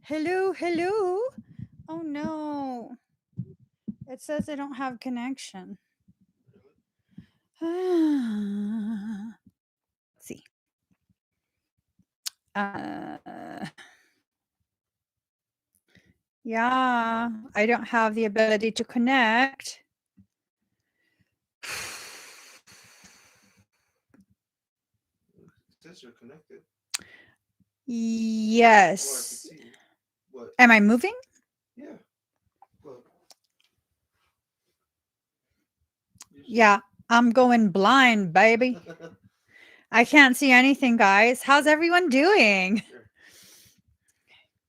Hello, hello. Oh no. It says I don't have connection. Let's see. Yeah, I don't have the ability to connect. It says you're connected. Yes. Oh, I can see. What? Am I moving? Yeah. Look. Yeah, I'm going blind, baby. I can't see anything, guys. How's everyone doing? Here,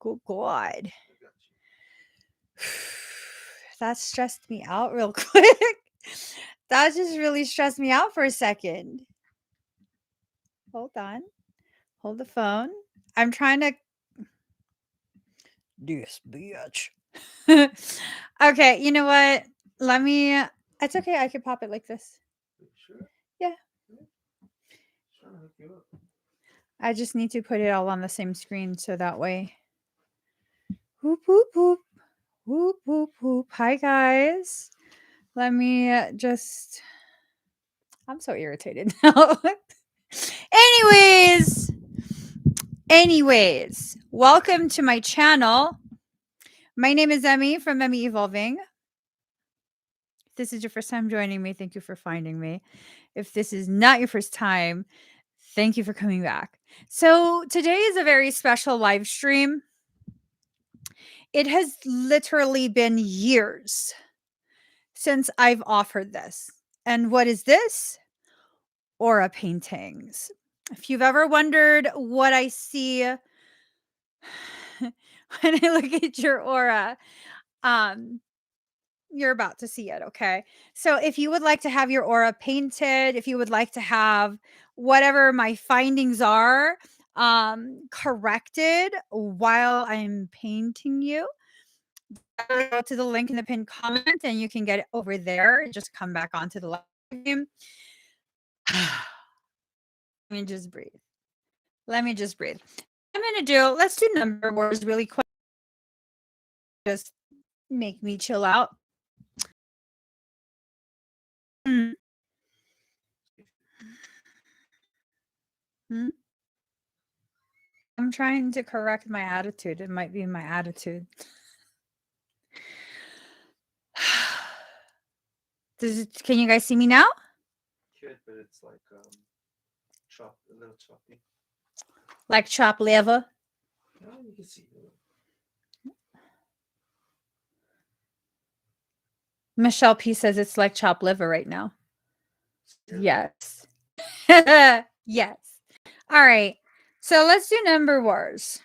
Good God. I got you. That stressed me out real quick. That just really stressed me out for a second. Hold on. Hold the phone. I'm trying to. This bitch. Okay, you know what? Let me. It's okay. I can pop it like this. You sure? Yeah. Yeah. Just trying to hook you up. I just need to put it all on the same screen so that way. Whoop, whoop, whoop. Whoop, whoop, whoop. Hi, guys. Let me just. I'm so irritated now. anyways, anyways, welcome to my channel. My name is Emmie from Emmie Evolving. If this is your first time joining me, thank you for finding me. If this is not your first time, thank you for coming back. So, today is a very special live stream. It has literally been years since I've offered this. And what is this? Aura paintings. If you've ever wondered what I see when I look at your aura, um, you're about to see it, okay? So if you would like to have your aura painted, if you would like to have whatever my findings are corrected while I'm painting you, go to the link in the pinned comment and you can get it over there. Just come back onto the live stream. Let me just breathe. Let me just breathe. I'm gonna do. Let's do number wars really quick. Just make me chill out. Mm. Mm. I'm trying to correct my attitude. It might be my attitude. Can you guys see me now? Good, but it's like chop, a little choppy. Like chop liver? No, you can see it. Michelle P says it's like chop liver right now. Really? Yes. Yes. All right. So let's do number wars.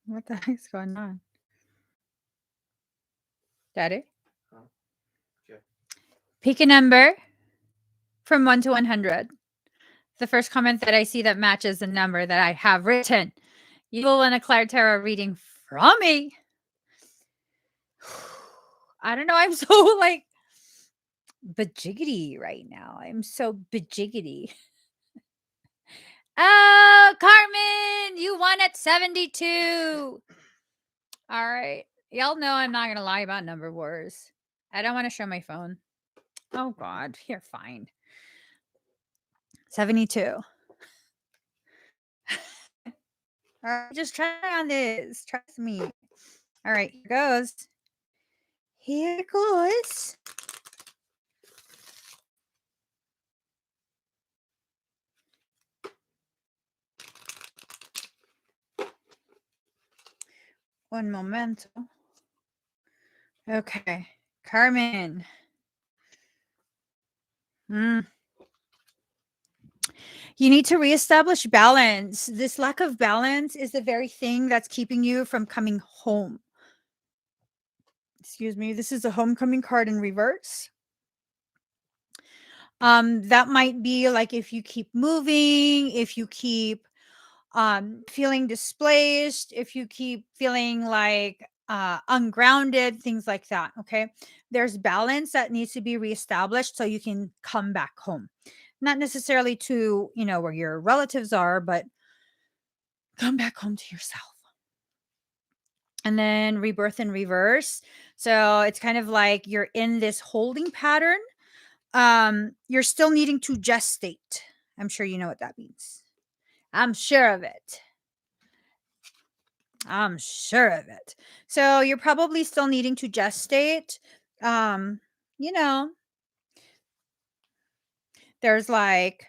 What the heck's going on? Daddy? Huh? Okay. Pick a number from 1 to 100. The first comment that I see that matches the number that I have written. You will win a Claire Tarot reading from me. I don't know. I'm so like bajiggity right now. I'm so bajiggity. Oh, Carmen, you won at 72. All right. Y'all know I'm not going to lie about number wars. I don't want to show my phone. Oh, God. You're fine. 72. All right. Just try on this. Trust me. All right. Here goes. Here goes. Un momento. Okay. Carmen. Mm. You need to reestablish balance. This lack of balance is the very thing that's keeping you from coming home. Excuse me. This is a homecoming card in reverse. That might be like if you keep moving, if you keep feeling displaced, if you keep feeling like ungrounded, things like that. Okay. There's balance that needs to be reestablished so you can come back home. Not necessarily to, where your relatives are, but come back home to yourself. And then rebirth and reverse. So it's kind of like you're in this holding pattern. You're still needing to gestate. I'm sure you know what that means. I'm sure of it. I'm sure of it. So you're probably still needing to gestate. Um, you know, there's like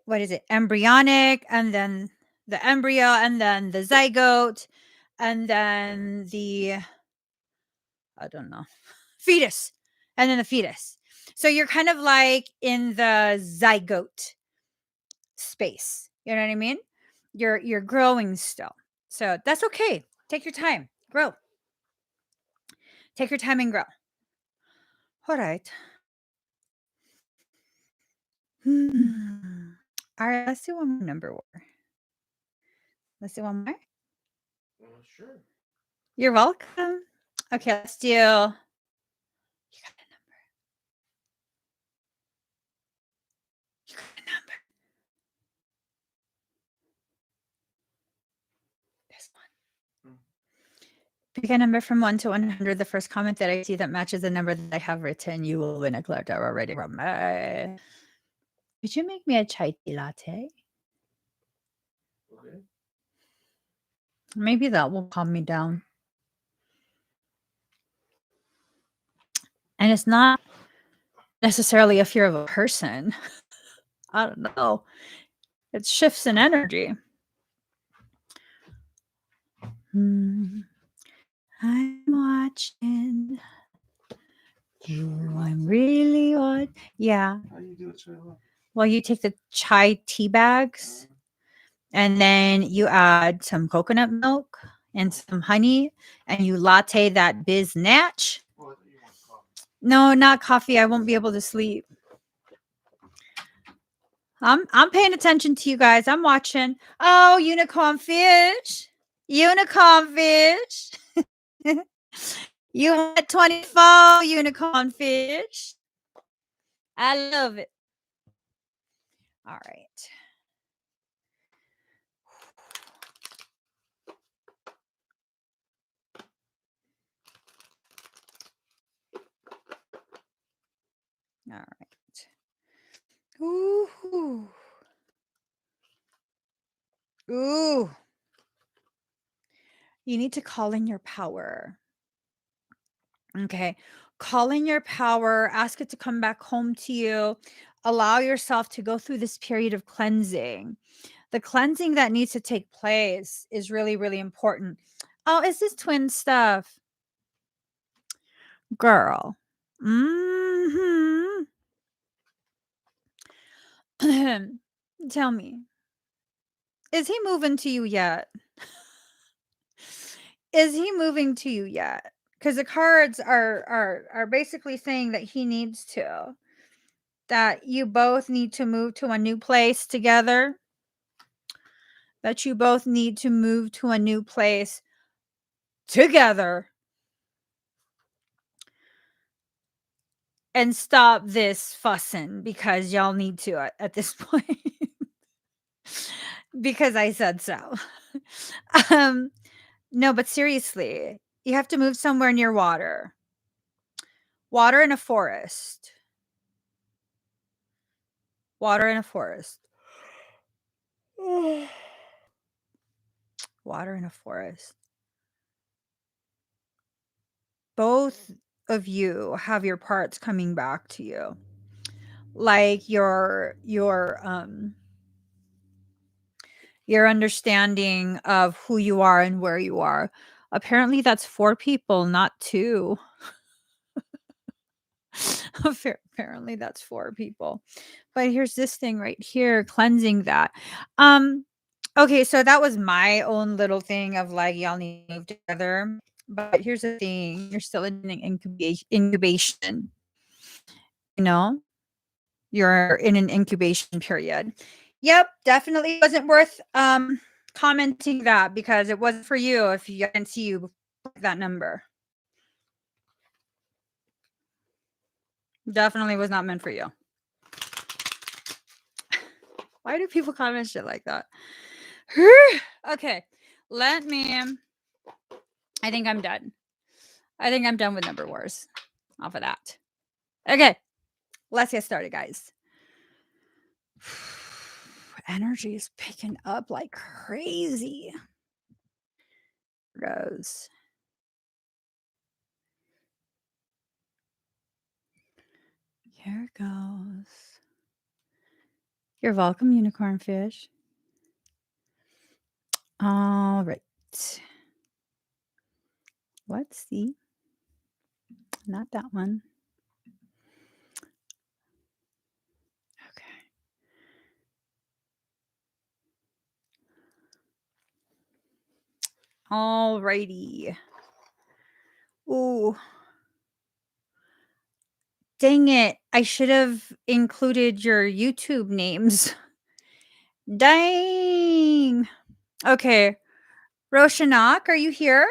what is it? Embryonic, and then the embryo, and then the zygote, and then I don't know, fetus, and then the fetus. So you're kind of like in the zygote space. You know what I mean? You're growing still. So that's okay. Take your time. Grow. Take your time and grow. All right. All right, let's do one more number war. Let's do one more. Sure. You're welcome. Okay, let's do. You got a number. You got a number. This one. Pick a number from 1 to 100. The first comment that I see that matches the number that I have written, you will win a collector already from me. Would you make me a chai tea latte? Okay. Maybe that will calm me down. And it's not necessarily a fear of a person. I don't know. It shifts in energy. I'm watching you. I'm really what? Yeah. How do you do it, Charlotte? Well, you take the chai tea bags, and then you add some coconut milk and some honey, and you latte that biznatch. Oh, I thought you want coffee. No, not coffee. I won't be able to sleep. I'm paying attention to you guys. I'm watching. Oh, unicorn fish. Unicorn fish. You had 24 unicorn fish. I love it. All right. All right. Ooh. Ooh. You need to call in your power. Okay. Call in your power, ask it to come back home to you. Allow yourself to go through this period of cleansing. The cleansing that needs to take place is really, really important. Oh, is this twin stuff? Girl. Tell me, is he moving to you yet? Is he moving to you yet? Because the cards are basically saying that he needs to. That you both need to move to a new place together. That you both need to move to a new place together. And stop this fussing because y'all need to at this point. Because I said so. No, but seriously, you have to move somewhere near water. Water in a forest. Water in a forest. Water in a forest. Both of you have your parts coming back to you. Like your understanding of who you are and where you are. Apparently that's 4 people, not 2. Apparently that's 4 people. But here's this thing right here, cleansing that. Okay, so that was my own little thing of like y'all need to move together. But here's the thing, you're still in an incubation. You know? You're in an incubation period. Yep, definitely wasn't worth commenting that because it wasn't for you if you didn't see you that number. Definitely was not meant for you. Why do people comment shit like that? Okay, I think I'm done. I think I'm done with number wars off of that. Okay, let's get started, guys. Energy is picking up like crazy. Goes. Here it goes. You're welcome, unicorn fish. All right. Let's see. Not that one. Okay. All righty. Ooh. Dang it. I should have included your YouTube names. Dang. Okay. Roshanak, are you here?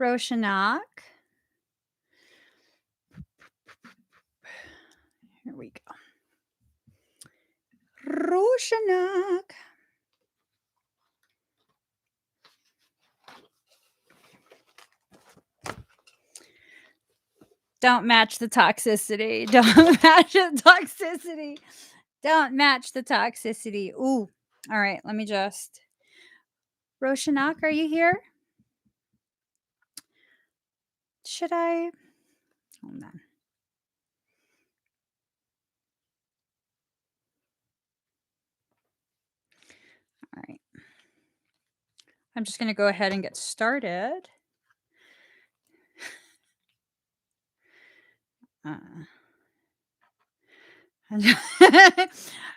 Roshanak. Here we go. Roshanak. Don't match the toxicity. Don't match the toxicity. Don't match the toxicity. Ooh. All right. Let me just. Roshanak, are you here? Should I? Hold on. All right. I'm just going to go ahead and get started.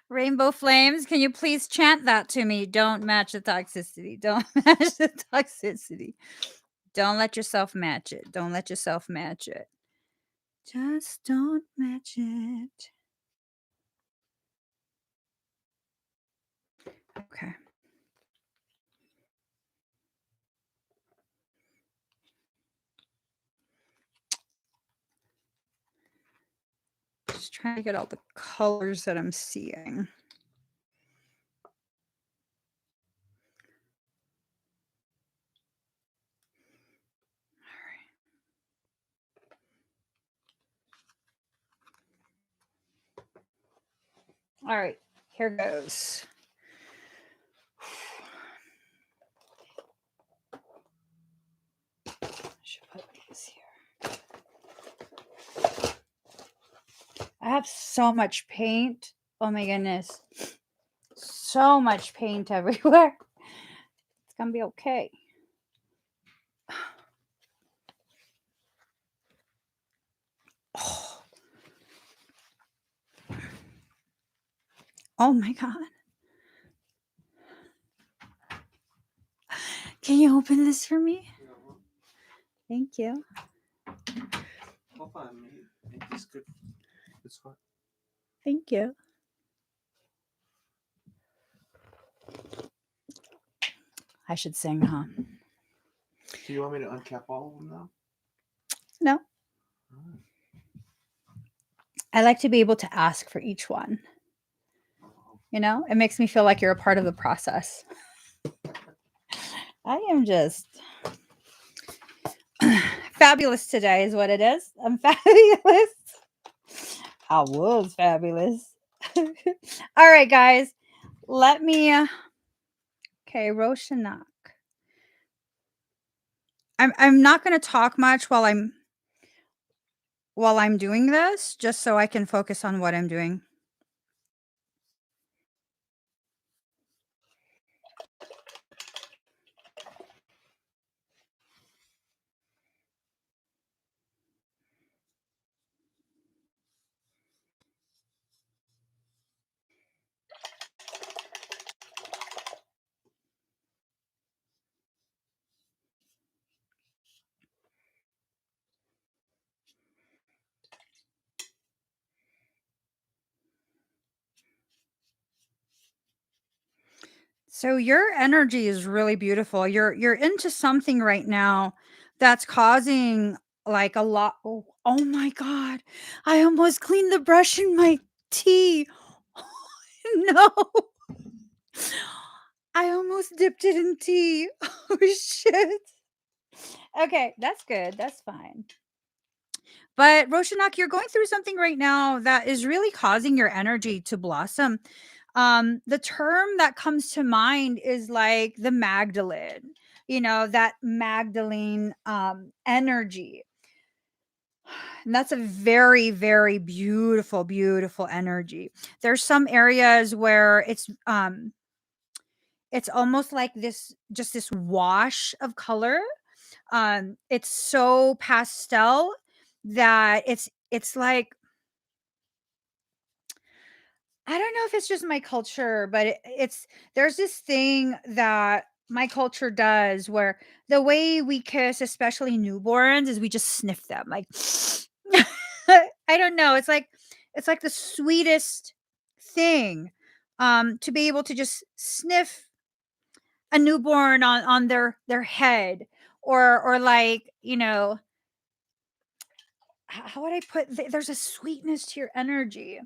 Rainbow flames, can you please chant that to me? Don't match the toxicity. Don't match the toxicity. Don't let yourself match it. Don't let yourself match it. Just don't match it. Okay. Just trying to get all the colors that I'm seeing. All right, here goes. I should put these here. I have so much paint. Oh my goodness. So much paint everywhere. It's gonna be okay. Oh. Oh my God. Can you open this for me? No. Thank you. Hold on, make this good. This one. Thank you. I should sing, huh? Do you want me to uncap all of them now? No. Oh. I like to be able to ask for each one. You know, it makes me feel like you're a part of the process. I am just fabulous today is what it is. I'm fabulous. I was fabulous. All right, guys. Let me okay, Roshanak. I'm not going to talk much while I'm doing this, just so I can focus on what I'm doing. So your energy is really beautiful. You're into something right now that's causing like a lot. Oh my god. I almost cleaned the brush in my tea. No. I almost dipped it in tea. Oh shit. Okay, that's good. That's fine. But Roshanak, you're going through something right now that is really causing your energy to blossom. The term that comes to mind is like the Magdalene, that Magdalene energy. And that's a very, very beautiful, beautiful energy. There's some areas where it's almost like this, just this wash of color. It's so pastel that it's like, I don't know if it's just my culture, but it's there's this thing that my culture does where the way we kiss, especially newborns, is we just sniff them. Like I don't know. It's like the sweetest thing to be able to just sniff a newborn on their head, or like, how would I put there's a sweetness to your energy.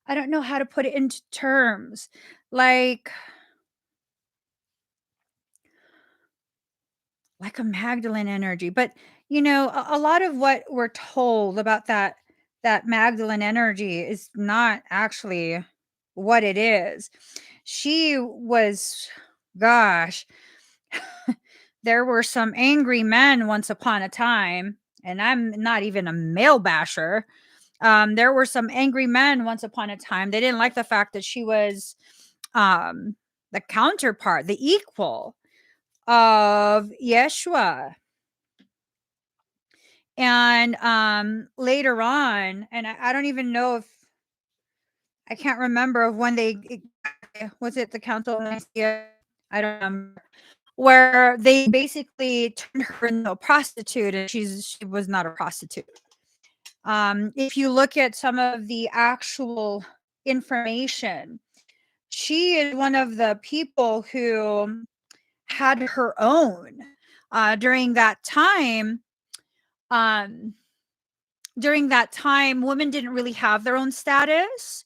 I don't know how to put it into terms. Like a Magdalene energy. But a lot of what we're told about that Magdalene energy is not actually what it is. She was, gosh, there were some angry men once upon a time, and I'm not even a male basher. There were some angry men once upon a time. They didn't like the fact that she was um, the counterpart, the equal of Yeshua. And later on, and I don't even know if I can't remember of when was it the Council of Nicaea? I don't remember. Where they basically turned her into a prostitute, and she was not a prostitute. If you look at some of the actual information, she is one of the people who had her own during that time. Um, During that time, women didn't really have their own status.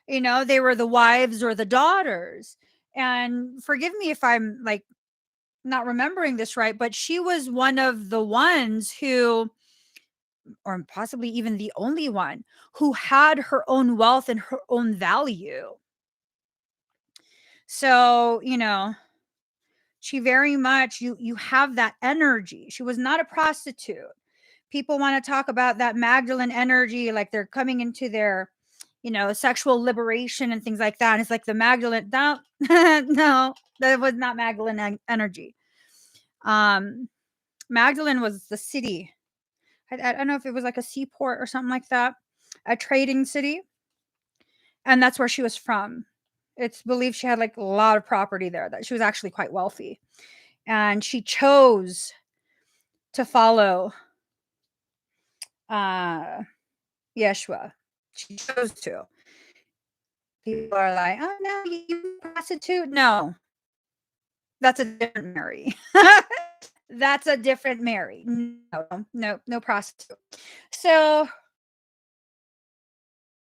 They were the wives or the daughters. And forgive me if I'm like not remembering this right, but she was one of the ones who, or possibly even the only one, who had her own wealth and her own value. So, she very much, you have that energy. She was not a prostitute. People want to talk about that Magdalene energy, like they're coming into their, sexual liberation and things like that. And it's like the Magdalene, no, no, that was not Magdalene energy. Magdalene was the city. I don't know if it was like a seaport or something like that, a trading city. And that's where she was from. It's believed she had like a lot of property there, that she was actually quite wealthy. And she chose to follow uh Yeshua. She chose to. People are like, oh no, you prostitute. No, that's a different Mary. That's a different Mary. No, no, no prostitute. So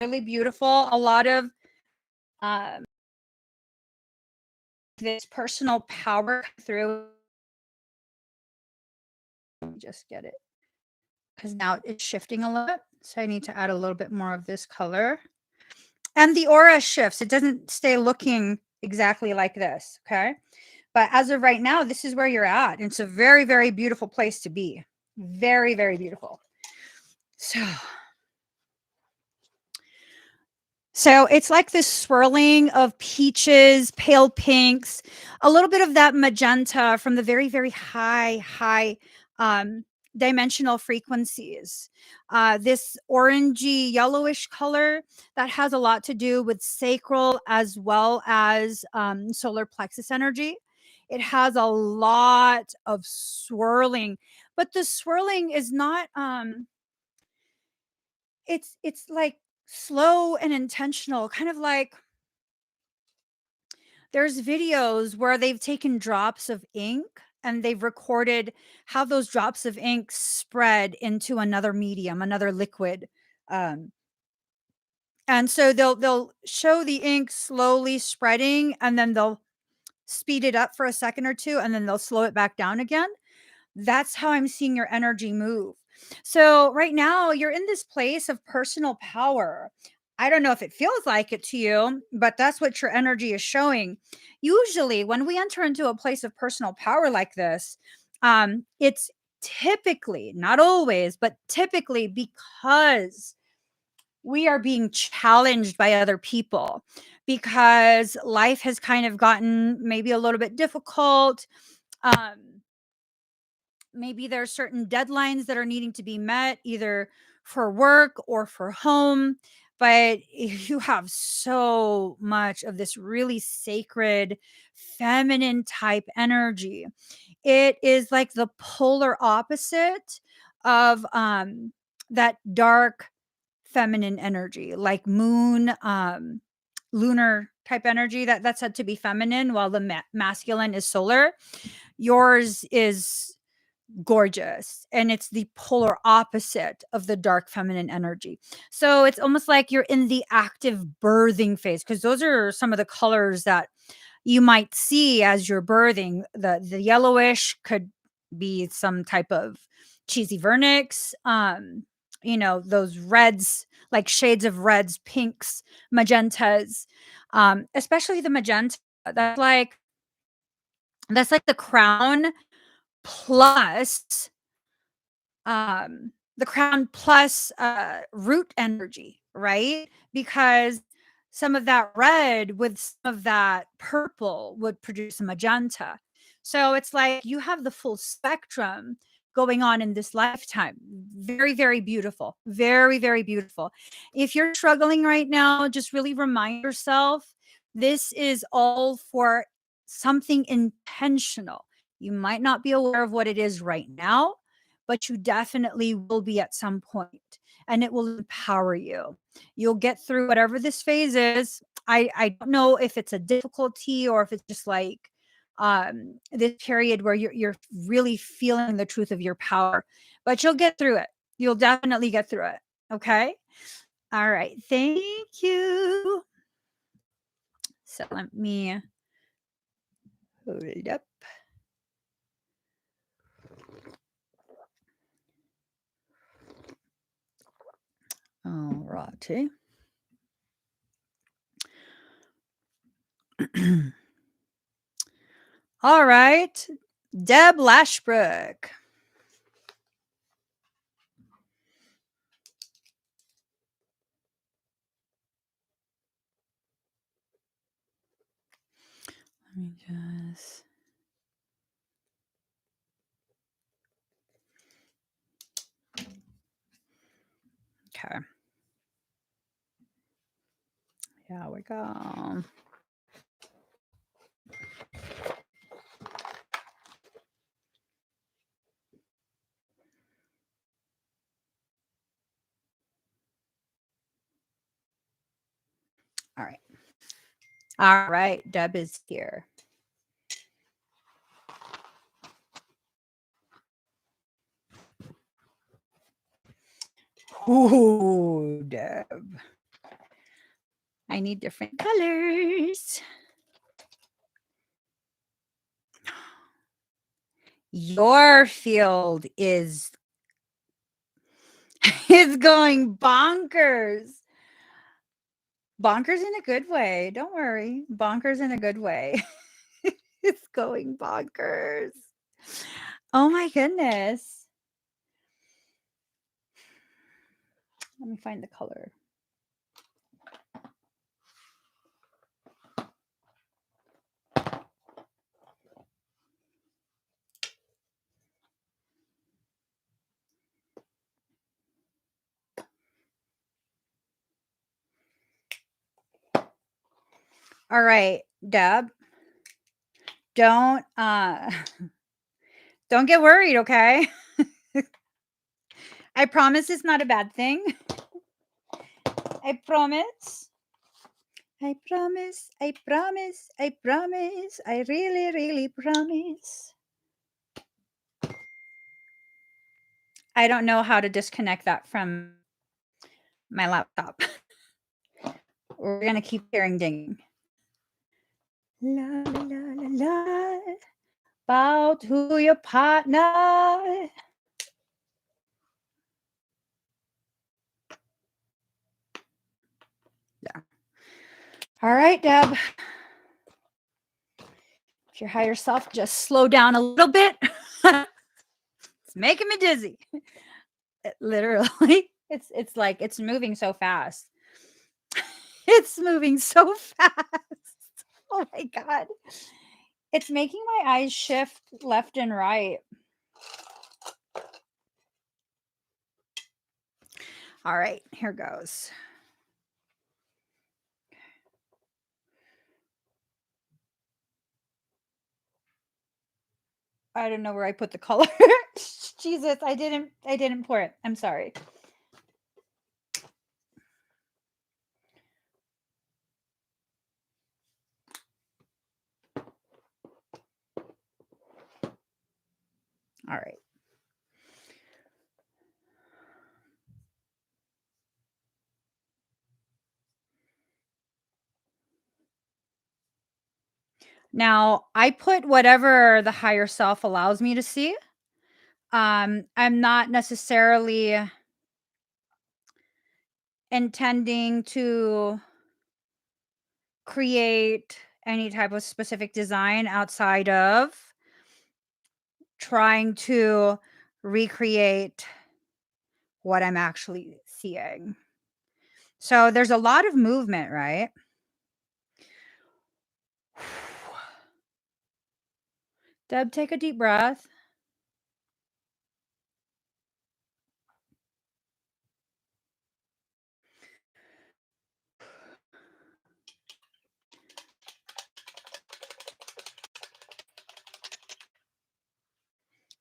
really beautiful. A lot of um this personal power through. Let me just get it, because now it's shifting a lot. So I need to add a little bit more of this color. And the aura shifts. It doesn't stay looking exactly like this. Okay. But as of right now, this is where you're at. It's a very, very beautiful place to be. Very, very beautiful. So it's like this swirling of peaches, pale pinks, a little bit of that magenta from the very, very high um, dimensional frequencies. This orangey yellowish color that has a lot to do with sacral as well as solar plexus energy. It has a lot of swirling, but the swirling is not it's like slow and intentional, kind of like There's videos where they've taken drops of ink and they've recorded how those drops of ink spread into another medium, another liquid. Um, and so they'll show the ink slowly spreading and then they'll speed it up for a second or two and then they'll slow it back down again. That's how I'm seeing your energy move. So right now you're in this place of personal power. I don't know if it feels like it to you, but that's what your energy is showing. Usually when we enter into a place of personal power like this, it's typically, not always, but typically because we are being challenged by other people, because life has kind of gotten maybe a little bit difficult. Um, Maybe there are certain deadlines that are needing to be met, either for work or for home. But you have so much of this really sacred, feminine type energy. It is like the polar opposite of that dark feminine energy, like moon, lunar type energy, that's said to be feminine, while the masculine is solar. Yours is gorgeous and it's the polar opposite of the dark feminine energy. So it's almost like you're in the active birthing phase, because those are some of the colors that you might see as you're birthing. The yellowish could be some type of cheesy vernix, those reds, like shades of reds, pinks, magentas, especially the magenta. That's like the crown plus the crown plus root energy, right? Because some of that red with some of that purple would produce a magenta. So it's like you have the full spectrum going on in this lifetime. Very, very beautiful. Very, very beautiful. If you're struggling right now, just really remind yourself this is all for something intentional. You might not be aware of what it is right now, but you definitely will be at some point, and it will empower you. You'll get through whatever this phase is. I don't know if it's a difficulty or if it's just like this period where you're really feeling the truth of your power, but you'll get through it. You'll definitely get through it. Okay. All right. Thank you. So let me hold it up. All righty. All right. Deb Lashbrook. Let me just. Okay. Here we go. All right. All right. Deb is here. Ooh, Deb. I need different colors. Your field is is going bonkers. Bonkers in a good way. Don't worry. Bonkers in a good way. It's going bonkers. Oh my goodness. Let me find the color. All right, Deb. Don't don't get worried, okay? I promise it's not a bad thing. I promise. I promise, I promise, I promise, I really, really promise. I don't know how to disconnect that from my laptop. We're gonna keep hearing dinging. La la la la la. Bow to your partner. Yeah. All right, Deb. If your higher self just slow down a little bit, it's making me dizzy. Literally, it's like it's moving so fast. It's moving so fast. Oh my god. It's making my eyes shift left and right. All right, here goes. I don't know where I put the color. Jesus, I didn't pour it. I'm sorry. All right. Now, I put whatever the higher self allows me to see. I'm not necessarily intending to create any type of specific design outside of trying to recreate what I'm actually seeing. So there's a lot of movement, right? Deb, take a deep breath.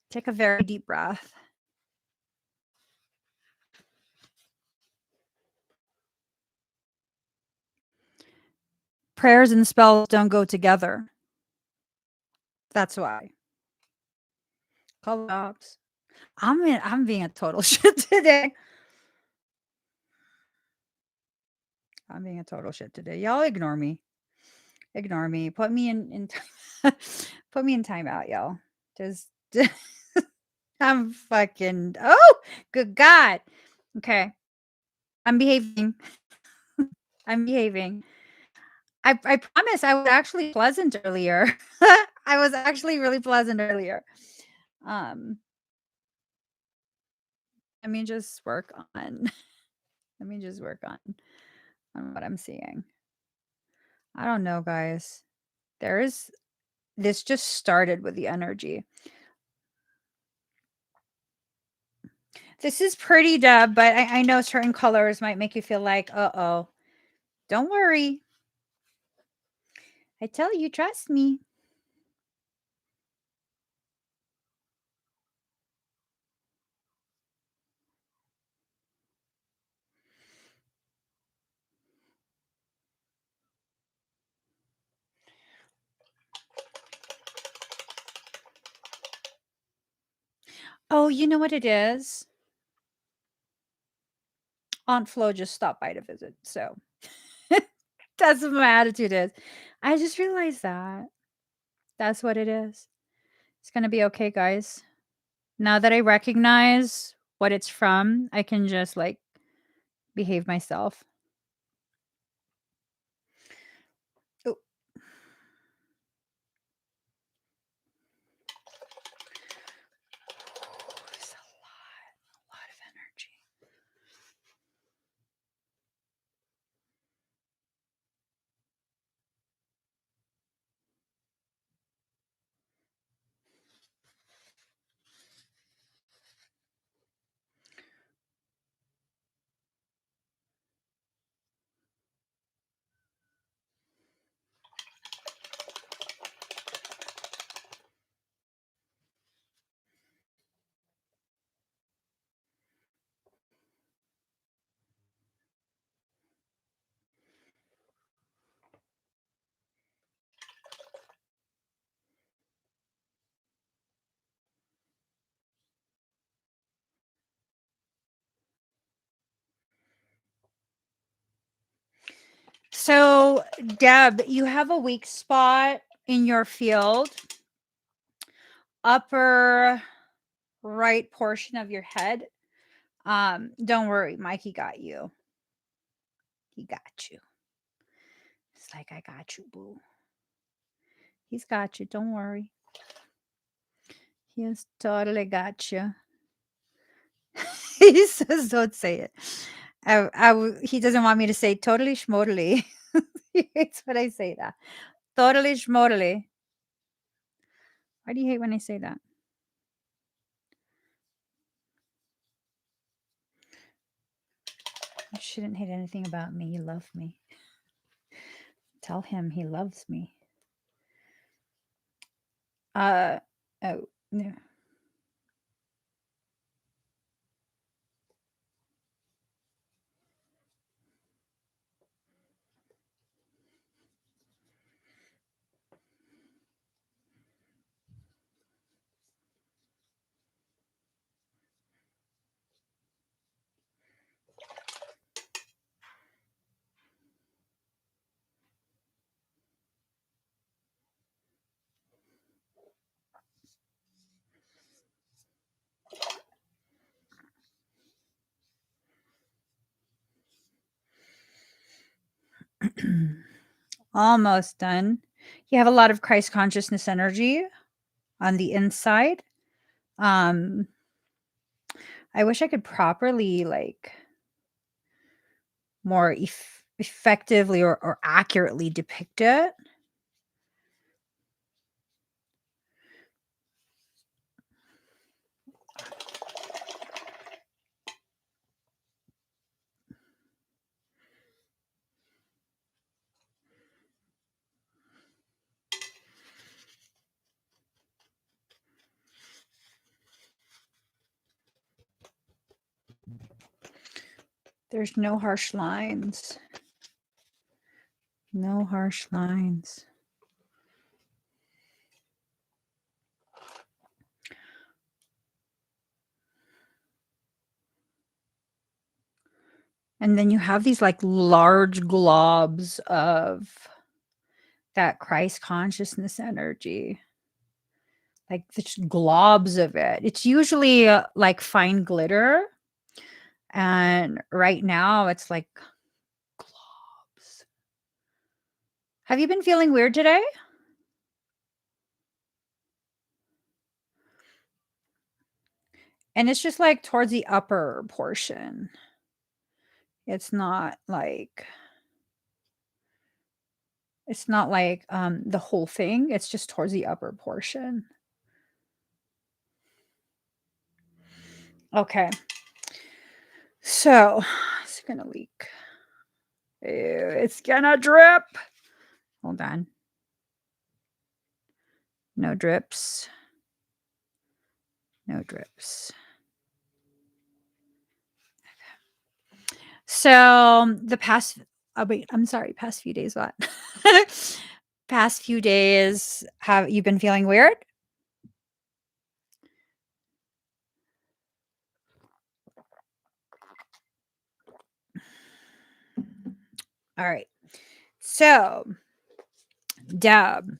Take a very deep breath. Prayers and spells don't go together. That's why. Collapse. I'm being a total shit today. I'm being a total shit today. Y'all ignore me. Ignore me. Put me in put me in timeout, y'all. Just I'm fucking good God. Okay. I'm behaving. I'm behaving. I promise I was actually pleasant earlier. I was actually really pleasant earlier. Um let me just work on let me just work on what I'm seeing. I don't know, guys. This just started with the energy. This is pretty, Deb, but I know certain colors might make you feel like, uh-oh. Don't worry. I tell you, trust me. Oh, you know what it is? Aunt Flo just stopped by to visit, so that's what my attitude is. I just realized that. That's what it is. It's gonna be okay, guys. Now that I recognize what it's from, I can just like behave myself. Oh. There's a lot of energy. So, Deb, you have a weak spot in your field, upper right portion of your head. Don't worry, Mikey got you. He got you. It's like, I got you, boo. He's got you. Don't worry. He has totally got you. He says, don't say it. He doesn't want me to say totally schmodally. He hates when I say that. Totally schmodally. Why do you hate when I say that? You shouldn't hate anything about me. You love me. Tell him he loves me. Oh, no. Almost done. You have a lot of Christ consciousness energy on the inside. I wish I could properly, like, more effectively or accurately depict it. There's no harsh lines. No harsh lines. And then you have these like large globs of that Christ consciousness energy. Like just globs of it. It's usually like fine glitter. And right now it's like globs. Have you been feeling weird today? And it's just like towards the upper portion. It's not like the whole thing. It's just towards the upper portion. Okay. So it's gonna leak. Ew, it's gonna drip. Hold on. No drips. No drips. So the past past few days, what? Past few days, have you been feeling weird? All right. So, Deb,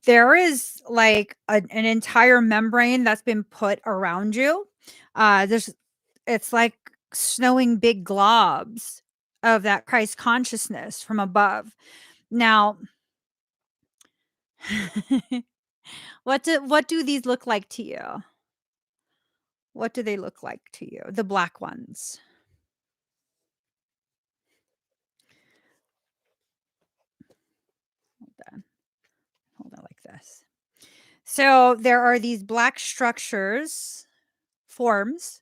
there is like an entire membrane that's been put around you. It's like snowing big globs of that Christ consciousness from above. Now, what do these look like to you? What do they look like to you? The black ones. Hold on. Hold on like this. So there are these black structures, forms,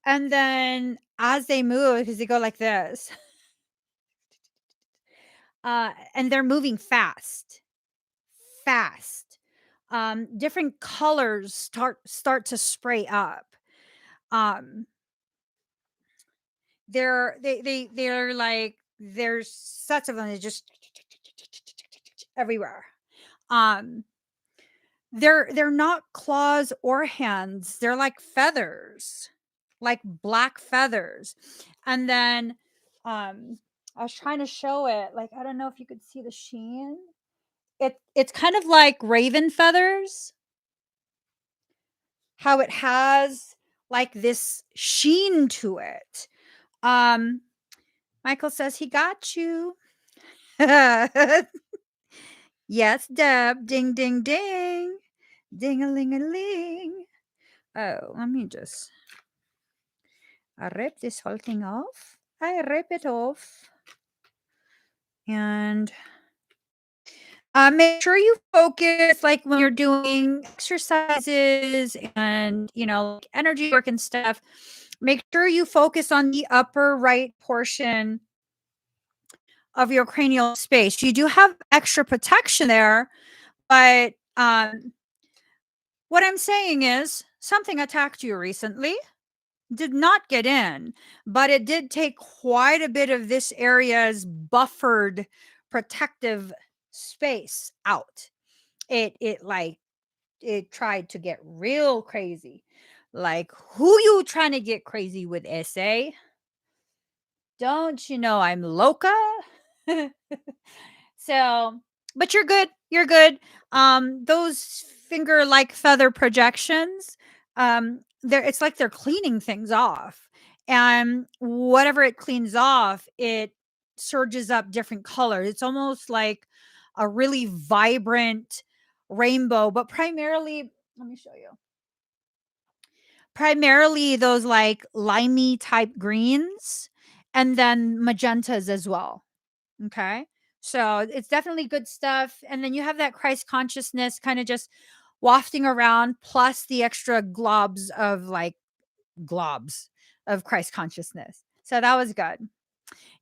and then as they move, because they go like this, and they're moving fast, fast. Different colors start to spray up. Um, they're like there's sets of them that just everywhere. Um, they're not claws or hands. They're like feathers, like black feathers. And then um I was trying to show it. Like, I don't know if you could see the sheen. It's kind of like raven feathers. How it has like this sheen to it. Michael says he got you. Yes, Deb. Ding, ding, ding. Ding-a-ling-a-ling. Oh, let me just rip this whole thing off. I rip it off. And make sure you focus, like when you're doing exercises and, like energy work and stuff, make sure you focus on the upper right portion of your cranial space. You do have extra protection there, but what I'm saying is something attacked you recently, did not get in, but it did take quite a bit of this area's buffered protective space out. It tried to get real crazy. Like, who you trying to get crazy with, essay? Don't you know I'm loca? So, but you're good. You're good. Those finger like feather projections, it's like they're cleaning things off. And whatever it cleans off, it surges up different colors. It's almost like a really vibrant rainbow, but primarily, let me show you. Primarily those like limey type greens and then magentas as well. Okay. So it's definitely good stuff. And then you have that Christ consciousness kind of just wafting around, plus the extra globs of Christ consciousness. So that was good.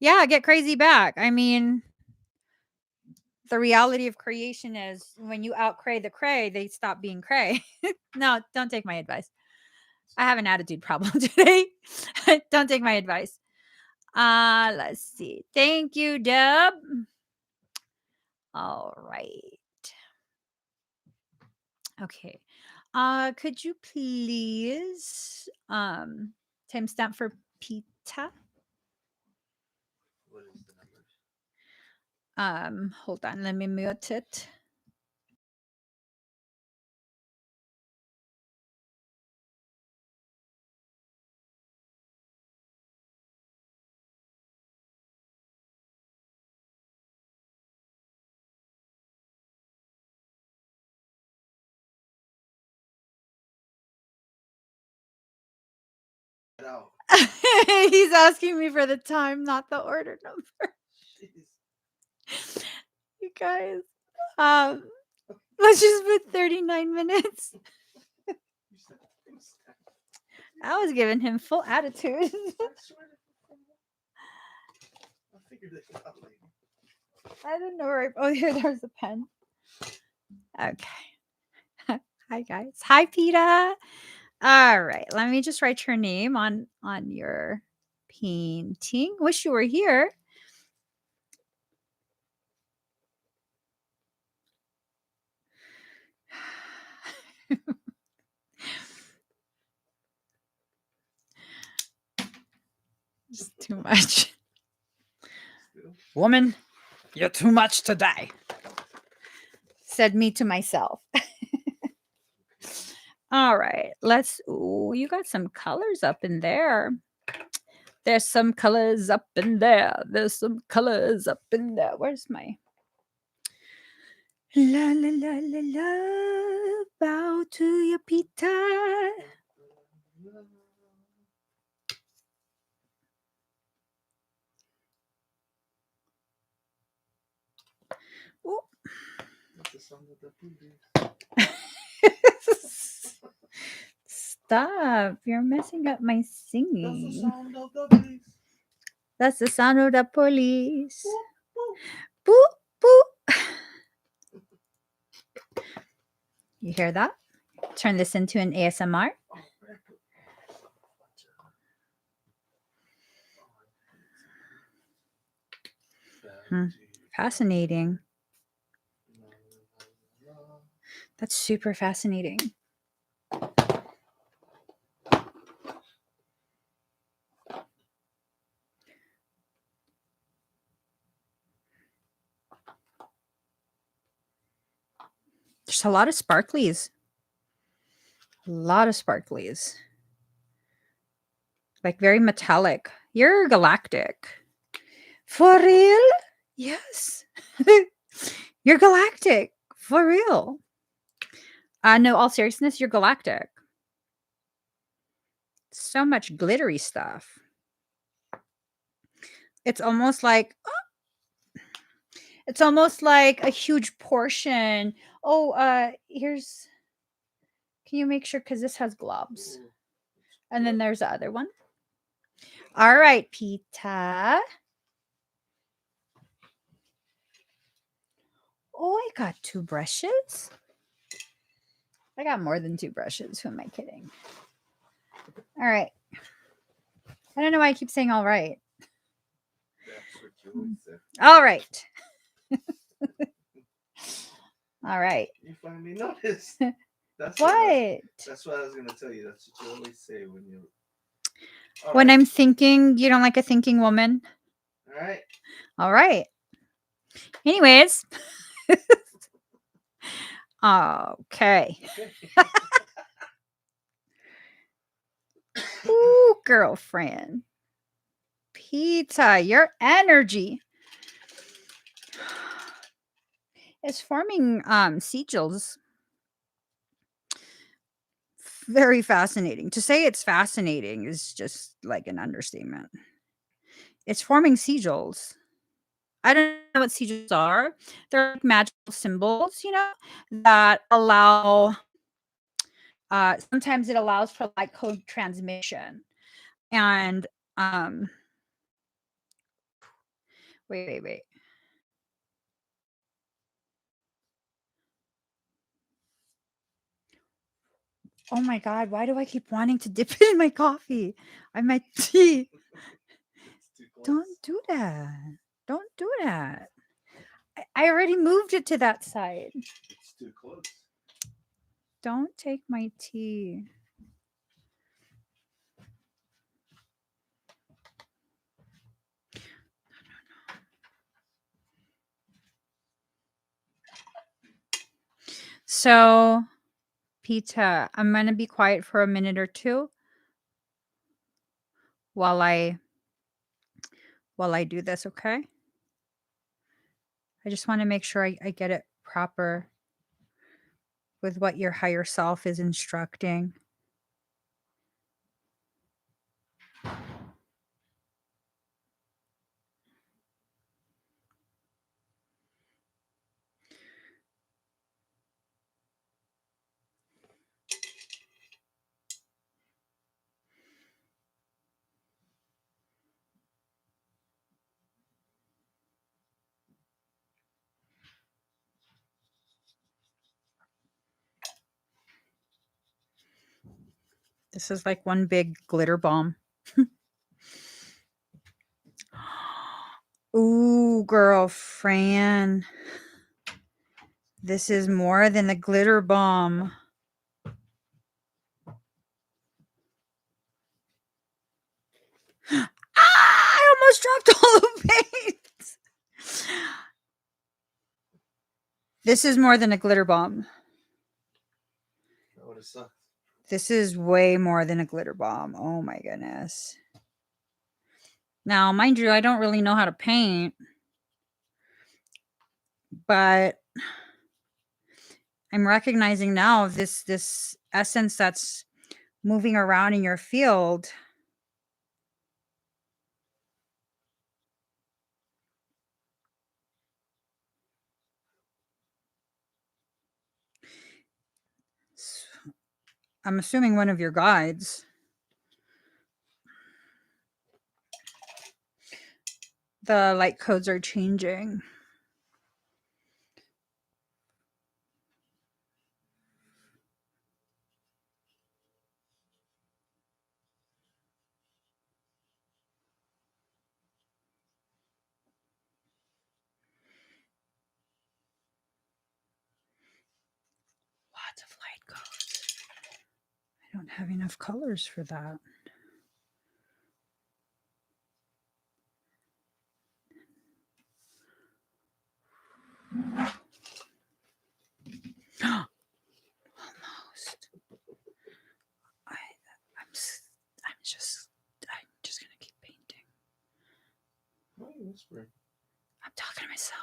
Yeah, get crazy back. I mean, the reality of creation is when you out cray the cray, they stop being cray. No, don't take my advice. I have an attitude problem today. Don't take my advice. Let's see. Thank you, Deb. All right. Okay. Could you please timestamp for pita? What is the numbers? Hold on, let me mute it. Out. He's asking me for the time, not the order number. Jeez. You guys. Let's just put 39 minutes. I was giving him full attitude. I figured it out later. I don't know where. Oh, here, there's a pen. Okay. Hi, guys. Hi, Peta. All right. Let me just write your name on your painting. Wish you were here. Just too much. Woman, you're too much today. Said me to myself. All right. You got some colors up in there. There's some colors up in there. There's some colors up in there. Where's my la la la la la? Bow to your Peter. Oh. That's the sound of the police. Stop. You're messing up my That's the singing. sound of the police. That's the sound of the police. Boop, Boop, boop. You hear that? Turn this into an ASMR. Fascinating. That's super fascinating. There's a lot of sparklies. A lot of sparklies. Like very metallic. You're galactic. For real? Yes. You're galactic. For real. No, all seriousness, you're galactic. So much glittery stuff. It's almost like a huge portion. Oh, here's can you make sure because this has globs. And then there's the other one. All right, Pita. Oh, I got 2 brushes. I got more than 2 brushes. Who am I kidding? All right. I don't know why I keep saying all right. That's what you always say. All right. All right. You finally noticed. That's What? That's what I was gonna tell you. That's what you always say when you. When I'm thinking, you don't like a thinking woman? All right. All right. Anyways. Okay. Ooh, girlfriend. Pizza, your energy is forming sigils. Very fascinating. To say it's fascinating is just like an understatement. It's forming sigils. I don't know what sigils are. They're like magical symbols, that allow sometimes it allows for like code transmission. And wait. Oh my god, why do I keep wanting to dip it in my coffee? I my tea. Don't do that. Don't do that. I already moved it to that side. It's too close. Don't take my tea. So, Pita, I'm going to be quiet for a minute or two while I do this, okay? I just want to make sure I get it proper with what your higher self is instructing. This is like one big glitter bomb. Ooh, girlfriend. This is more than a glitter bomb. I almost dropped all the paint. This is more than a glitter bomb. That would have sucked. This is way more than a glitter bomb. Oh my goodness. Now, mind you, I don't really know how to paint, but I'm recognizing now this essence that's moving around in your field. I'm assuming one of your guides. The light codes are changing. Lots of light codes. I don't have enough colors for that. you whispering? I'm talking to myself.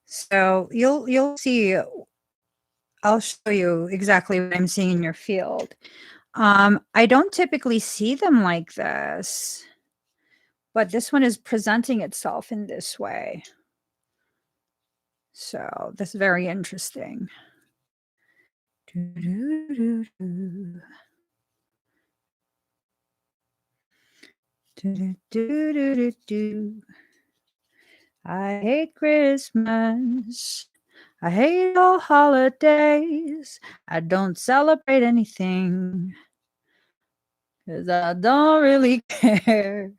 So you'll see. I'll show you exactly what I'm seeing in your field. I don't typically see them like this, but this one is presenting itself in this way. So that's very interesting. I hate Christmas. I hate all holidays. I don't celebrate anything because I don't really care.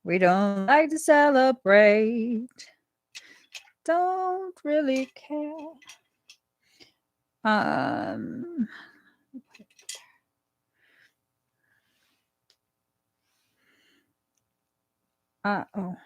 We don't like to celebrate. Don't really care. Oh.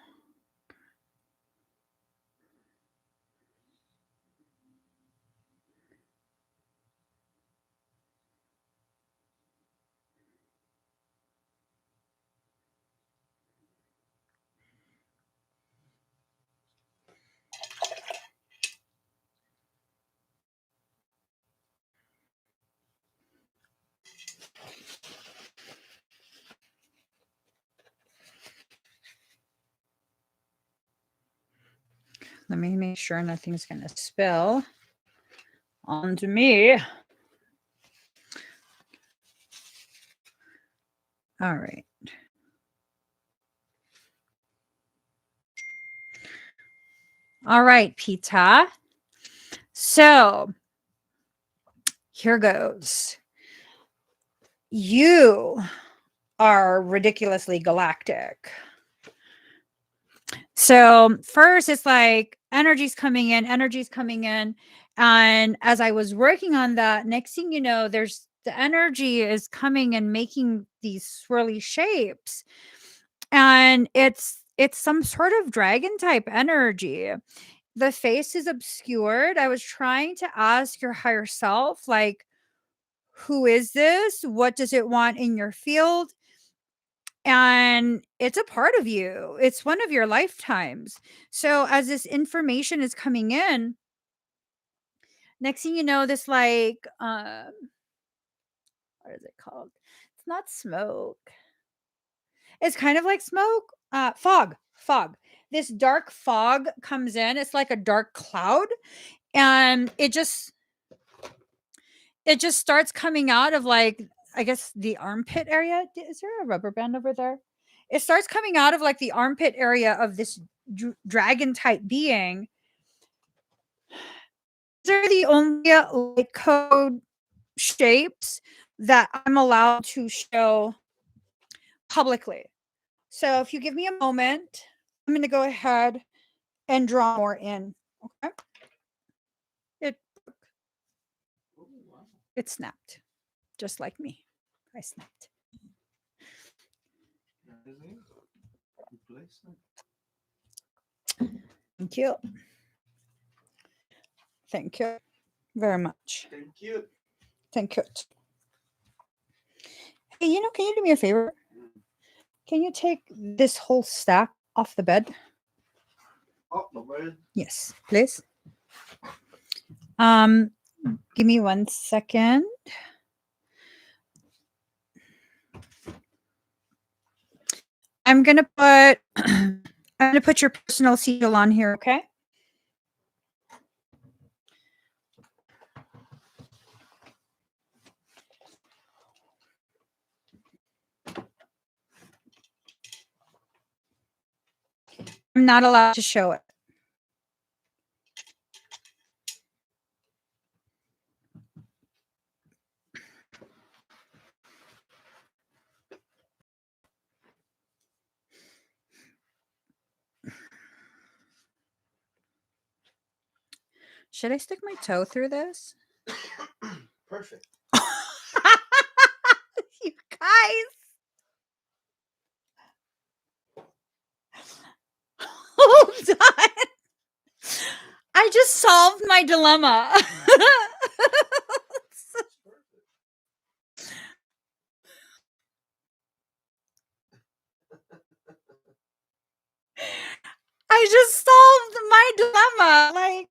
Let me make sure nothing's going to spill onto me. All right. All right, Pita. So here goes. You are ridiculously galactic. So first it's like energy's coming in. And as I was working on that, next thing you know, there's the energy is coming and making these swirly shapes. And it's some sort of dragon type energy. The face is obscured. I was trying to ask your higher self, like, who is this? What does it want in your field? And it's a part of you. It's one of your lifetimes. So as this information is coming in, next thing you know, this like what is it called? It's not smoke. It's kind of like smoke. Fog. This dark fog comes in. It's like a dark cloud, and it just starts coming out of, like, I guess the armpit area. Is there a rubber band over there? It starts coming out of like the armpit area of this dragon type being. These are the only light code shapes that I'm allowed to show publicly. So if you give me a moment, I'm going to go ahead and draw more in. Okay. It snapped, just like me. I snapped. Thank you. Thank you very much. Thank you. Thank you. Hey, can you do me a favor? Can you take this whole stack off the bed? Off the bed? Yes, please. Give me 1 second. I'm gonna put your personal seal on here, okay? I'm not allowed to show it. Should I stick my toe through this? Perfect. You guys. Hold on. I just solved my dilemma. I just solved my dilemma. Like,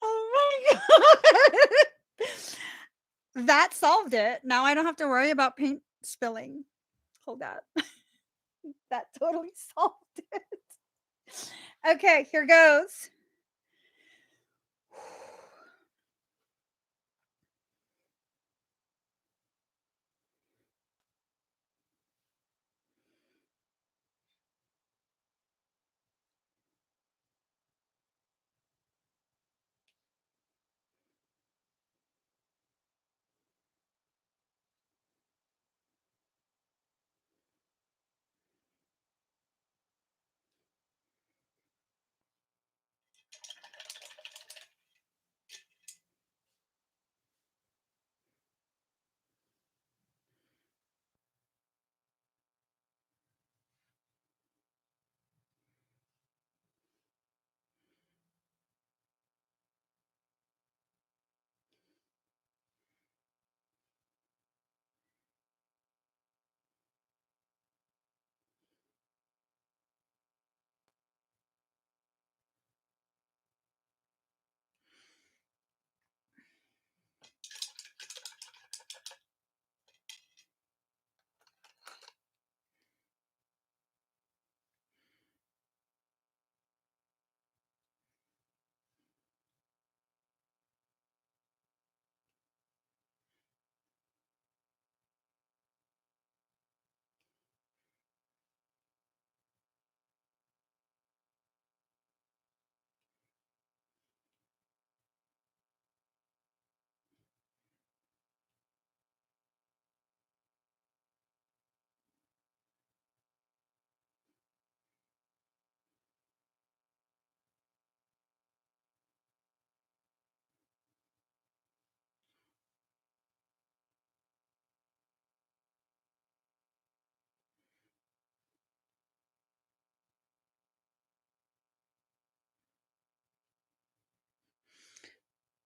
oh my God. That solved it. Now I don't have to worry about paint spilling. Hold that. That totally solved it. Okay, here goes.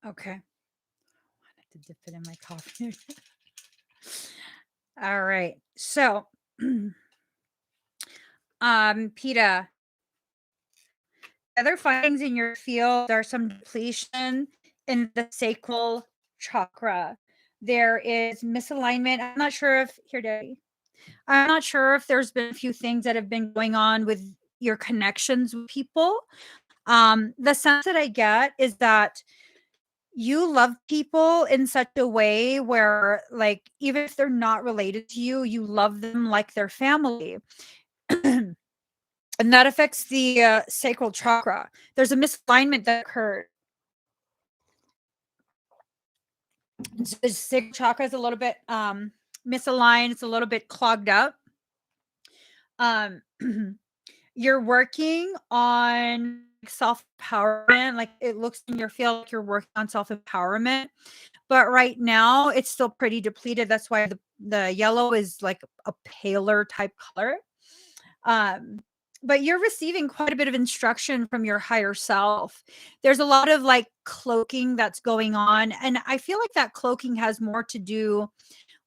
Okay. I wanted to dip it in my coffee. All right. So, PETA, other findings in your field are some depletion in the sacral chakra. There is misalignment. I'm not sure if here, Daddy. I'm not sure if there's been a few things that have been going on with your connections with people. The sense that I get is that you love people in such a way where, like, even if they're not related to you, you love them like their family. And that affects the sacral chakra. There's a misalignment that occurred. The sacral chakra is a little bit misaligned, it's a little bit clogged up. Um, you're working on self-empowerment. Like, it looks in your field like you're working on self-empowerment, but right now it's still pretty depleted. That's why the yellow is like a paler type color. Um, but you're receiving quite a bit of instruction from your higher self. There's a lot of like cloaking that's going on. And I feel like that cloaking has more to do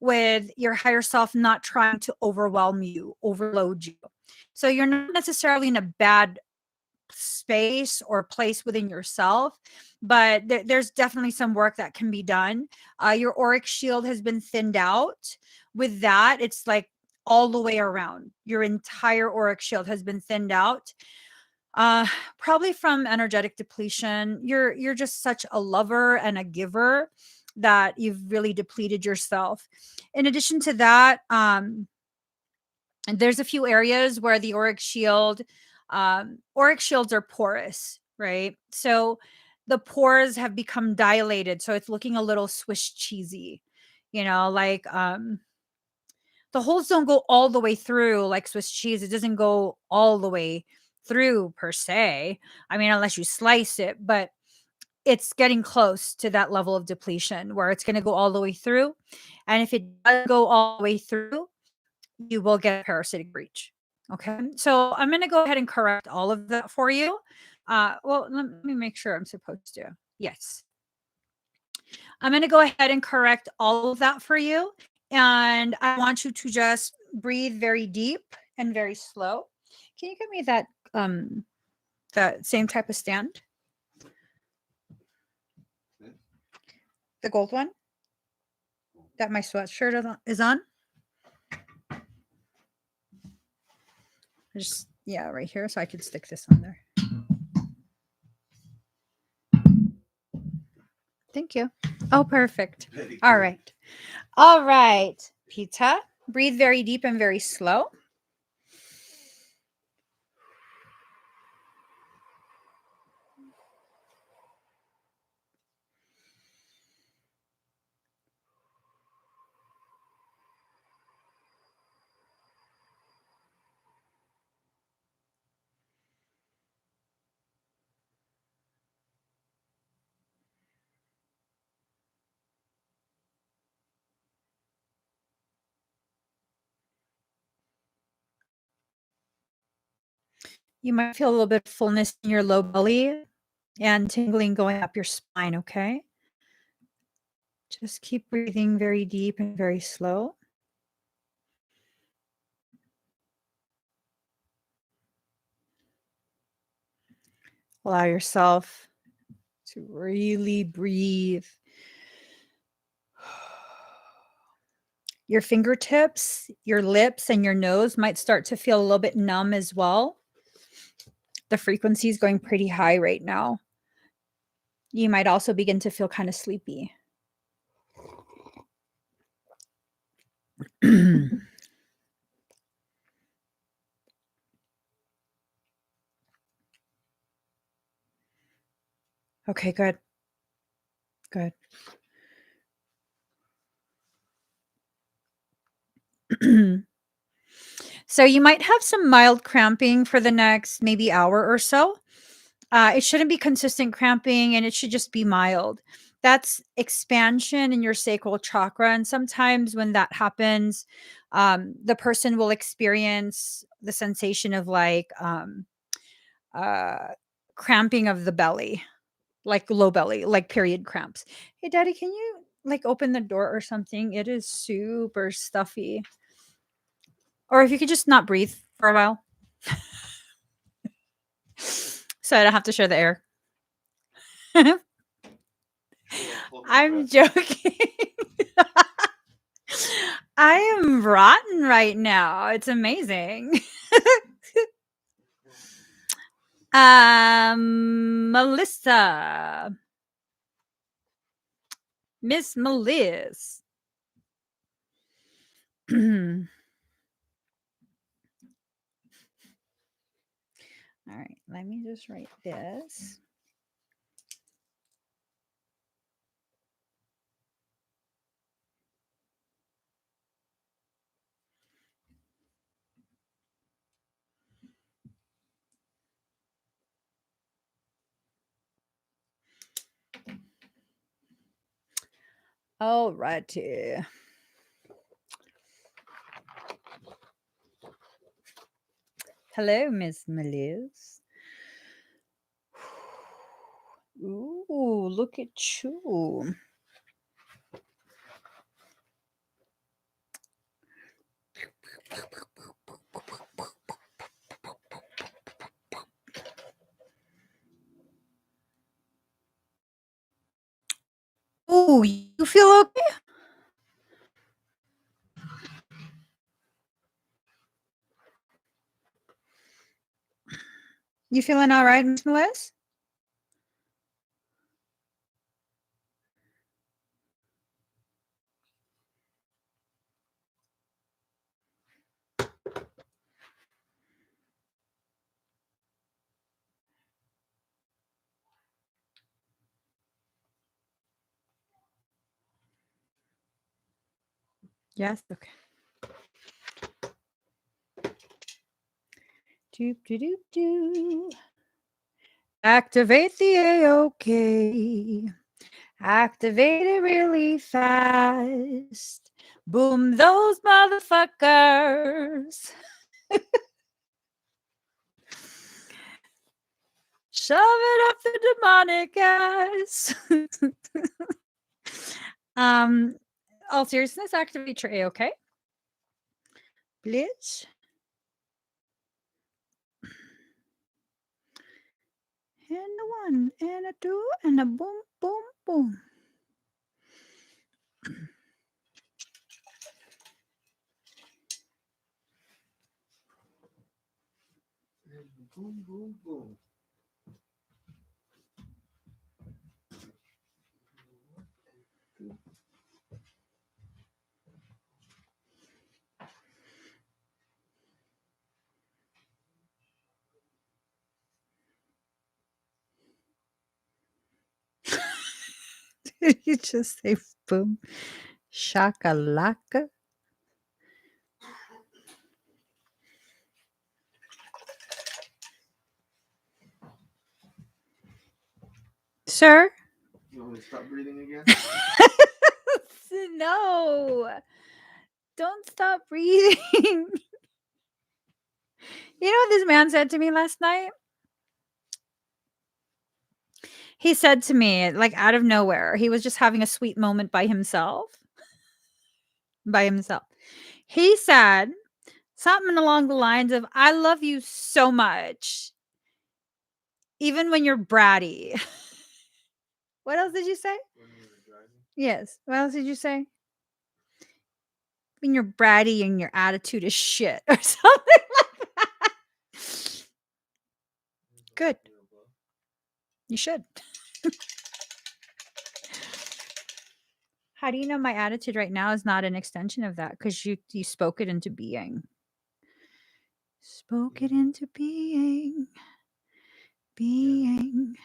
with your higher self not trying to overwhelm you, overload you. So you're not necessarily in a bad space or place within yourself, but there's definitely some work that can be done. Your auric shield has been thinned out. With that, it's like all the way around. Your entire auric shield has been thinned out. Probably from energetic depletion. You're just such a lover and a giver that you've really depleted yourself. In addition to that, and there's a few areas where the auric shields are porous, right? So the pores have become dilated, so it's looking a little Swiss cheesy, like the holes don't go all the way through like Swiss cheese. It doesn't go all the way through per se. I mean, unless you slice it, but it's getting close to that level of depletion where it's going to go all the way through. And if it does go all the way through, you will get a parasitic breach. Okay. So I'm going to go ahead and correct all of that for you. Well, let me make sure I'm supposed to. Yes. I'm going to go ahead and correct all of that for you. And I want you to just breathe very deep and very slow. Can you give me that same type of stand? The gold one that my sweatshirt is on? Just, yeah, right here. So I could stick this on there. Thank you. Oh, perfect. All right. All right. Pizza. Breathe very deep and very slow. You might feel a little bit of fullness in your low belly and tingling going up your spine, okay? Just keep breathing very deep and very slow. Allow yourself to really breathe. Your fingertips, your lips, and your nose might start to feel a little bit numb as well. The frequency is going pretty high right now. You might also begin to feel kind of sleepy. Okay, good. Good. So you might have some mild cramping for the next maybe hour or so. It shouldn't be consistent cramping and it should just be mild. That's expansion in your sacral chakra. And sometimes when that happens, the person will experience the sensation of like uh, cramping of the belly, like low belly, like period cramps. Hey, daddy, can you like open the door or something? It is super stuffy. Or if you could just not breathe for a while. So I don't have to share the air. I'm joking. I am rotten right now. It's amazing. Melissa. Miss Meliss. All right, let me just write this. All righty. Hello, Miss Meliss. Ooh, look at you. Ooh, you feel okay? You feeling all right, Miss Meliss? Yes. Okay. Doop, doop, doop, doop. Activate the AOK. Activate it really fast. Boom those motherfuckers. Shove it up the demonic ass. All seriousness, activate your AOK. Please. And a one, and a two, and a boom, boom, boom. Boom, boom, boom. Did you just say boom? Shakalaka? Sir? You want me to stop breathing again? No. Don't stop breathing. You know what this man said to me last night? He said to me, like out of nowhere, he was just having a sweet moment by himself. He said something along the lines of, I love you so much, even when you're bratty. What else did you say? When we were driving. Yes. What else did you say? When you're bratty and your attitude is shit or something like that. Good. You should. How do you know my attitude right now is not an extension of that? Because you spoke it into being. Spoke it into being. Being.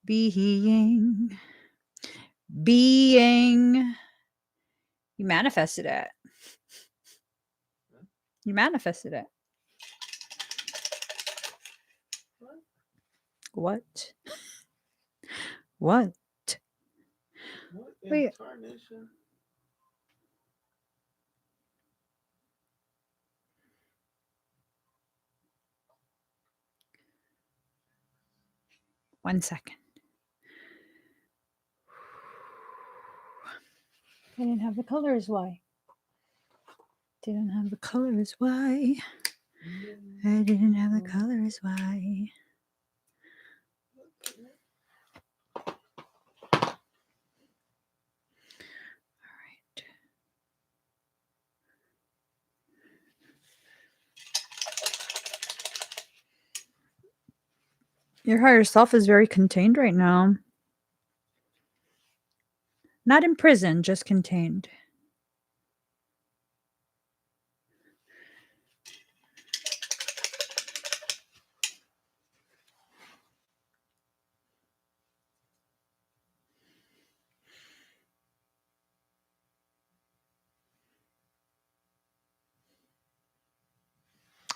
Being. Being. You manifested it. You manifested it. What? What? What Wait. incarnation? One second. I didn't have the colors. Why? Didn't have the colors. Why? I didn't have the colors. Why? All right. Your higher self is very contained right now. Not in prison, just contained.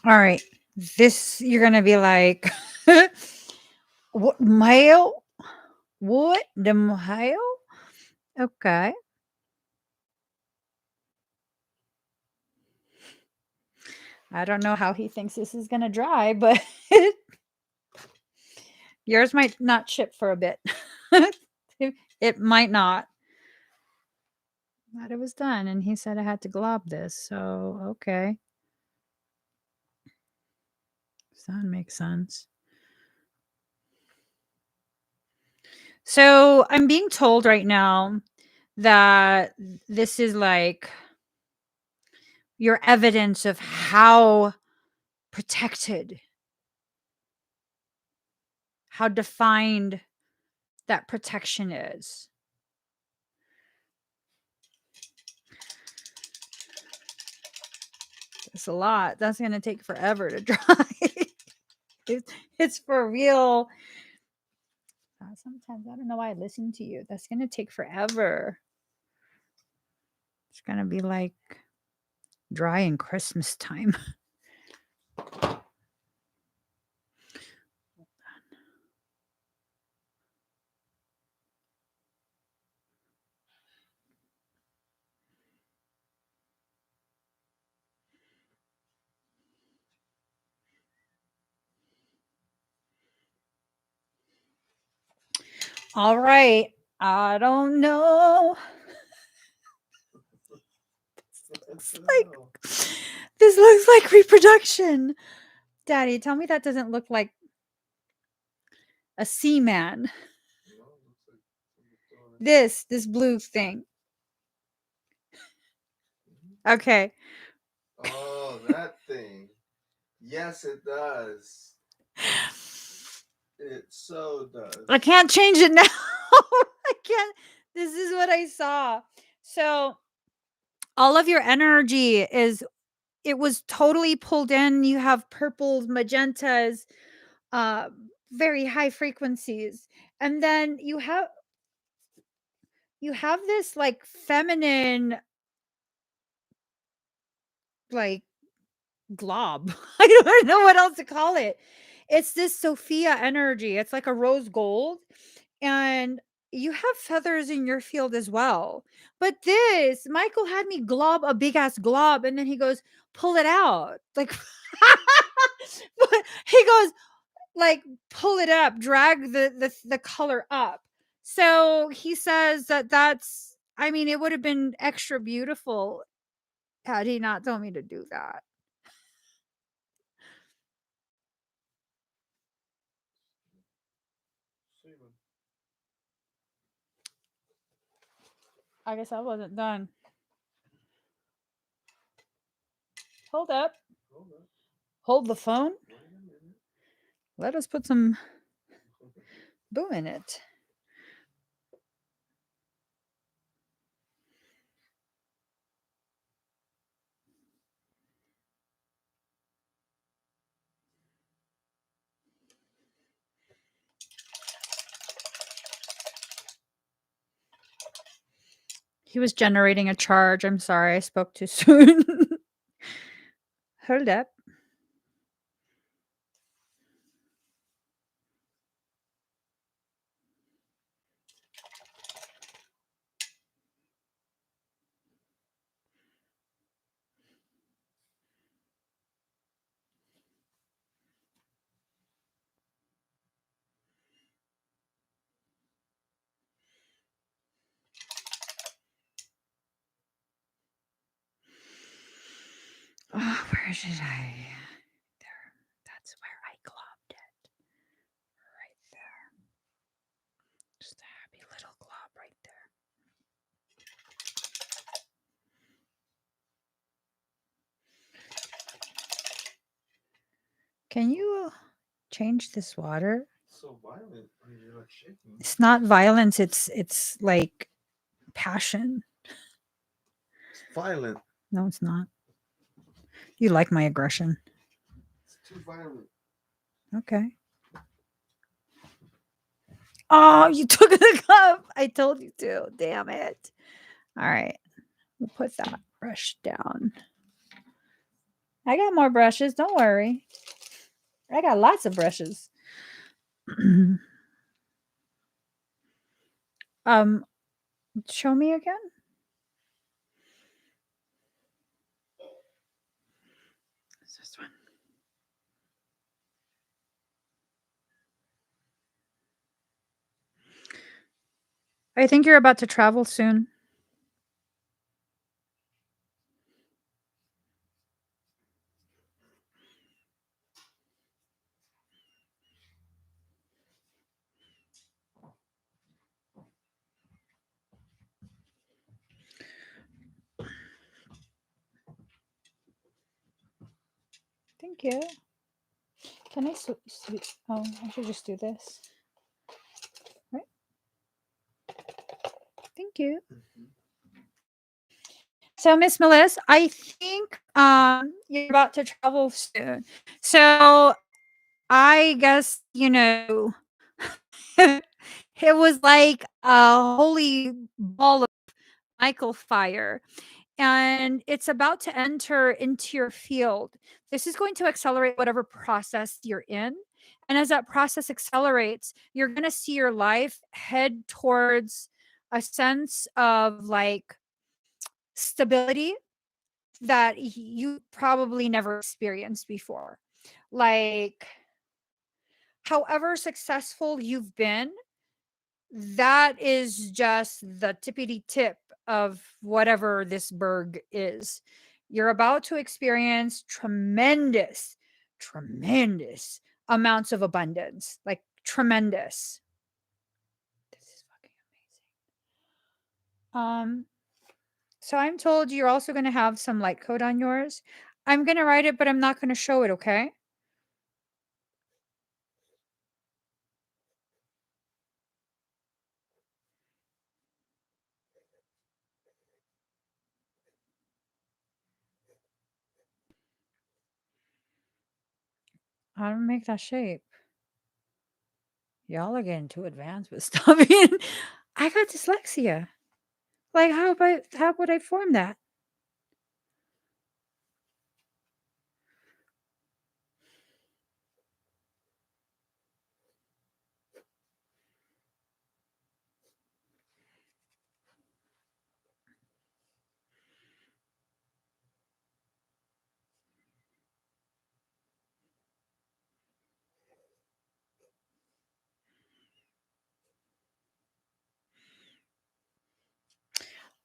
All right. This, you're going to be like, what, male? What? The male? Okay. I don't know how he thinks this is going to dry, but yours might not ship for a bit. It might not. But it was done, and he said I had to glob this, so okay. Does that make sense? So I'm being told right now that this is like your evidence of how protected, how defined that protection is. It's a lot. That's going to take forever to dry. It's for real. Sometimes I don't know why I listen to you. That's going to take forever. It's going to be like dry in Christmas time. All right. I don't know. It's like No. this looks like reproduction. Daddy, tell me that doesn't look like a seaman. No, looks like somebody throwing it. This blue thing. Mhm. Okay. Oh, that thing. Yes, it does. It so does. I can't change it now. I can't. This is what I saw. So all of your energy is it was totally pulled in. You have purples, magentas, uh very high frequencies. And then you have this like feminine like glob. I don't know what else to call it. It's this Sophia energy. It's like a rose gold. And you have feathers in your field as well. But this, Michael had me glob a big ass glob, and then he goes, pull it out. Like, he goes, like, pull it up, drag the color up. So he says that's, I mean, it would have been extra beautiful had he not told me to do that. Seaman. I guess I wasn't done. Hold up. Hold up. Hold the phone. Wait a minute. Let us put some boom in it. He was generating a charge. I'm sorry, I spoke too soon. Hold up. Oh, where did I? There. That's where I globbed it. Right there. Just a happy little glob right there. Can you change this water? So violent. You're like shaking. It's not violence, it's like passion. It's violent. No, it's not. You like my aggression. It's too violent. Okay. Oh, you took the cup. I told you to. Damn it. All right. We'll put that brush down. I got more brushes. Don't worry. I got lots of brushes. um, show me again. It's this one. I think you're about to travel soon. Thank you. Can I oh, I should just do this. Right? Thank you. Mm-hmm. So, Miss Melissa, I think you're about to travel soon. So, I guess, it was like a holy ball of Michael fire, and it's about to enter into your field. This is going to accelerate whatever process you're in. And as that process accelerates, you're going to see your life head towards a sense of like stability that you probably never experienced before. Like, however successful you've been, that is just the tippity tip of whatever this berg is. You're about to experience tremendous, tremendous amounts of abundance, like tremendous. This is fucking amazing. So I'm told you're also going to have some light code on yours. I'm going to write it, but I'm not going to show it, okay? How to make that shape? Y'all are getting too advanced with stuff. I got dyslexia. Like, how would I form that?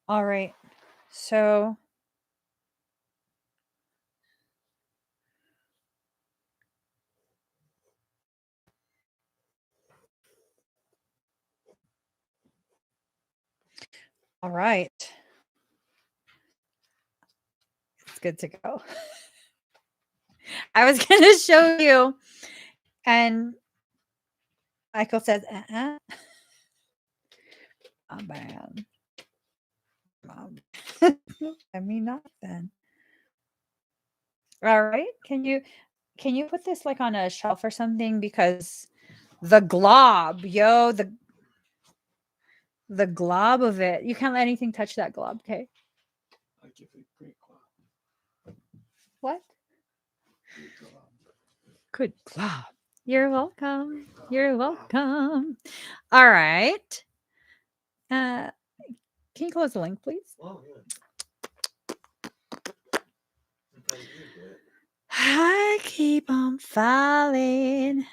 All right. So all right. It's good to go. I was gonna show you. And Michael says, oh man. I mean not then. All right. Can you put this like on a shelf or something? Because the glob, yo, the glob of it. You can't let anything touch that glob, okay? I give it great glob. What? Great glob. Good glob. You're welcome. You're welcome. All right. Can you close the link, please? Oh yeah. Sometimes you do it. I keep on falling.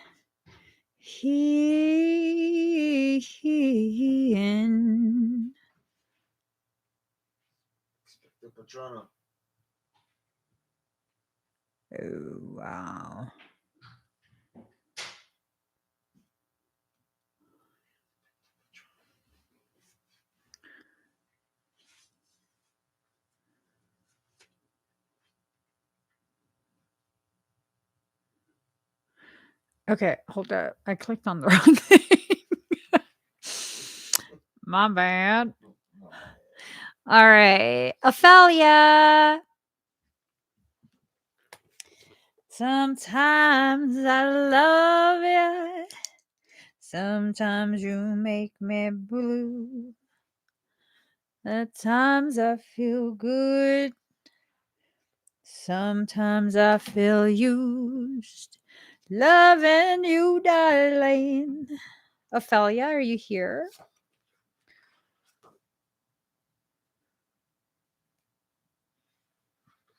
In. The Patrona. Oh, wow. Okay, hold up. I clicked on the wrong thing. My bad. All right. Ophelia. Sometimes I love you. Sometimes you make me blue. At times I feel good. Sometimes I feel used. Loving you, darling. Ophelia, are you here?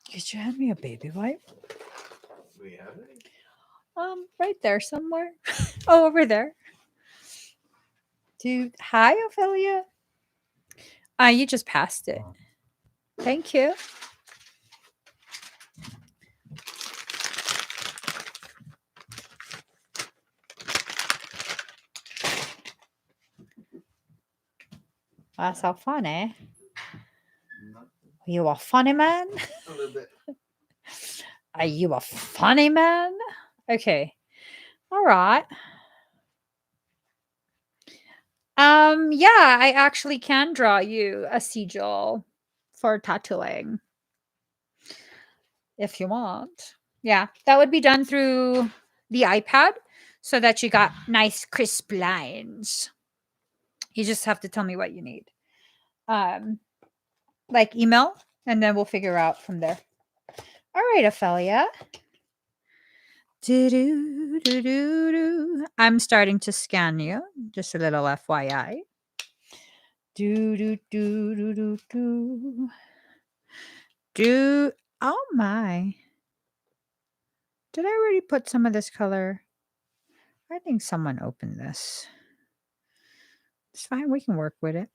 Could you hand me a baby wipe? Do we have any? Right there somewhere. Oh, over there. Dude, hi, Ophelia. You just passed it. Thank you. That's so funny. You a funny man? A little bit. Are you a funny man? Okay. All right. Yeah, I actually can draw you a sigil for tattooing if you want. Yeah, that would be done through the iPad so that you got nice crisp lines. You just have to tell me what you need. Like email, and then we'll figure out from there. All right, Ophelia. I'm starting to scan you. Just a little FYI. Oh my. Did I already put some of this color? I think someone opened this. It's fine. We can work with it.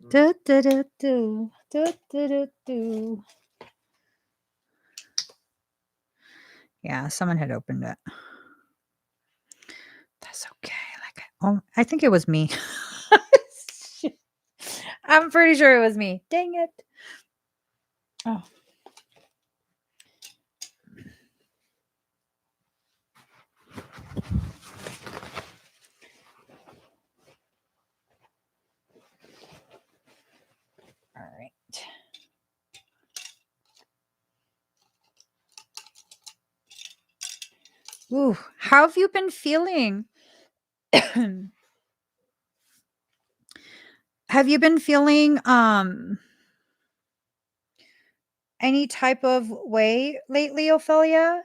Mm. Do, do, do, do. Do, do, do, do. Yeah, someone had opened it. That's okay. I think it was me. I'm pretty sure it was me. Dang it. Oh. All right. Ooh, how have you been feeling? Have you been feeling any type of way lately, Ophelia?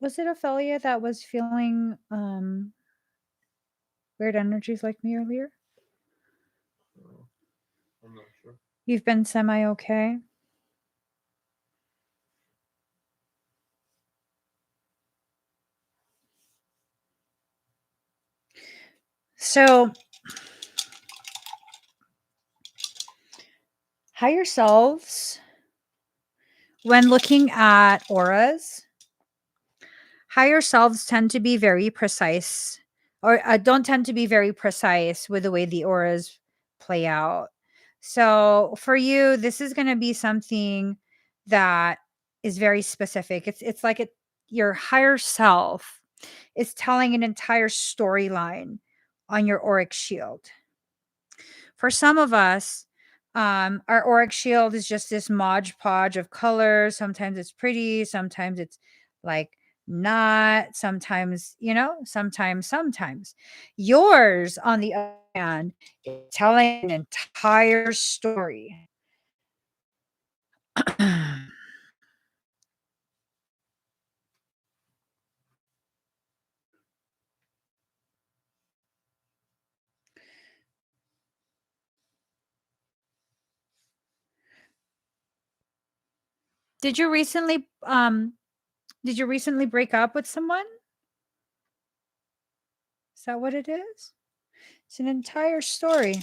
Was it Ophelia that was feeling weird energies like me earlier? I'm not sure. You've been semi okay? So, higher selves, when looking at auras, higher selves tend to be very precise or don't tend to be very precise with the way the auras play out. So for you, this is going to be something that is very specific. It's like your higher self is telling an entire storyline on your auric shield. For some of us, our auric shield is just this modge podge of colors. Sometimes it's pretty, sometimes it's like not, sometimes, sometimes. Yours, on the other hand, is telling an entire story. Did you recently break up with someone? Is that what it is? It's an entire story.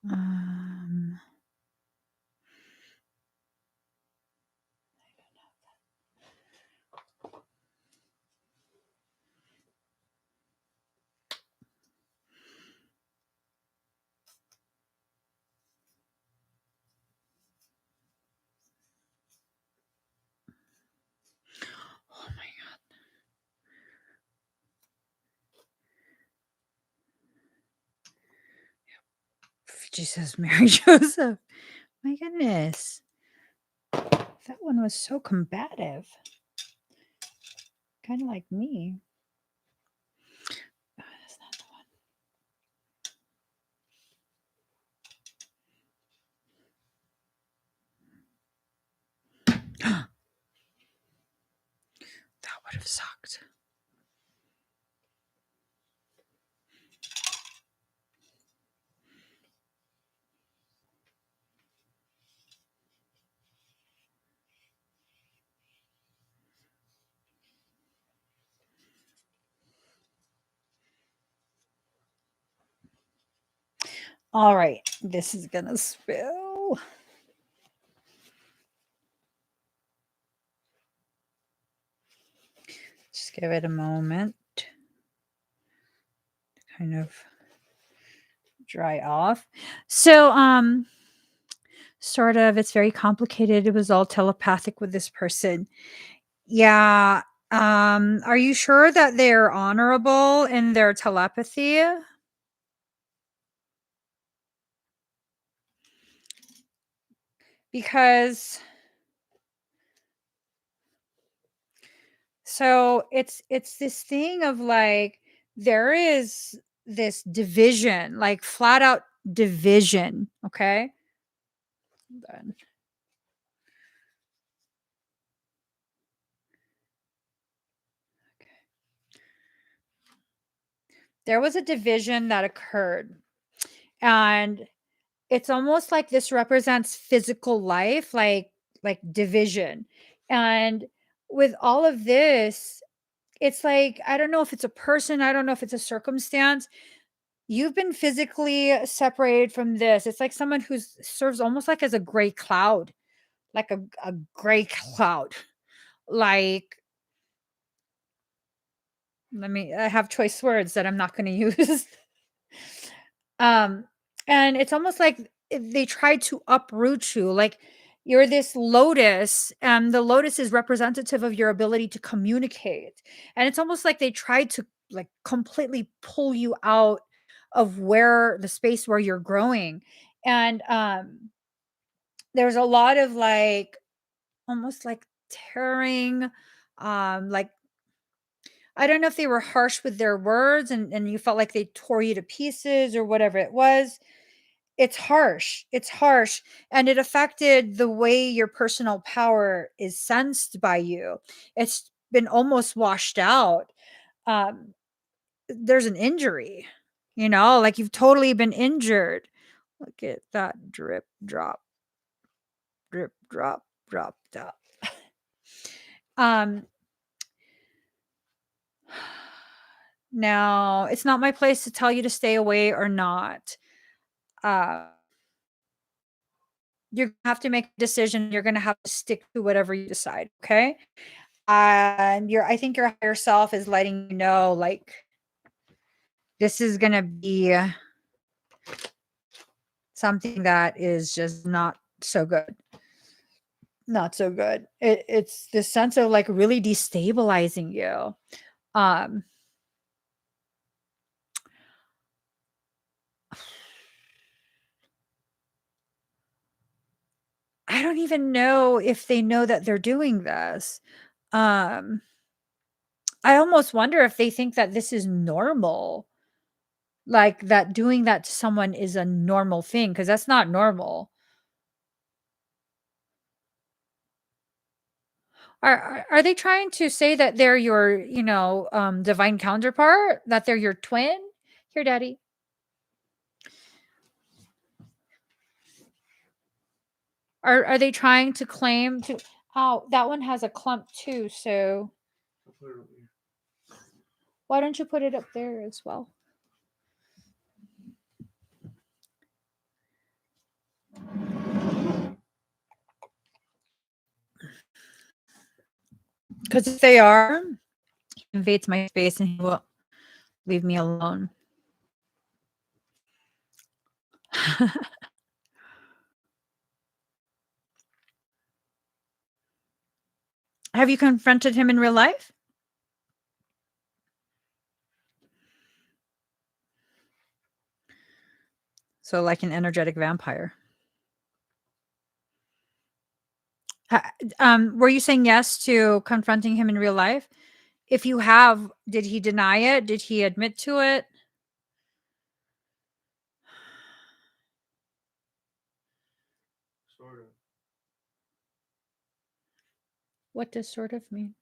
Um, oh my God. Jesus, Mary Joseph. My goodness. That one was so combative. Kind of like me. Oh, that's not the one. That would have sucked. All right, this is gonna spill. Just give it a moment to kind of dry off. So, sort of, it's very complicated. It was all telepathic with this person. Yeah. Are you sure that they're honorable in their telepathy? Because so it's this thing of like there is this division, like flat out division, okay? Then there was a division that occurred, and it's almost like this represents physical life, like division. And with all of this, it's like I don't know if it's a person, I don't know if it's a circumstance. You've been physically separated from this. It's like someone who serves almost like as a gray cloud, like a gray cloud. Like, I have choice words that I'm not going to use. um, and it's almost like they tried to uproot you. Like, you're this lotus, and the lotus is representative of your ability to communicate. And it's almost like they tried to like completely pull you out of where the space where you're growing. And there's a lot of like almost like tearing, like I don't know if they were harsh with their words and you felt like they tore you to pieces or whatever it was. It's harsh. It's harsh. And it affected the way your personal power is sensed by you. It's been almost washed out. Um, there's an injury, like you've totally been injured. Look at that drip, drop, drop. Um, now it's not my place to tell you to stay away or not. Uh, you're gonna have to make a decision. You're gonna have to stick to whatever you decide. Okay. And I think your higher self is letting you know, like, this is gonna be something that is just not so good. Not so good. It's this sense of like really destabilizing you. Um, I don't even know if they know that they're doing this. Um, I almost wonder if they think that this is normal, like that doing that to someone is a normal thing, because that's not normal. Are they trying to say that they're your, divine counterpart, that they're your twin? Here, daddy. Are they trying to claim to Oh, that one has a clump too, so I'll put it over here. why don't you put it up there as well? Because if they are, he invades my space and he will leave me alone. Have you confronted him in real life? So, like an energetic vampire. Were you saying yes to confronting him in real life? If you have, did he deny it? Did he admit to it? Sort of. What does sort of mean?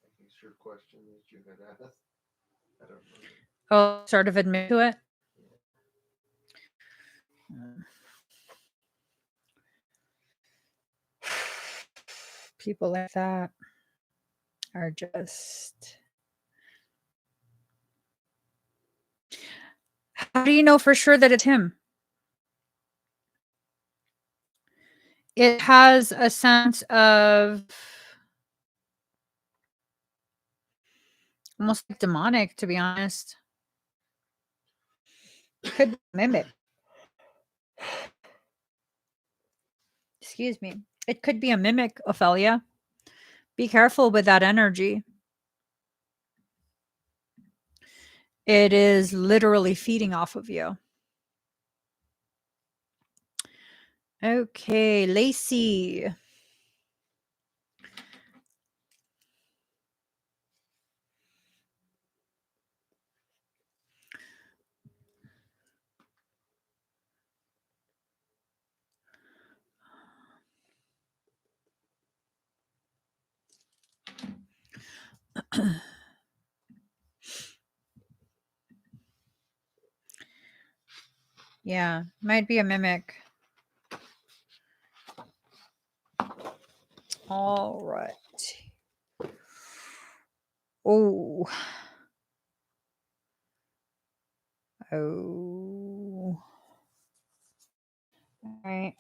I think it's your question that you had asked. I don't know. Oh, sort of admit to it? People like that are just How do you know for sure that it's him? It has a sense of almost like demonic, to be honest. Could be a mimic. Excuse me. It could be a mimic, Ophelia. Be careful with that energy. It is literally feeding off of you. Okay, Lacey. Yeah, might be a mimic. All right. Oh. Oh. All right.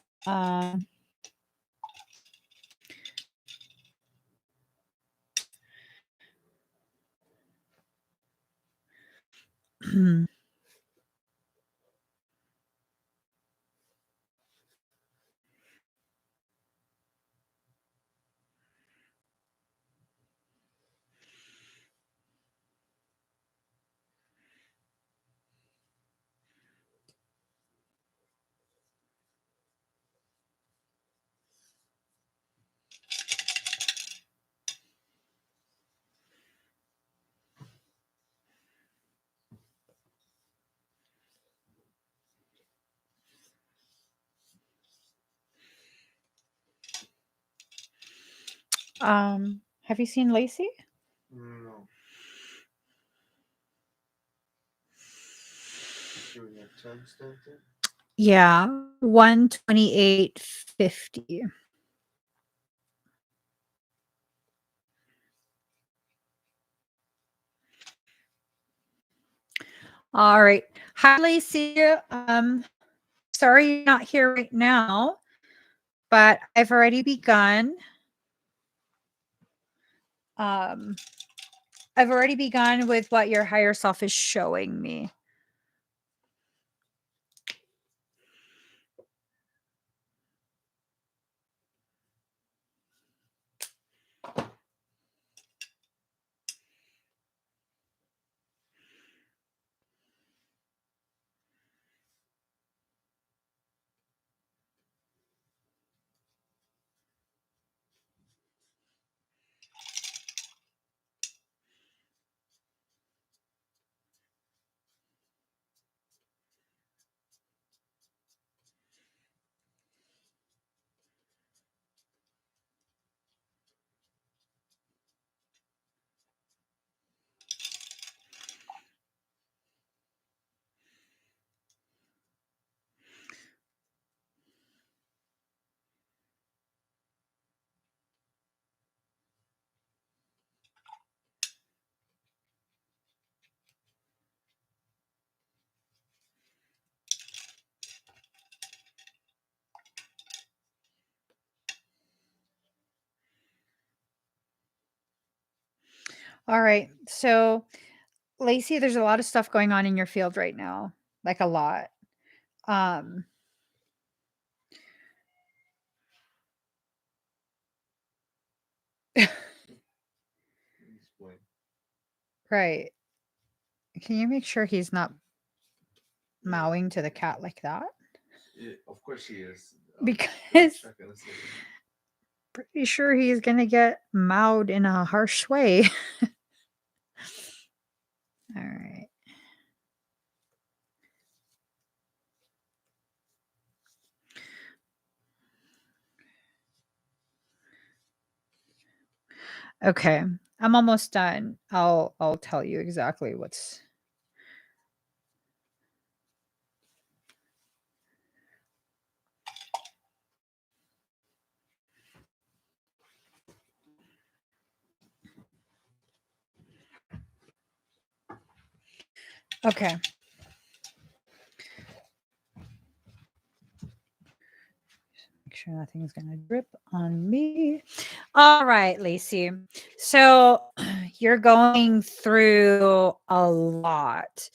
Have you seen Lacey? No. Doing a timestamp thing? Yeah, 128.50. All right. Hi, Lacey. Sorry you're not here right now, but I've already begun. I've already begun with what your higher self is showing me. All right. So, Lacey, there's a lot of stuff going on in your field right now, like a lot. Um, Explain. right. Can you make sure he's not mowing to the cat like that? Of course he is. Because Check in a second. pretty sure he's gonna get mowed in a harsh way. All right. Okay. I'm almost done. I'll tell you exactly what's okay. sure nothing's going to drip on me. All right, Lacey. So you're going through a lot.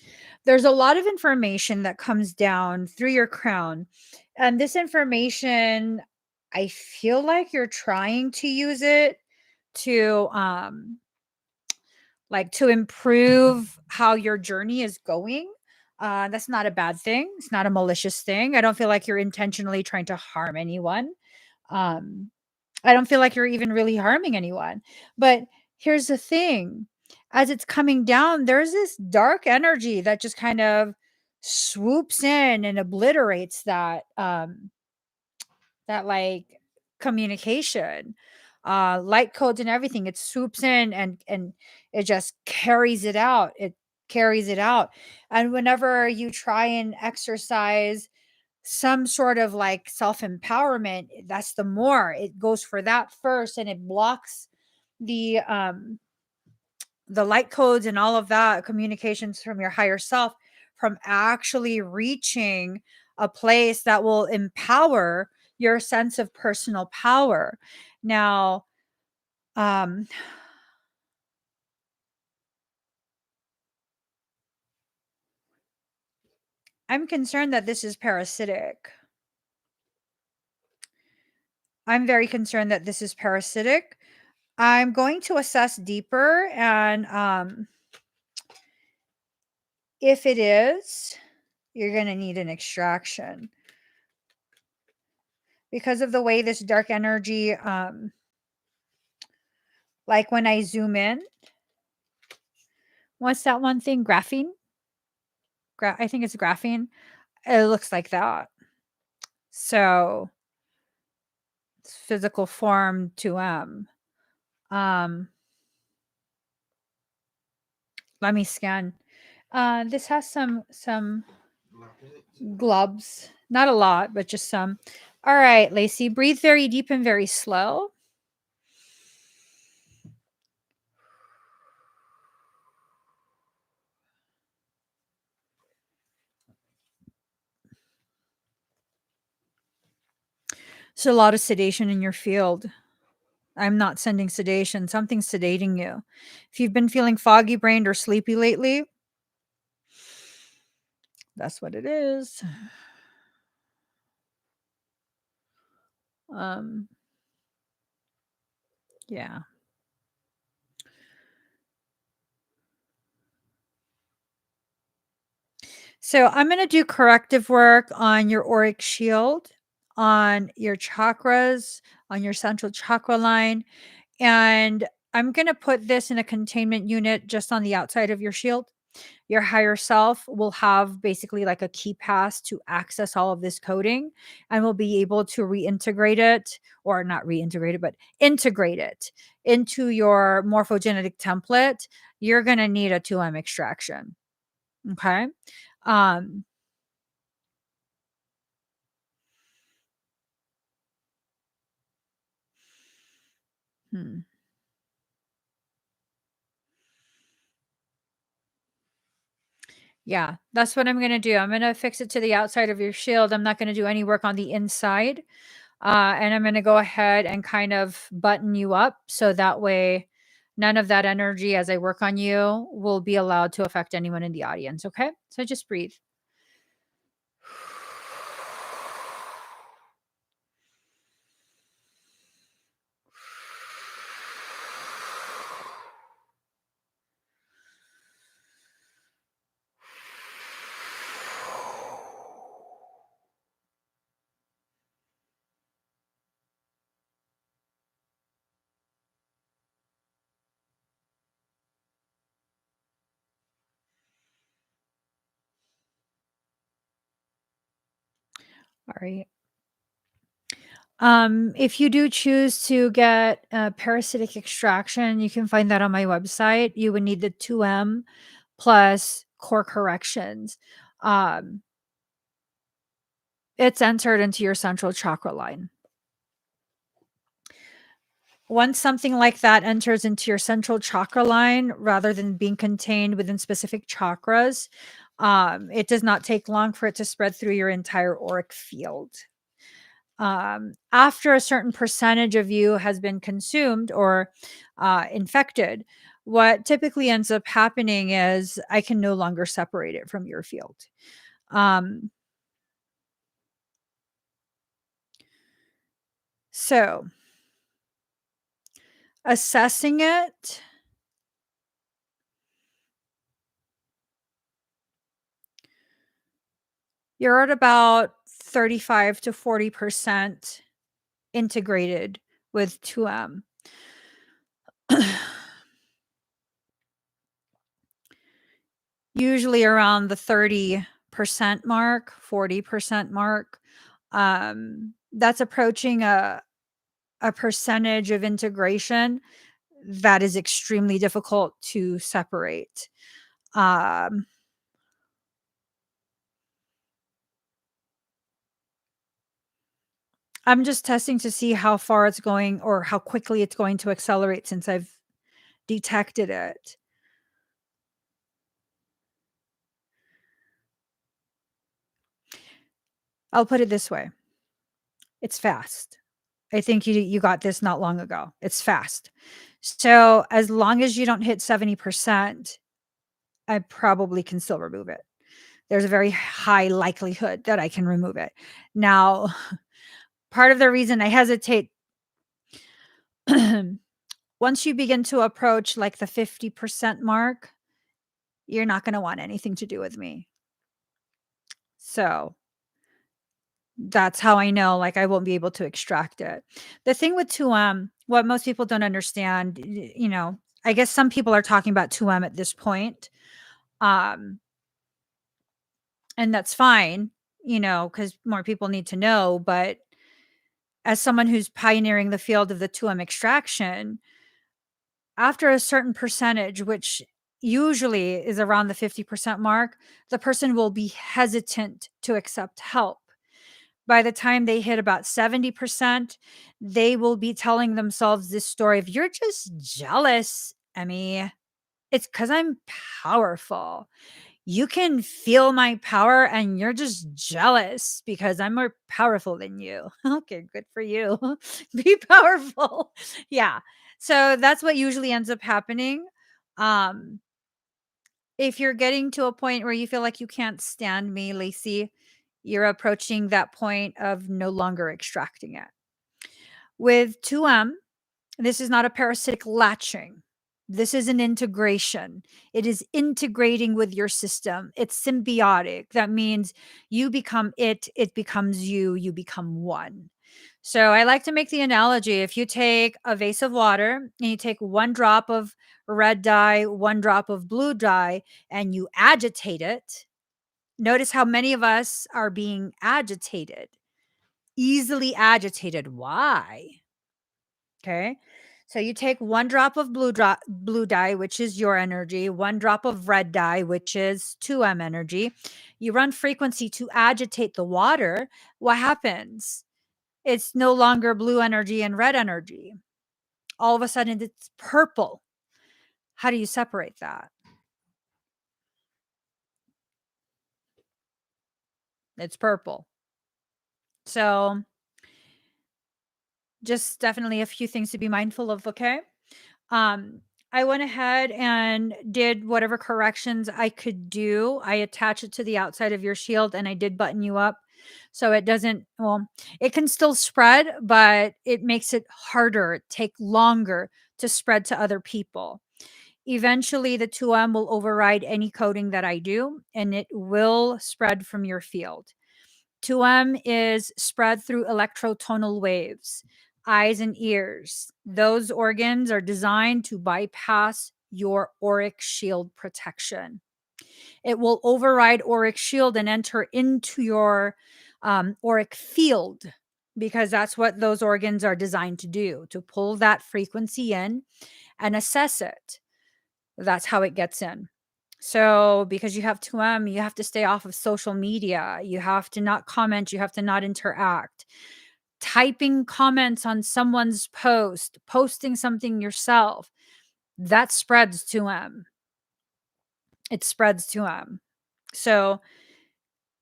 There's a lot of information that comes down through your crown. And this information, I feel like you're trying to use it to to improve how your journey is going. That's not a bad thing. It's not a malicious thing. I don't feel like you're intentionally trying to harm anyone. Um, I don't feel like you're even really harming anyone. But here's the thing, as it's coming down, there's this dark energy that just kind of swoops in and obliterates that communication, light codes and everything. It swoops in and it just carries it out. And whenever you try and exercise some sort of like self-empowerment, that's the more it goes for that first, and it blocks the um the light codes and all of that communications from your higher self from actually reaching a place that will empower your sense of personal power. Now, um I'm concerned that this is parasitic. I'm very concerned that this is parasitic. I'm going to assess deeper, and if it is, you're going to need an extraction because of the way this dark energy, like when I zoom in, what's that one thing? Graphene? I think it's graphene. It looks like that. So it's physical form 2M. Let me scan. This has some globs. Not a lot, but just some. All right, Lacey, breathe very deep and very slow. There's a lot of sedation in your field. I'm not sending sedation. Something's sedating you. If you've been feeling foggy brained or sleepy lately, that's what it is. Um, yeah. So I'm going to do corrective work on your auric shield, on your chakras, on your central chakra line. And I'm going to put this in a containment unit just on the outside of your shield. Your higher self will have basically like a key pass to access all of this coding, and will be able to reintegrate it, or not reintegrate it, but integrate it into your morphogenetic template. You're going to need a 2M extraction. Okay. Um, hmm. Yeah, that's what I'm going to do. I'm going to fix it to the outside of your shield. I'm not going to do any work on the inside. And I'm going to go ahead and kind of button you up so that way none of that energy as I work on you will be allowed to affect anyone in the audience. Okay. So just breathe. All right. If you do choose to get a parasitic extraction, you can find that on my website. You would need the 2M plus core corrections. Um, it's entered into your central chakra line. Once something like that enters into your central chakra line, rather than being contained within specific chakras, it does not take long for it to spread through your entire auric field. After a certain percentage of you has been consumed or infected, what typically ends up happening is I can no longer separate it from your field. Um, so assessing it, you're at about 35 to 40% integrated with 2M. Usually around the 30% mark, 40% mark. That's approaching a percentage of integration that is extremely difficult to separate. Um, I'm just testing to see how far it's going or how quickly it's going to accelerate since I've detected it. I'll put it this way. It's fast. I think you got this not long ago. It's fast. So as long as you don't hit 70%, I probably can still remove it. There's a very high likelihood that I can remove it. Now, part of the reason I hesitate once you begin to approach like the 50% mark, you're not going to want anything to do with me. So that's how I know like I won't be able to extract it. The thing with 2M, what most people don't understand, I guess some people are talking about 2M at this point. Um, and that's fine, because more people need to know. But as someone who's pioneering the field of the 2M extraction, after a certain percentage, which usually is around the 50% mark, the person will be hesitant to accept help. By the time they hit about 70%, they will be telling themselves this story of, you're just jealous, Emmie. It's because I'm powerful. You can feel my power and you're just jealous because I'm more powerful than you. Okay, good for you. Be powerful. Yeah. So that's what usually ends up happening. Um, if you're getting to a point where you feel like you can't stand me, Lacey, you're approaching that point of no longer extracting it. With 2M, this is not a parasitic latching. This is an integration. It is integrating with your system. It's symbiotic. That means you become it becomes you, you become one. So I like to make the analogy, if you take a vase of water and you take one drop of red dye, one drop of blue dye, and you agitate it, notice how many of us are being agitated, easily agitated. Why? Okay. So you take one drop of blue dye, which is your energy, one drop of red dye, which is 2M energy. You run frequency to agitate the water. What happens? It's no longer blue energy and red energy. All of a sudden it's purple. How do you separate that? It's purple. So just definitely a few things to be mindful of, okay? Um, I went ahead and did whatever corrections I could do. I attach it to the outside of your shield and I did button you up. So it doesn't, well, it can still spread, but it makes it harder, take longer to spread to other people. Eventually, the 2M will override any coding that I do and it will spread from your field. 2M is spread through electrotonal waves, eyes and ears. Those organs are designed to bypass your auric shield protection. It will override auric shield and enter into your auric field because that's what those organs are designed to do, to pull that frequency in and assess it. That's how it gets in. So, because you have 2M, you have to stay off of social media. You have to not comment. You have to not interact. Typing comments on someone's post, posting something yourself, that spreads 2M. It spreads 2M. So,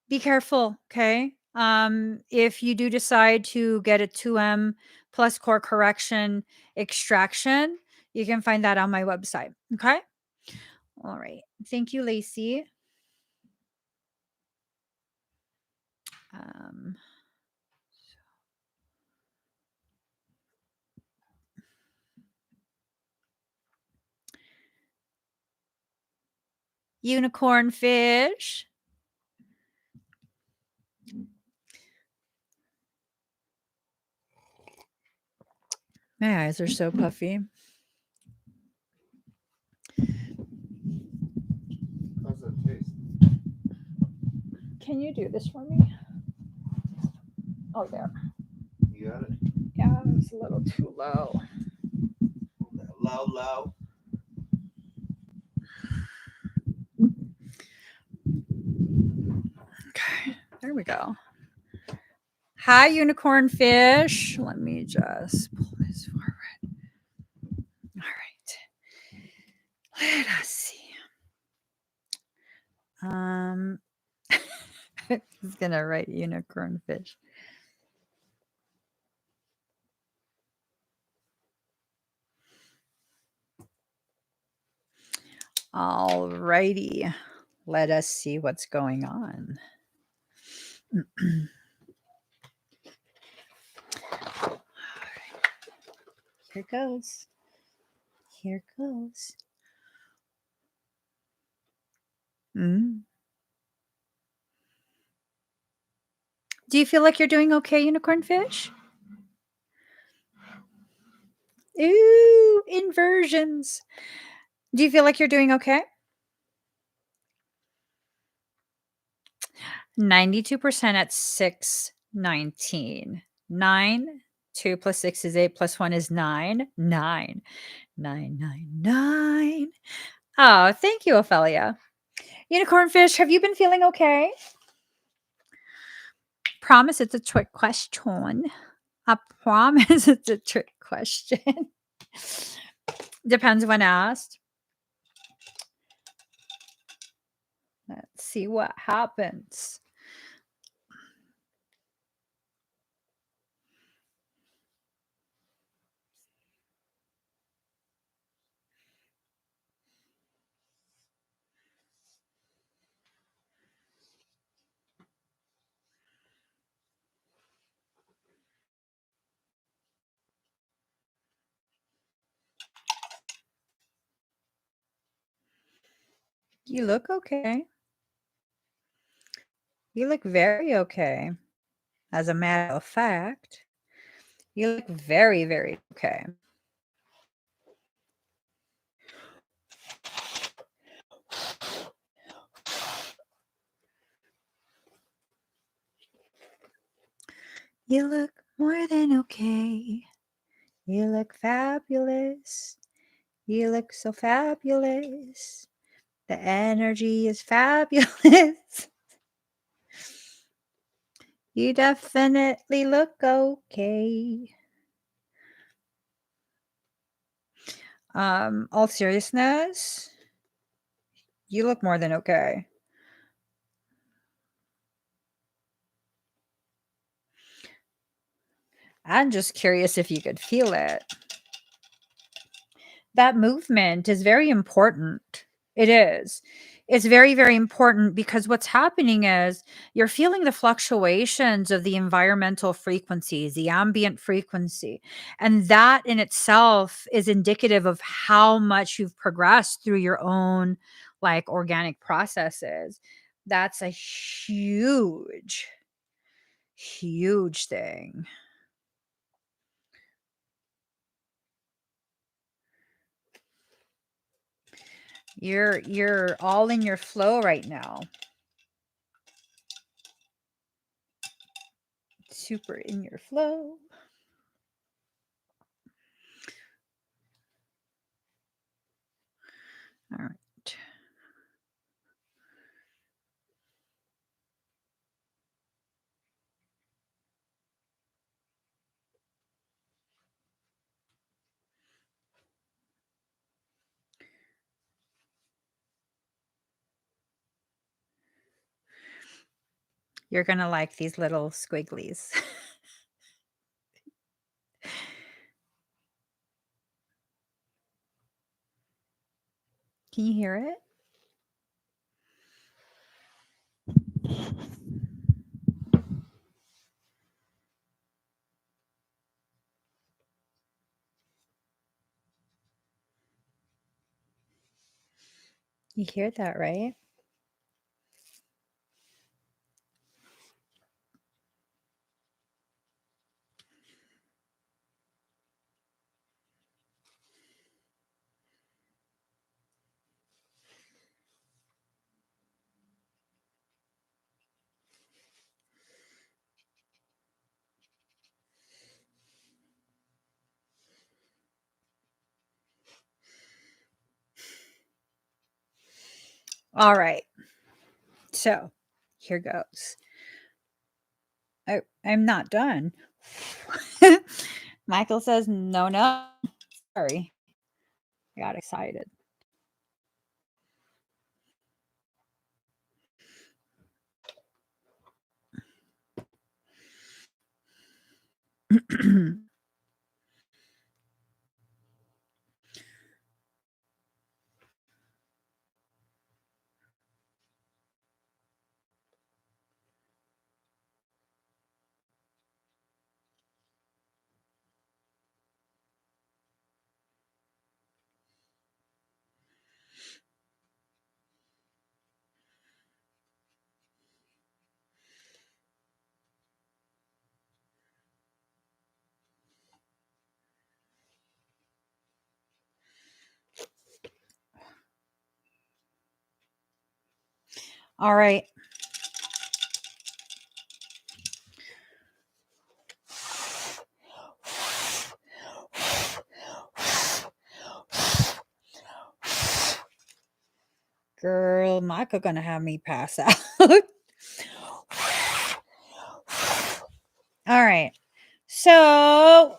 be careful, okay? If you do decide to get a 2M plus core correction extraction, you can find that on my website. Okay. All right. Thank you, Lacey. Um, Unicorn fish. My eyes are so puffy. How's that taste? Can you do this for me? Oh, there. You got it? Yeah, it was a little too low. Loud, loud. Okay, there we go. Hi, unicorn fish. Let me just pull this forward. All right. Let us see. I was gonna write unicorn fish. All righty. Let us see what's going on. Here goes. Here goes. Mm. Do you feel like you're doing okay, unicorn fish? Ooh, inversions. Do you feel like you're doing okay? 92% at 619. 9. 2 plus 6 is 8 plus 1 is 9. 9. 9, 9, 9. Oh, thank you, Ophelia. Unicorn fish, have you been feeling okay? Promise it's a trick question. I promise it's a trick question. Depends when asked. Let's see what happens. You look okay. You look very okay. As a matter of fact, you look very, very okay. You look more than okay. You look fabulous. You look so fabulous. The energy is fabulous. You definitely look okay. All seriousness, you look more than okay. I'm just curious if you could feel it. That movement is very important. It is. It's very, very important because what's happening is you're feeling the fluctuations of the environmental frequencies, the ambient frequency. And that in itself is indicative of how much you've progressed through your own like organic processes. That's a huge, huge thing. You're all in your flow right now. Super in your flow. All right. You're going to like these little squigglies. Can you hear it? You hear that, right? All right. So here goes. I'm not done. Michael says, no, no. Sorry. I got excited. All right. Girl, Michael gonna have me pass out. All right. So,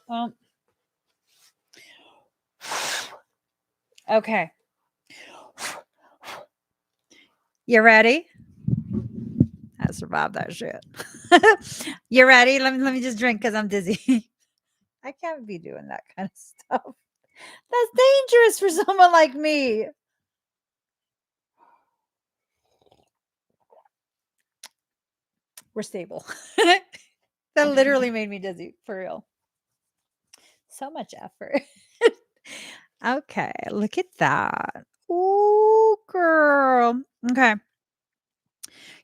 okay. You ready? I survived that shit. You ready? Let me just drink because I'm dizzy. I can't be doing that kind of stuff. That's dangerous for someone like me. We're stable. That literally made me dizzy, for real. So much effort. Okay, look at that. Ooh, girl. Okay.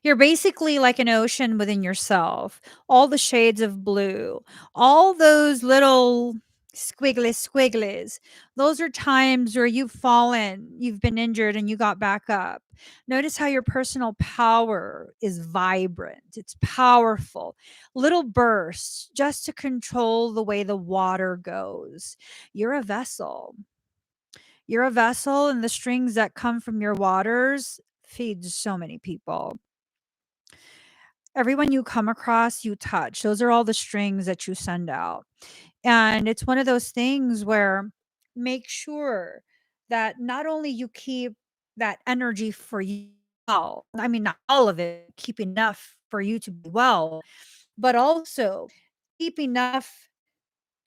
You're basically like an ocean within yourself. All the shades of blue, all those little squigglies. Those are times where you've fallen, you've been injured, and you got back up. Notice how your personal power is vibrant, it's powerful. Little bursts just to control the way the water goes. You're a vessel. You're a vessel, and the strings that come from your waters feeds so many people. Everyone you come across, you touch. Those are all the strings that you send out. And it's one of those things where make sure that not only you keep that energy for you well, I mean, not all of it, keep enough for you to be well, but also keep enough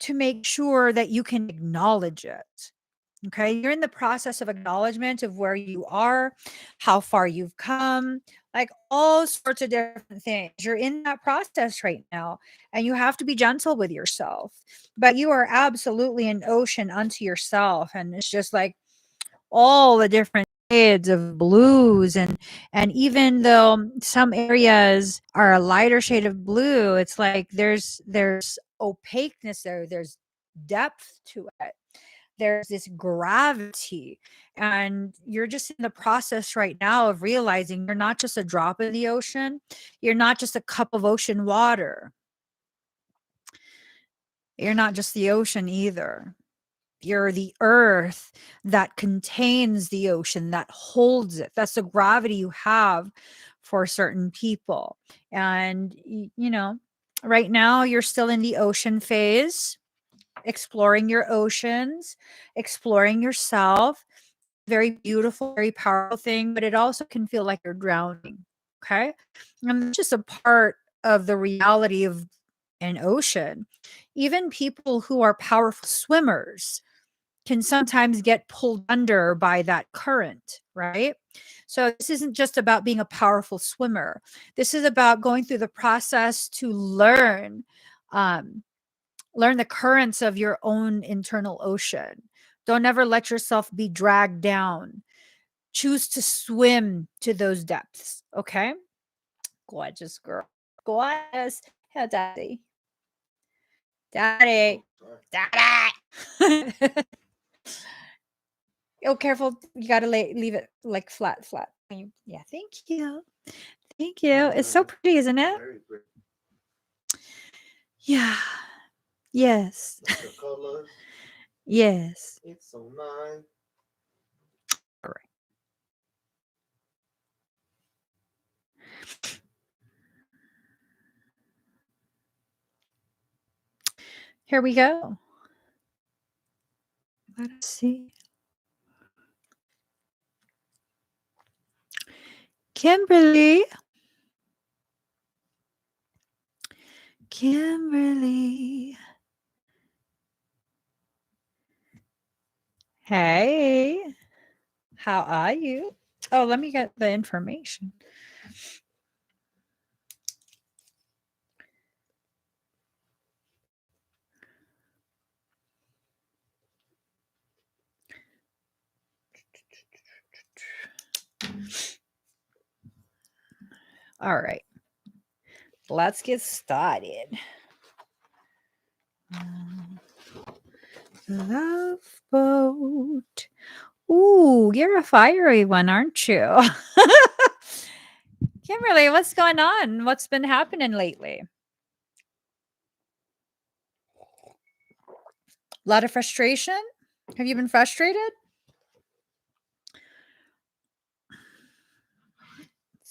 to make sure that you can acknowledge it. Okay. You're in the process of acknowledgement of where you are, how far you've come, like all sorts of different things. You're in that process right now, and you have to be gentle with yourself. But you are absolutely an ocean unto yourself. And it's just like all the different shades of blues, and even though some areas are a lighter shade of blue, it's like there's opaqueness there's depth to it, there's this gravity, and you're just in the process right now of realizing you're not just a drop in the ocean, you're not just a cup of ocean water, you're not just the ocean either. You're the earth that contains the ocean, that holds it. That's the gravity you have for certain people. And, right now you're still in the ocean phase, exploring your oceans, exploring yourself. Very beautiful, very powerful thing, but it also can feel like you're drowning. Okay. And that's just a part of the reality of an ocean. Even people who are powerful swimmers can sometimes get pulled under by that current, right? So this isn't just about being a powerful swimmer. This is about going through the process to um, learn the currents of your own internal ocean. Don't ever let yourself be dragged down. Choose to swim to those depths. Okay. Gorgeous girl. Gorgeous. Yeah, daddy. Daddy. Oh, sorry. Daddy. Oh, careful. You got to leave it like flat, flat. Yeah. Thank you. Thank you. It's so pretty, isn't it? Very pretty. Yeah. Yes. Like the colors. Yes. It's so nice. All right. Here we go. Let us see. Kimberly. Kimberly. Hey. How are you? Oh, let me get the information. All right. Let's get started. Love boat. Ooh, you're a fiery one, aren't you? Kimberly, what's going on? What's been happening lately? A lot of frustration? Have you been frustrated?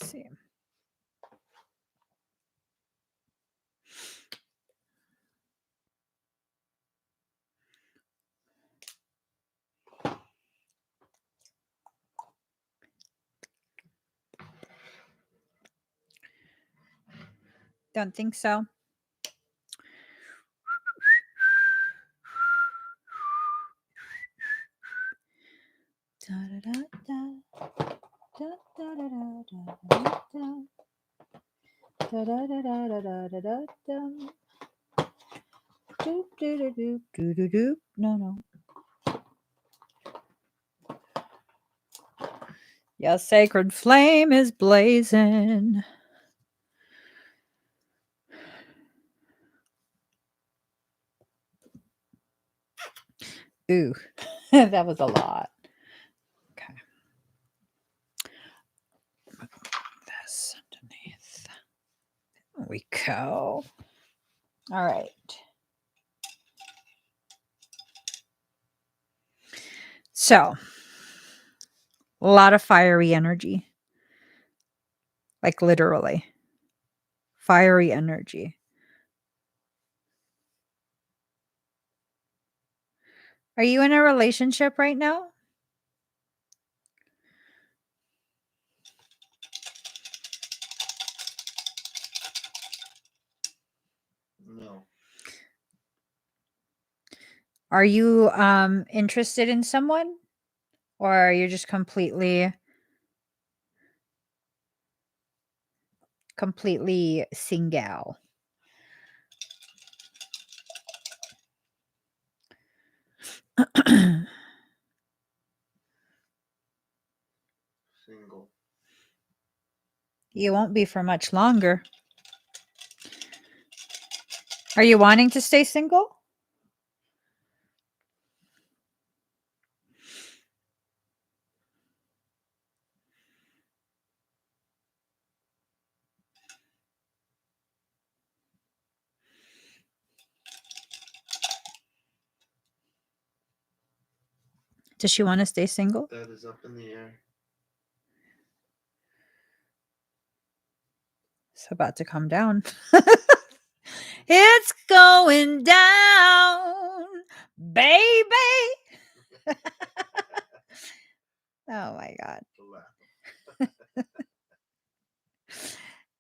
Let's see. Don't think so. Da, da, da, da. Da, da, da, da, da, da. Da, da, da, da, da, da, da, da. Do, do, do, do, do, do, do. No. Your sacred flame is blazing. Ooh, that was a lot. Okay. This underneath. There we go. All right. So, a lot of fiery energy. Like literally. Fiery energy. Are you in a relationship right now? No. Are you interested in someone? Or are you just completely single? Single. You won't be for much longer. Are you wanting to stay single? Does she want to stay single? That is up in the air. It's about to come down. It's going down, baby. Oh my God.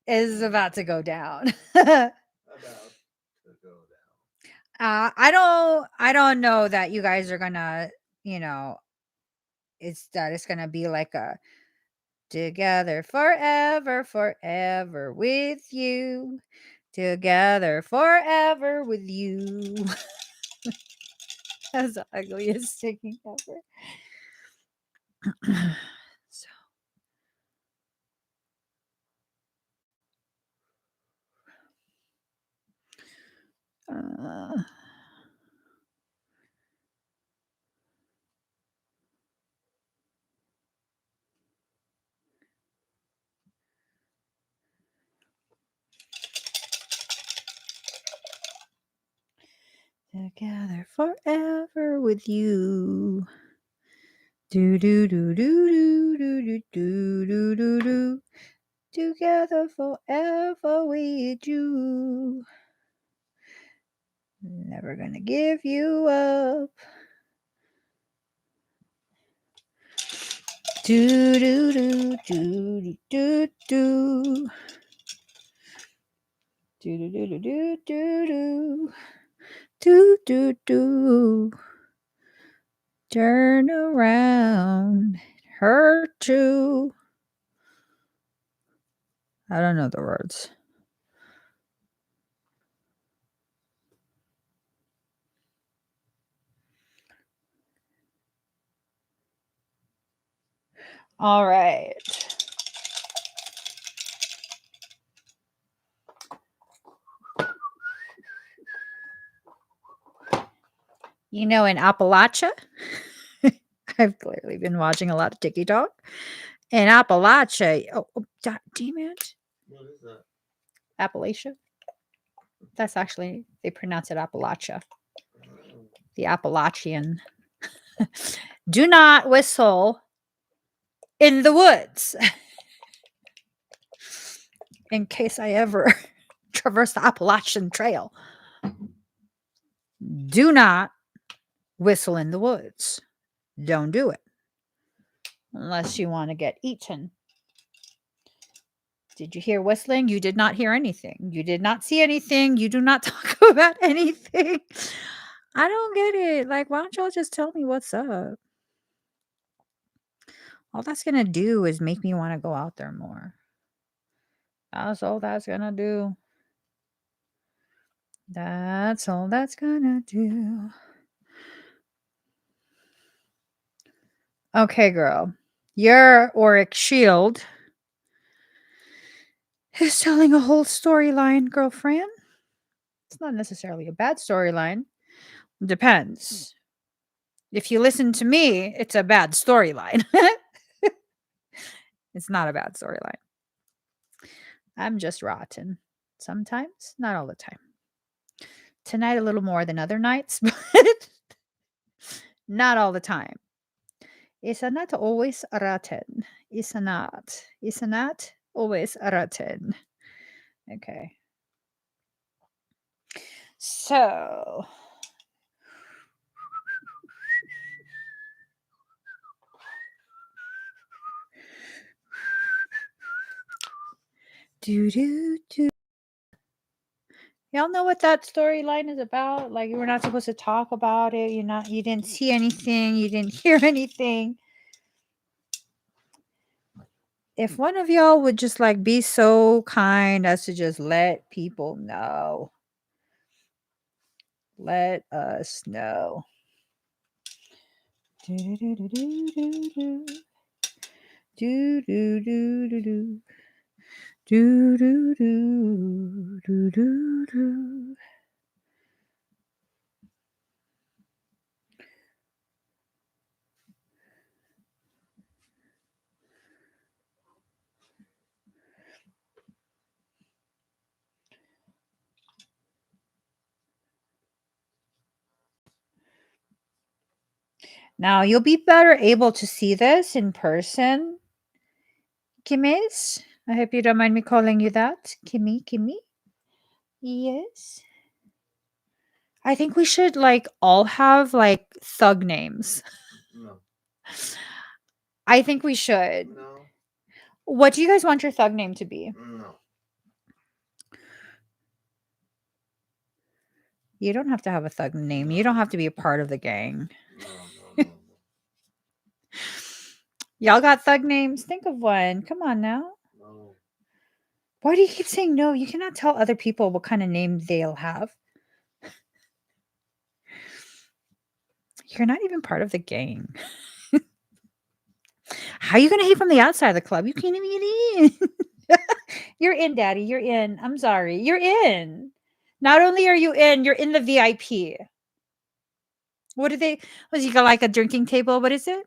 is about to go down. About to go down. I don't know that you guys are gonna, you know, it's gonna be like a together forever, forever with you. Together forever with you. That's the ugliest singing ever. So, uh, together forever with you. Do do do do do do do do do do. Together forever with you. Never gonna give you up. Do do do do do do. Do do do do do do do do do. Turn around, hurt you. I don't know the words. All right. You know, in Appalachia, I've clearly been watching a lot of TikTok. In Appalachia, damn it, What is that? Appalachia. That's actually they pronounce it Appalachia. Oh. The Appalachian. Do not whistle in the woods. In case I ever traverse the Appalachian Trail, do not whistle in the woods. Don't do it unless you want to get eaten. Did you hear whistling? You did not hear anything. You did not see anything. You do not talk about anything. I don't get it. Like, why don't y'all just tell me what's up? All that's going to do is make me want to go out there more. That's all that's going to do. That's all that's going to do. Okay, girl. Your auric shield is telling a whole storyline, girlfriend. It's not necessarily a bad storyline. Depends. If you listen to me, it's a bad storyline. It's not a bad storyline. I'm just rotten. Sometimes, not all the time. Tonight, a little more than other nights, but not all the time. It's not always rotten. It's not. It's not always rotten. Okay. So, do do do. Y'all know what that storyline is about? Like you were not supposed to talk about it. You didn't see anything, you didn't hear anything. If one of y'all would just like be so kind as to just let people know. Let us know. Do do do do do do. Do do do do do. Do do do do do do. Now you'll be better able to see this in person. Kimmies. I hope you don't mind me calling you that. Kimmy. Yes. I think we should like all have like thug names. No. I think we should. No. What do you guys want your thug name to be? No. You don't have to have a thug name. You don't have to be a part of the gang. No. Y'all got thug names? Think of one. Come on now. No. Why do you keep saying no? You cannot tell other people what kind of name they'll have. You're not even part of the gang. How are you going to hate from the outside of the club? You can't even get in. You're in, Daddy. You're in. I'm sorry. You're in. Not only are you in, you're in the VIP. What do they? Was you got like a drinking table? What is it?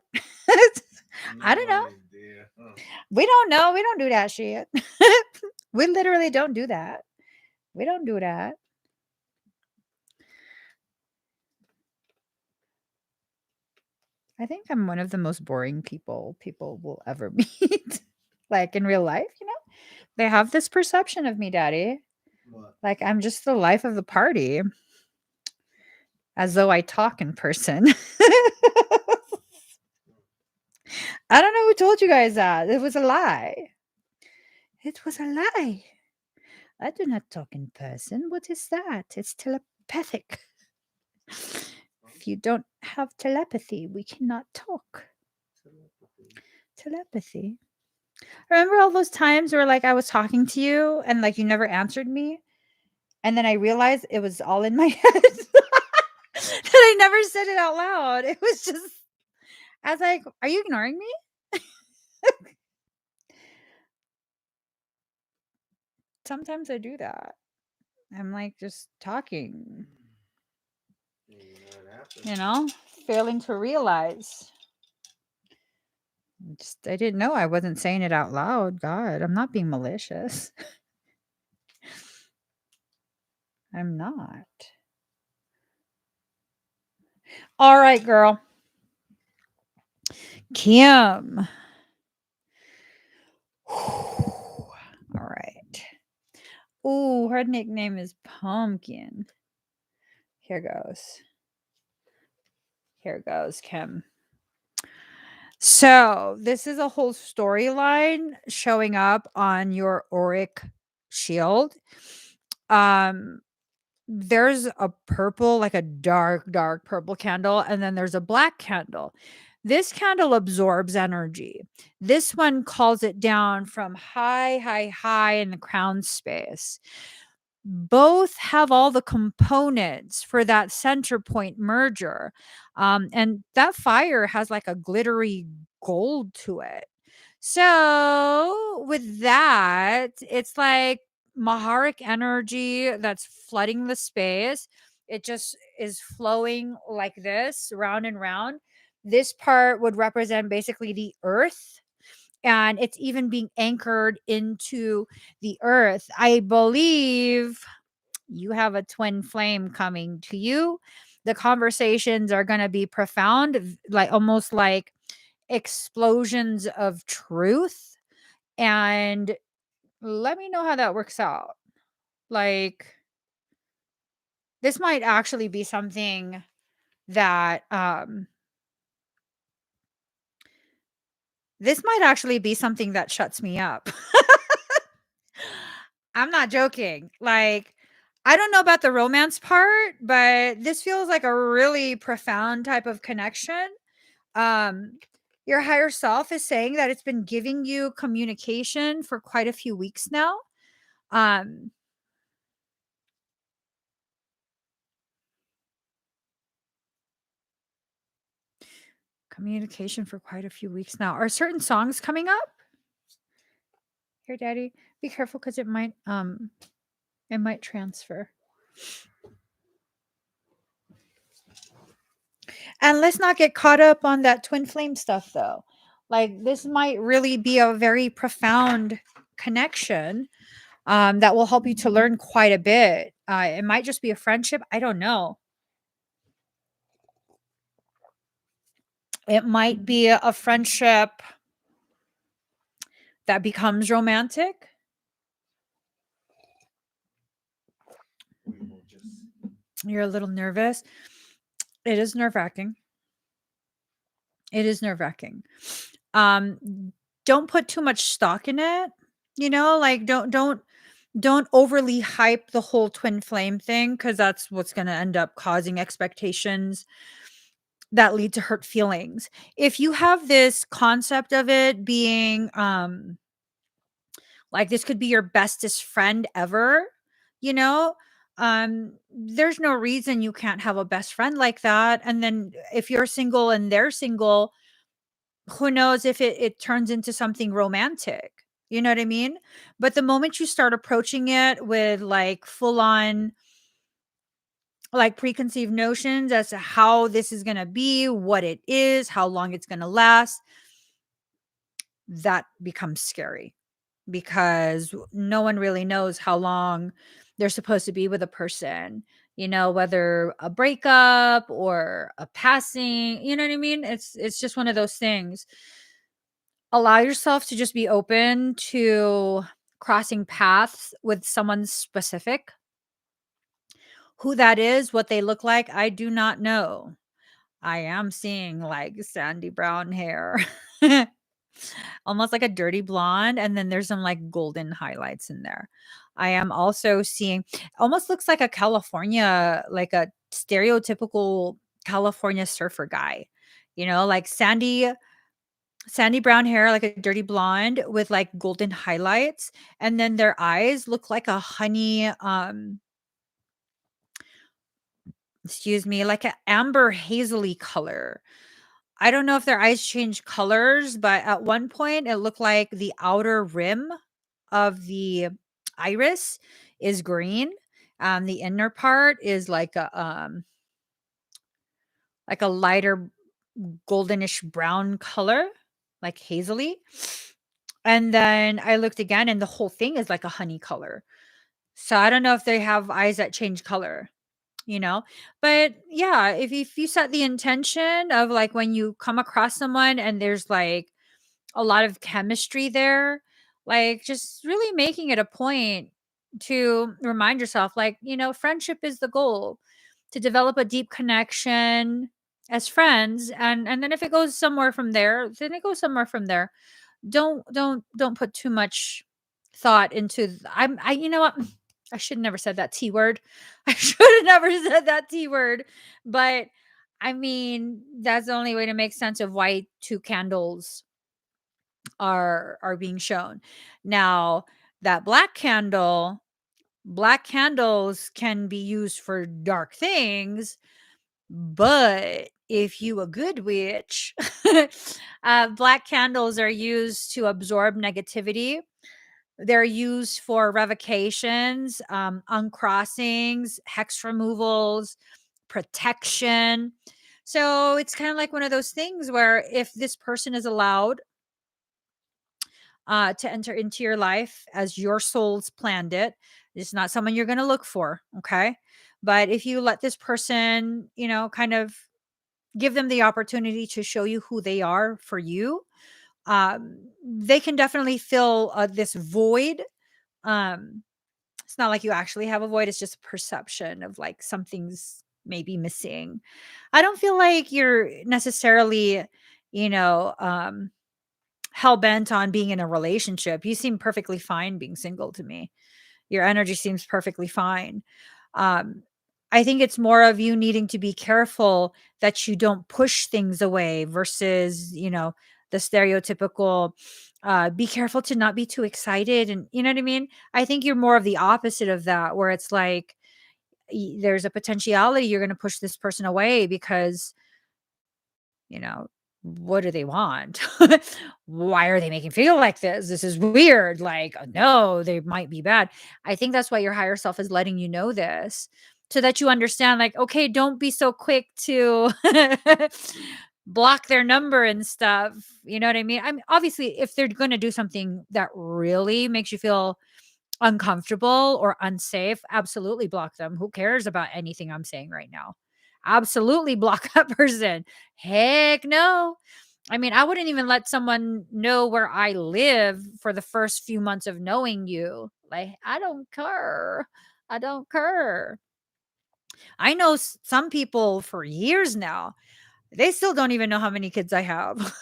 I don't know. Idea. We don't know. We don't do that shit. We literally don't do that. We don't do that. I think I'm one of the most boring people will ever meet. Like in real life, you know? They have this perception of me, Daddy. What? Like I'm just the life of the party. As though I talk in person. I don't know who told you guys that. It was a lie. It was a lie. I do not talk in person. What is that? It's telepathic. If you don't have telepathy, we cannot talk. Telepathy. Remember all those times where like I was talking to you and like you never answered me? And then I realized it was all in my head. That I never said it out loud. It was just I was like, are you ignoring me? Sometimes I do that. I'm like just talking, you know, failing to realize. I didn't know I wasn't saying it out loud. God, I'm not being malicious. I'm not. All right, girl. Kim. All right. Ooh, her nickname is Pumpkin. Here goes. Here goes, Kim. So, this is a whole storyline showing up on your auric shield. There's a purple, like a dark purple candle, and then there's a black candle. This candle absorbs energy. This one calls it down from high in the crown space. Both have all the components for that center point merger. And that fire has like a glittery gold to it. So, with that, it's like Maharic energy that's flooding the space. It just is flowing like this, round and round. This part would represent basically the earth, and it's even being anchored into the earth. I believe you have a twin flame coming to you. The conversations are going to be profound, like almost like explosions of truth. And let me know how that works out. Like, this might actually be something that shuts me up. I'm not joking. Like, I don't know about the romance part, but this feels like a really profound type of connection. Um, your higher self is saying that it's been giving you communication for quite a few weeks now. Um, Communication for quite a few weeks now. Are certain songs coming up? Here, Daddy, be careful because it might transfer. And let's not get caught up on that twin flame stuff though. Like this might really be a very profound connection that will help you to learn quite a bit. It might just be a friendship. I don't know. It might be a friendship that becomes romantic. You're a little nervous. It is nerve-wracking. It is nerve-wracking. Don't put too much stock in it. You know, like don't Don't overly hype the whole twin flame thing, because that's what's going to end up causing expectations that lead to hurt feelings. If you have this concept of it being like this could be your bestest friend ever, you know, there's no reason you can't have a best friend like that. And then if you're single and they're single, who knows if it turns into something romantic. You know what I mean? But the moment you start approaching it with like full on like preconceived notions as to how this is going to be, what it is, how long it's going to last, that becomes scary because no one really knows how long they're supposed to be with a person, whether a breakup or a passing, you know what I mean? It's just one of those things. Allow yourself to just be open to crossing paths with someone specific. Who that is, what they look like, I do not know. I am seeing like sandy brown hair. Almost like a dirty blonde, and then there's some like golden highlights in there. I am also seeing almost looks like a California, like a stereotypical California surfer guy. Like sandy brown hair, like a dirty blonde with like golden highlights, and then their eyes look like a honey excuse me, like an amber hazily color. I don't know if their eyes change colors, but at one point it looked like the outer rim of the iris is green. The inner part is like a lighter goldenish brown color, like hazily. And then I looked again and the whole thing is like a honey color. So I don't know if they have eyes that change color, you know? But yeah, if you set the intention of like when you come across someone and there's like a lot of chemistry there, like just really making it a point to remind yourself, like, friendship is the goal, to develop a deep connection as friends. And then if it goes somewhere from there, then it goes somewhere from there. Don't put too much thought into I you know what? I should never said that T word. I should have never said that T word. But I mean, that's the only way to make sense of why two candles are being shown. Now, that black candles can be used for dark things, but if you a good witch, black candles are used to absorb negativity. They're used for revocations, uncrossings, hex removals, protection. So it's kind of like one of those things where if this person is allowed to enter into your life as your soul's planned it. It's not someone you're going to look for. Okay. But if you let this person, kind of give them the opportunity to show you who they are for you, they can definitely fill this void. It's not like you actually have a void. It's just a perception of like something's maybe missing. I don't feel like you're necessarily, you know, um, hell bent on being in a relationship. You seem perfectly fine being single to me. Your energy seems perfectly fine. Um, I think it's more of you needing to be careful that you don't push things away versus, the stereotypical be careful to not be too excited. And you know what I mean? I think you're more of the opposite of that, where it's like there's a potentiality you're going to push this person away because what do they want? Why are they making feel like this? This is weird. Like, no, they might be bad. I think that's why your higher self is letting you know this so that you understand, like, okay, don't be so quick to block their number and stuff. You know what I mean? I mean, obviously, if they're going to do something that really makes you feel uncomfortable or unsafe, absolutely block them. Who cares about anything I'm saying right now? Absolutely block that person. Heck no. I mean, I wouldn't even let someone know where I live for the first few months of knowing you. Like, I don't care. I don't care. I know some people for years now, they still don't even know how many kids I have.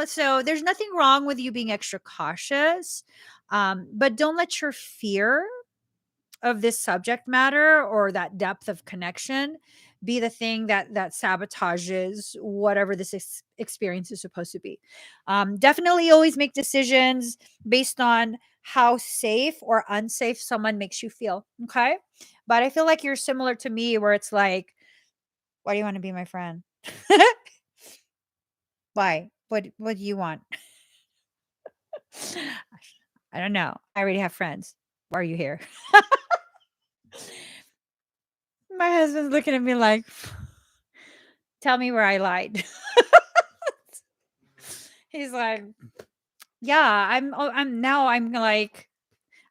So there's nothing wrong with you being extra cautious. But don't let your fear of this subject matter or that depth of connection be the thing that sabotages whatever this experience is supposed to be. Definitely always make decisions based on how safe or unsafe someone makes you feel. Okay, but I feel like you're similar to me, where it's like, why do you want to be my friend? Why? What do you want? I don't know. I already have friends. Why are you here? My husband's looking at me like, tell me where I lied. He's like, yeah, I'm now I'm like,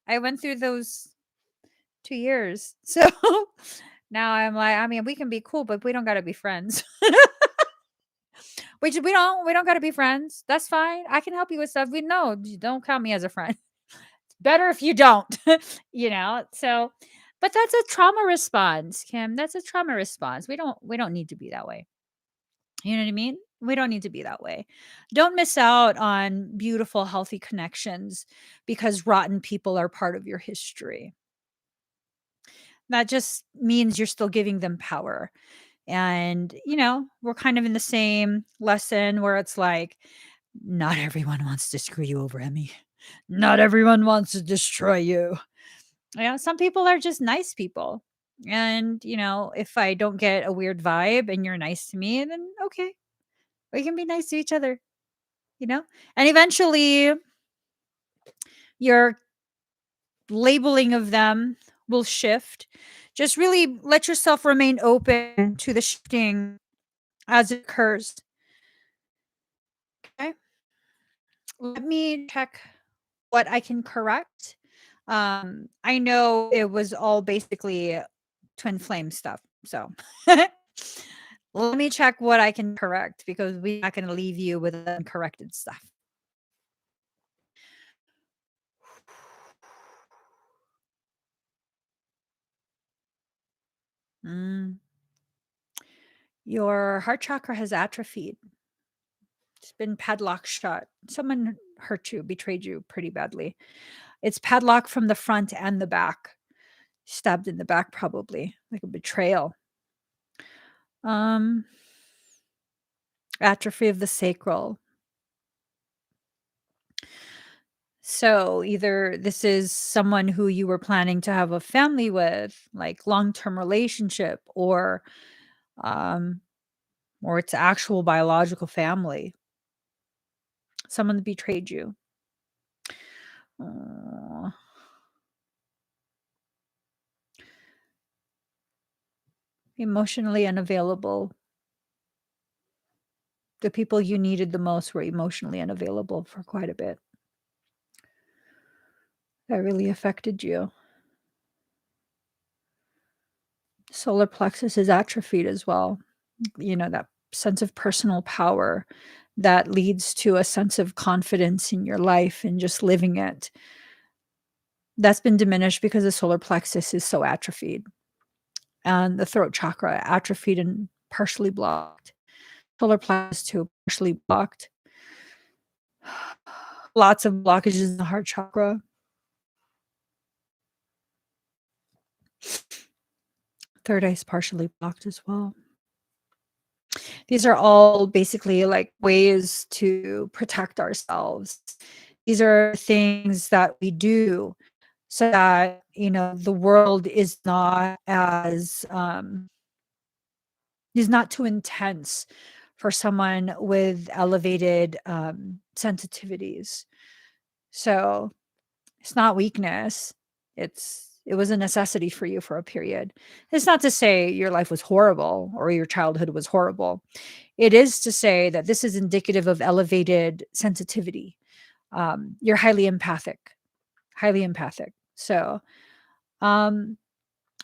I went through those 2 years. So now I'm like, I mean, we can be cool, but we don't gotta be friends. We don't gotta be friends. That's fine. I can help you with stuff. We know, don't count me as a friend. Better if you don't, So, but that's a trauma response, Kim. That's a trauma response. We don't need to be that way. You know what I mean? We don't need to be that way. Don't miss out on beautiful, healthy connections because rotten people are part of your history. That just means you're still giving them power. And, we're kind of in the same lesson where it's like, not everyone wants to screw you over, Emmy. Not everyone wants to destroy you. Some people are just nice people. And, if I don't get a weird vibe and you're nice to me, then okay, we can be nice to each other, you know? And eventually your labeling of them will shift. Just really let yourself remain open to the shifting as it occurs. Okay. Let me check what I can correct. I know it was all basically twin flame stuff. So let me check what I can correct because we're not going to leave you with uncorrected stuff. Mm. Your heart chakra has atrophied. It's been padlock shut. Someone hurt you, betrayed you pretty badly. It's padlocked from the front and the back. Stabbed in the back, probably like a betrayal. Um, Atrophy of the sacral. So either this is someone who you were planning to have a family with, like long-term relationship, um, or it's actual biological family. Someone that betrayed you. Aw. Emotionally unavailable. The people you needed the most were emotionally unavailable for quite a bit. That really affected you. Solar plexus is atrophied as well. That sense of personal power that leads to a sense of confidence in your life and just living it. That's been diminished because the solar plexus is so atrophied. And the throat chakra atrophied and partially blocked. Solar plexus too, partially blocked. Lots of blockages in the heart chakra. Third eye is partially blocked as well. These are all basically like ways to protect ourselves. These are things that we do so that, the world is not too intense for someone with elevated sensitivities. So it's not weakness. It was a necessity for you for a period. It's not to say your life was horrible or your childhood was horrible. It is to say that this is indicative of elevated sensitivity. You're highly empathic, highly empathic. So um,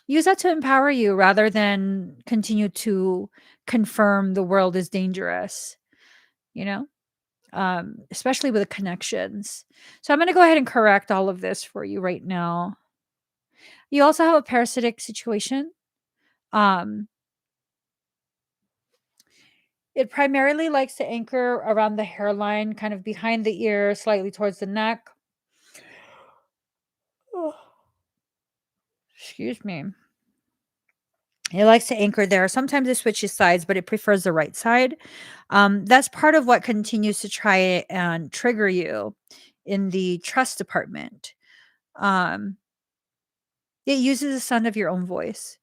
use that to empower you rather than continue to confirm the world is dangerous, you know? Especially with the connections. So I'm going to go ahead and correct all of this for you right now. You also have a parasitic situation. Um, it primarily likes to anchor around the hairline, kind of behind the ear, slightly towards the neck. Excuse me. It likes to anchor there. Sometimes it switches sides, but it prefers the right side. That's part of what continues to try and trigger you in the trust department. Um, it uses the sound of your own voice.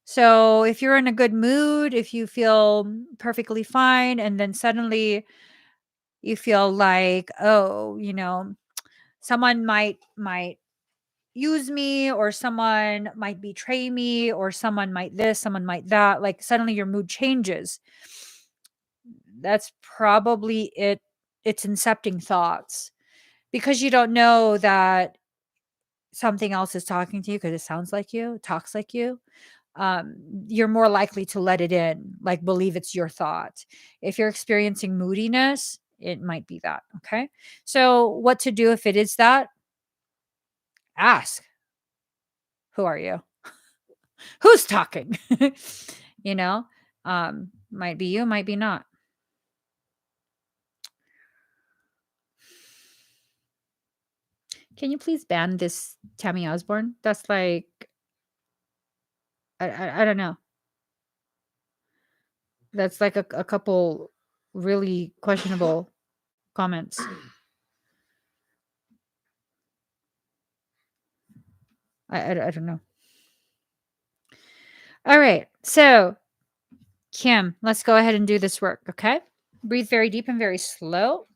So if you're in a good mood, if you feel perfectly fine, and then suddenly you feel like, oh, someone might use me, or someone might betray me, or someone might this, someone might that, like suddenly your mood changes. That's probably it. It's incepting thoughts because you don't know that something else is talking to you because it sounds like you, talks like you. um, you're more likely to let it in, like believe it's your thought. If you're experiencing moodiness, it might be that. Okay. So, what to do if it is that? Ask, who are you? Who's talking? you know, might be you, might be not. Can you please ban this Tammy Osborne? That's like, I don't know. That's like a couple really questionable comments. I don't know. All right. So, Kim, let's go ahead and do this work, okay? Breathe very deep and very slow.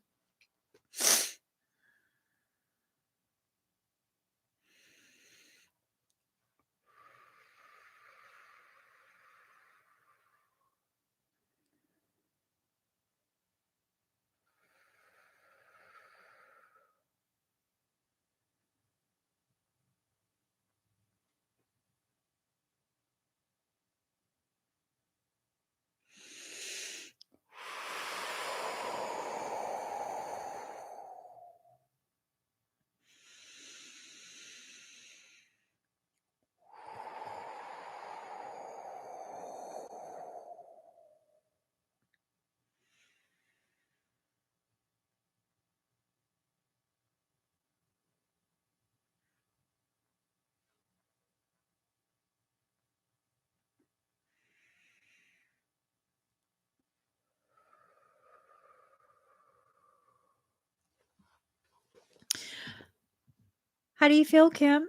How do you feel, Kim?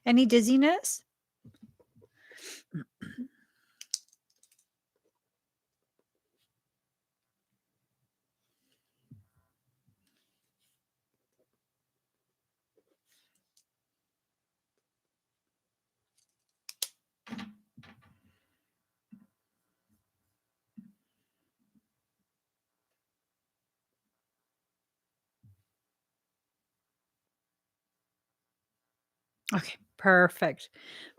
Any dizziness? Okay, perfect.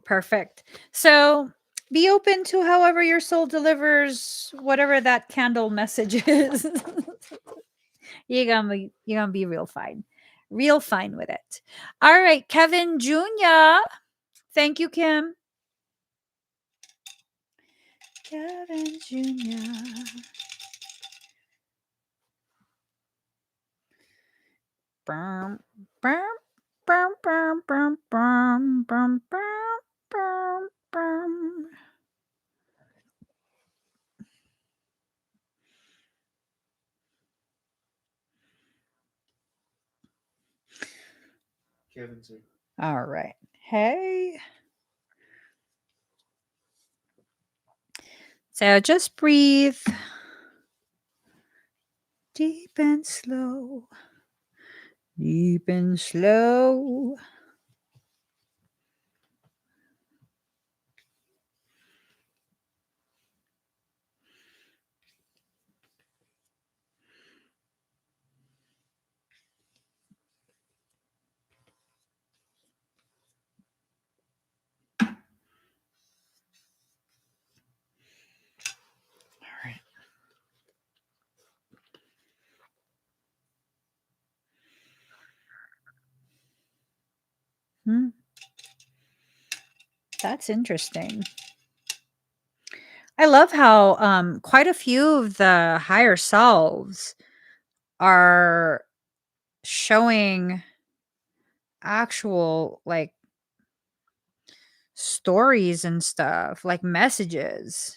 Perfect. So be open to however your soul delivers whatever that candle message is. You're gonna be real fine. Real fine with it. All right, Kevin Jr. Thank you, Kim. Kevin Jr. Bum, bum, bum, bum, bum, bum, bum, bum, bum, bum. Kevin's here. All right. Hey. So just breathe deep and slow. Deep and slow. All right. Hmm. That's interesting. I love how quite a few of the higher selves are showing actual like stories and stuff, like messages.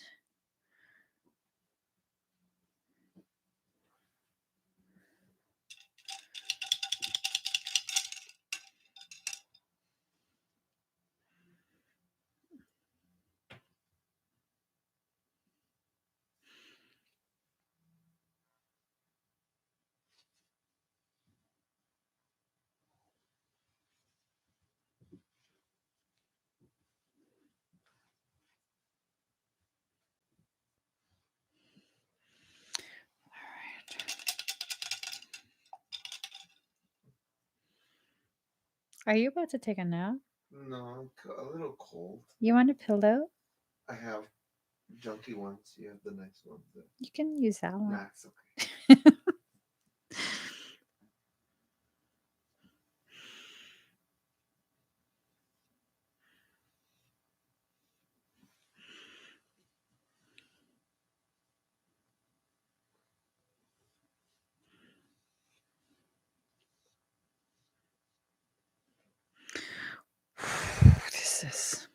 Are you about to take a nap? No, I'm a little cold. You want a pillow? I have junky ones. You have the nice ones. You can use that one. Nah, it's okay. This is.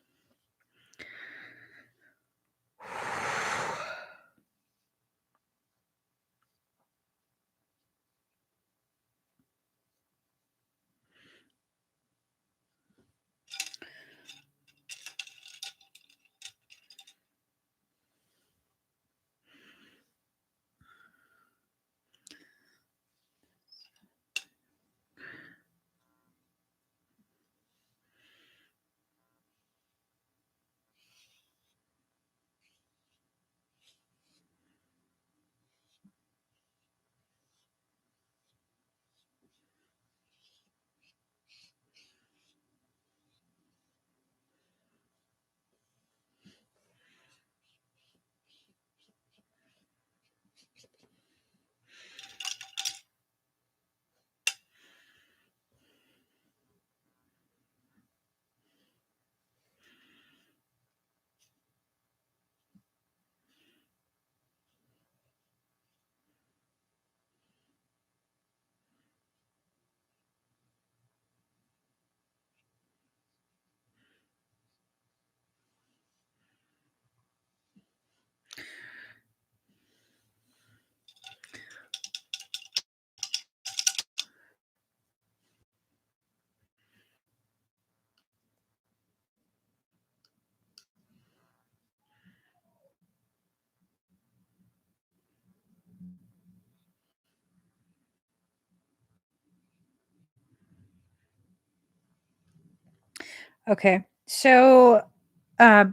Okay. So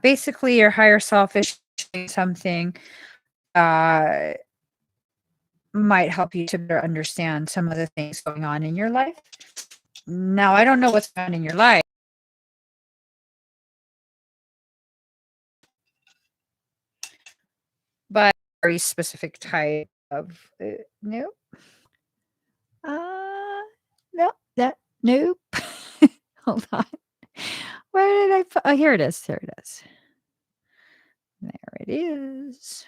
basically your higher self is showing something uh might help you to better understand some of the things going on in your life. Now, I don't know what's going on in your life, but very specific type of no. No, that nope. Hold on. Where did I put? Oh, here it is. There it is. There it is.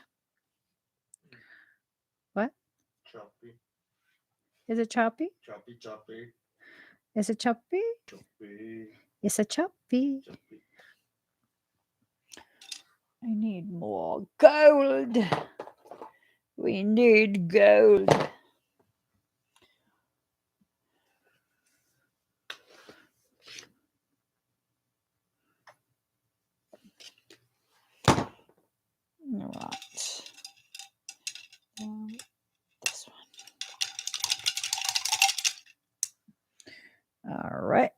What? Choppy. Is it choppy? Choppy, choppy. Is it choppy? Choppy. It's a choppy. Choppy. I need more gold. We need gold. All right. This one. All right.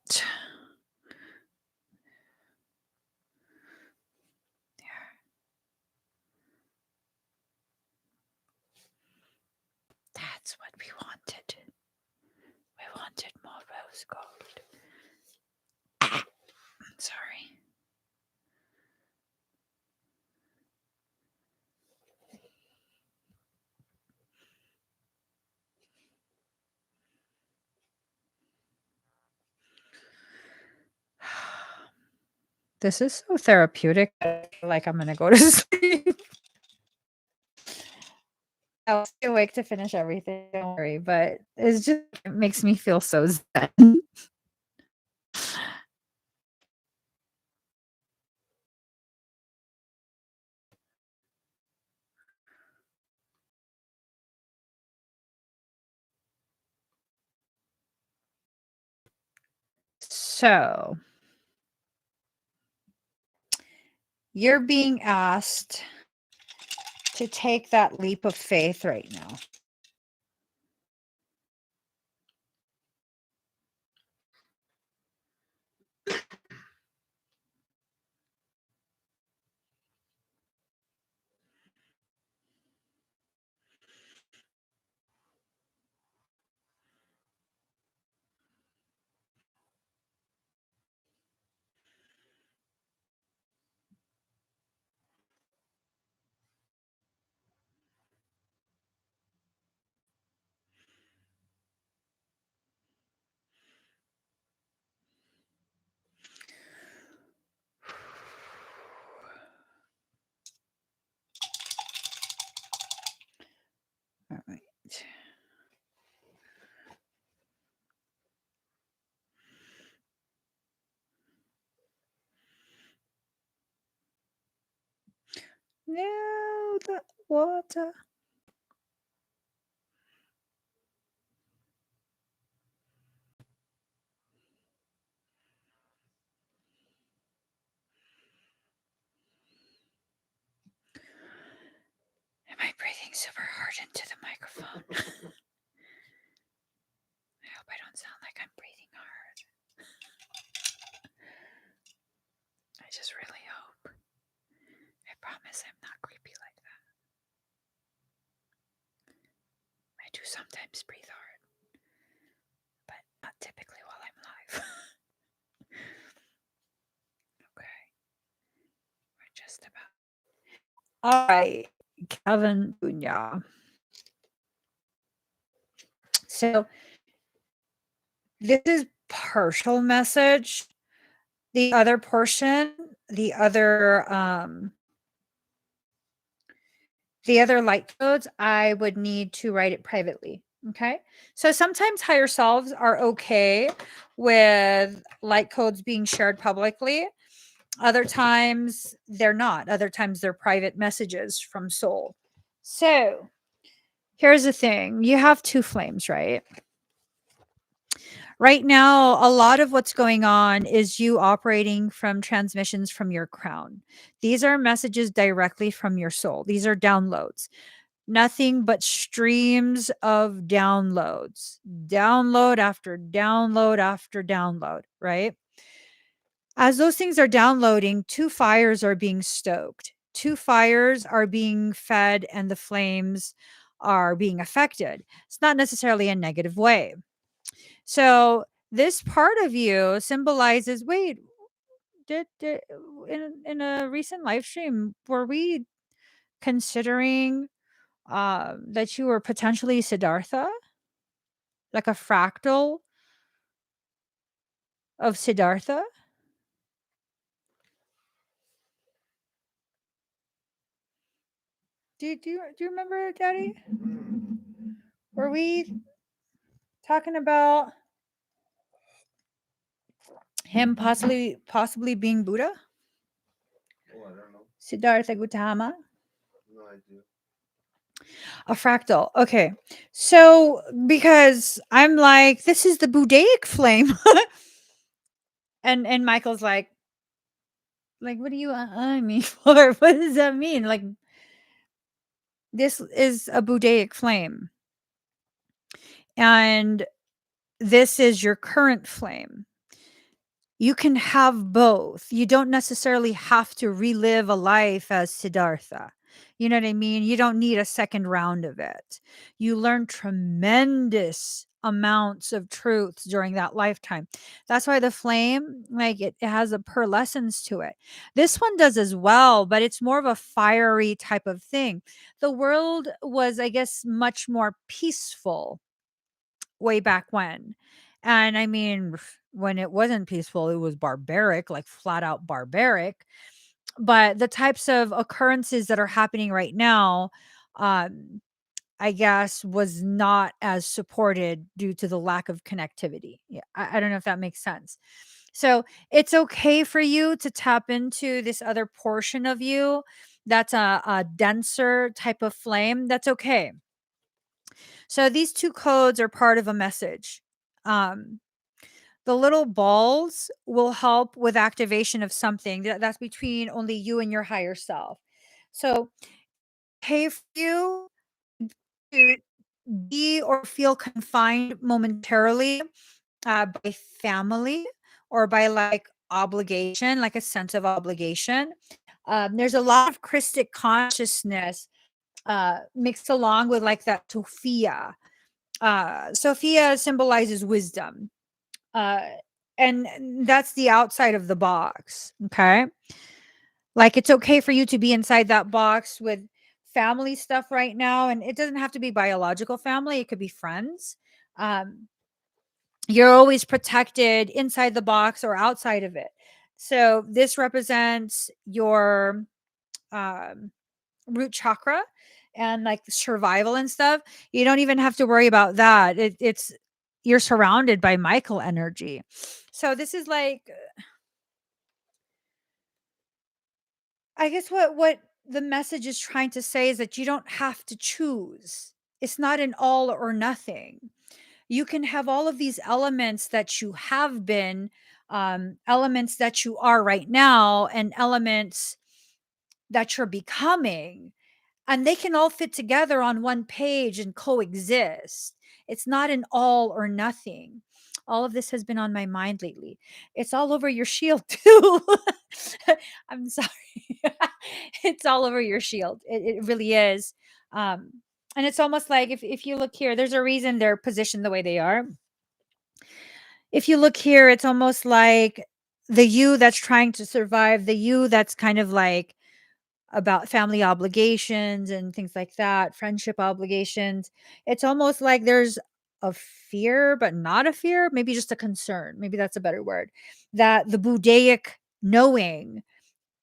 That's what we wanted. We wanted more rose gold. Sorry. This is so therapeutic. I feel like I'm gonna go to sleep. I'll stay awake to finish everything, don't worry, but it makes me feel so zen. So, you're being asked to take that leap of faith right now. All right. No, the water. Am I breathing super hard into the microphone? I hope I don't sound like I'm breathing hard. I just really hope. I promise I'm not creepy like that. I do sometimes breathe hard, but not typically while I'm live. Okay. We're just about. All right, Kevin Bunya. So this is partial message. The other portion, the other light codes, I would need to write it privately. Okay. So sometimes higher selves are okay with light codes being shared publicly. Other times they're not. Other times they're private messages from soul. So here's the thing, you have two flames, right? Right now, a lot of what's going on is you operating from transmissions from your crown. These are messages directly from your soul. These are downloads. Nothing but streams of downloads, download after download after download, right? As those things are downloading, two fires are being stoked. Two fires are being fed, and the flames are being affected. It's not necessarily a negative way. So, this part of you symbolizes wait, did in a recent live stream, were we considering that you were potentially Siddhartha, like a fractal of Siddhartha? Do you remember, Daddy? Were we talking about him possibly being Buddha? Oh, I don't know. Siddhartha Gautama? No idea. A fractal. Okay. So because I'm like, this is the Buddhaic flame. And Michael's like, what do you I mean for? What does that mean? Like, this is a Buddhaic flame. And this is your current flame. You can have both. You don't necessarily have to relive a life as Siddhartha. You know what I mean? You don't need a second round of it. You learn tremendous amounts of truths during that lifetime. That's why the flame, like it has a pearlescence to it. This one does as well, but it's more of a fiery type of thing. The world was, I guess, much more peaceful way back when. And I mean, when it wasn't peaceful, it was barbaric, like flat out barbaric. But the types of occurrences that are happening right now, um, I guess, was not as supported due to the lack of connectivity. Yeah, I don't know if that makes sense. So it's okay for you to tap into this other portion of you that's a denser type of flame. That's okay. So these two codes are part of a message. Um, the little balls will help with activation of something that's between only you and your higher self. So, hey, for you to be or feel confined momentarily by family or by like obligation, like a sense of obligation. There's a lot of Christic consciousness mixed along with like that Sophia. Sophia symbolizes wisdom. Uh, and that's the outside of the box. Okay. Like it's okay for you to be inside that box with family stuff right now. And it doesn't have to be biological family, it could be friends. Um, you're always protected inside the box or outside of it. So this represents your um, root chakra and like survival and stuff. You don't even have to worry about that. It's you're surrounded by Michael energy. So this is like, I guess what the message is trying to say is that you don't have to choose. It's not an all or nothing. You can have all of these elements that you have been, elements that you are right now, and elements that you're becoming, and they can all fit together on one page and coexist. It's not an all or nothing. All of this has been on my mind lately. It's all over your shield too. I'm sorry. It's all over your shield. It really is. Um, and it's almost like if you look here, there's a reason they're positioned the way they are. If you look here, it's almost like the you that's trying to survive, the you that's kind of like about family obligations and things like that, friendship obligations. It's almost like there's a fear, but not a fear, maybe just a concern. Maybe that's a better word. That the Budaic knowing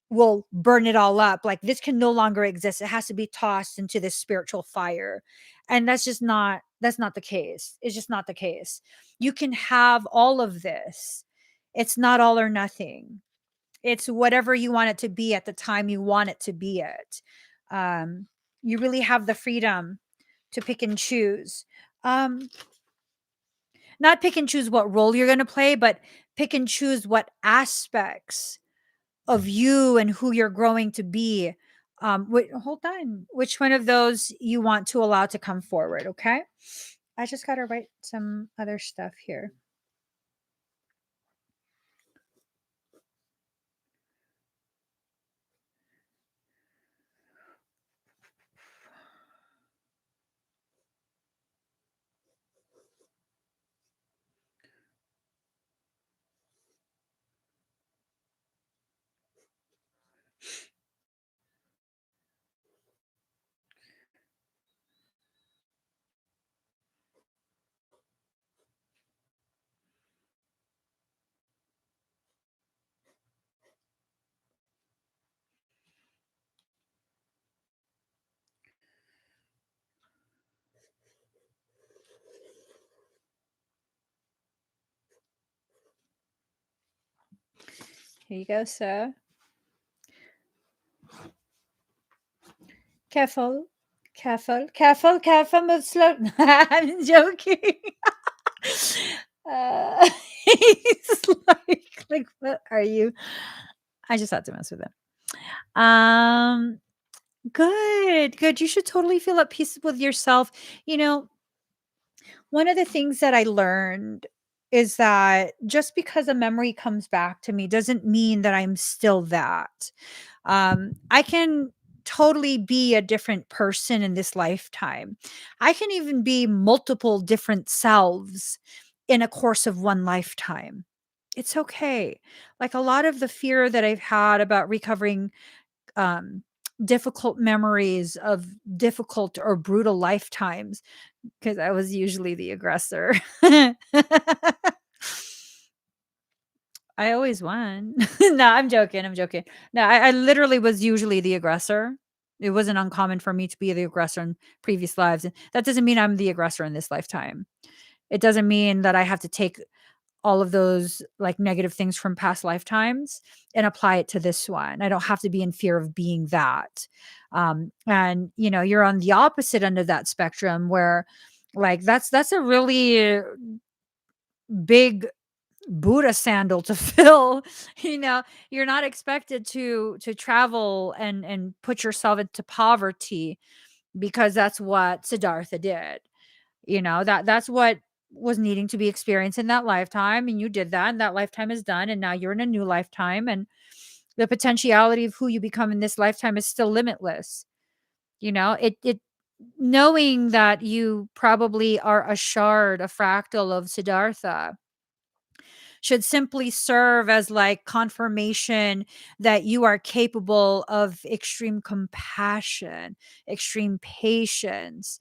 will burn it all up. Like this can no longer exist. It has to be tossed into this spiritual fire. And that's not the case. It's just not the case. You can have all of this. It's not all or nothing. It's whatever you want it to be at the time you want it to be it. Um, you really have the freedom to pick and choose. Um, not pick and choose what role you're going to play, but pick and choose what aspects of you and who you're growing to be. Hold on. Which one of those you want to allow to come forward? Okay. I just got to write some other stuff here. Here you go, sir. Careful, careful, careful, careful. Move slow. I'm joking. He's like, what are you? I just had to mess with him. Good, good. You should totally feel at peace with yourself. You know, one of the things that I learned is that just because a memory comes back to me doesn't mean that I'm still that. I can totally be a different person in this lifetime. I can even be multiple different selves in a course of one lifetime. It's okay. Like a lot of the fear that I've had about recovering um, difficult memories of difficult or brutal lifetimes, because I was usually the aggressor. I always won. No, I'm joking, I'm joking. No, I literally was usually the aggressor. It wasn't uncommon for me to be the aggressor in previous lives, and that doesn't mean I'm the aggressor in this lifetime. It doesn't mean that I have to take all of those, like, negative things from past lifetimes and apply it to this one. I don't have to be in fear of being that. And, you're on the opposite end of that spectrum where, like, that's a really big Buddha sandal to fill. You know, you're not expected to travel and put yourself into poverty because that's what Siddhartha did. That's what was needing to be experienced in that lifetime, and you did that, and that lifetime is done, and now you're in a new lifetime, and the potentiality of who you become in this lifetime is still limitless. It knowing that you probably are a shard, a fractal of Siddhartha should simply serve as like confirmation that you are capable of extreme compassion, extreme patience,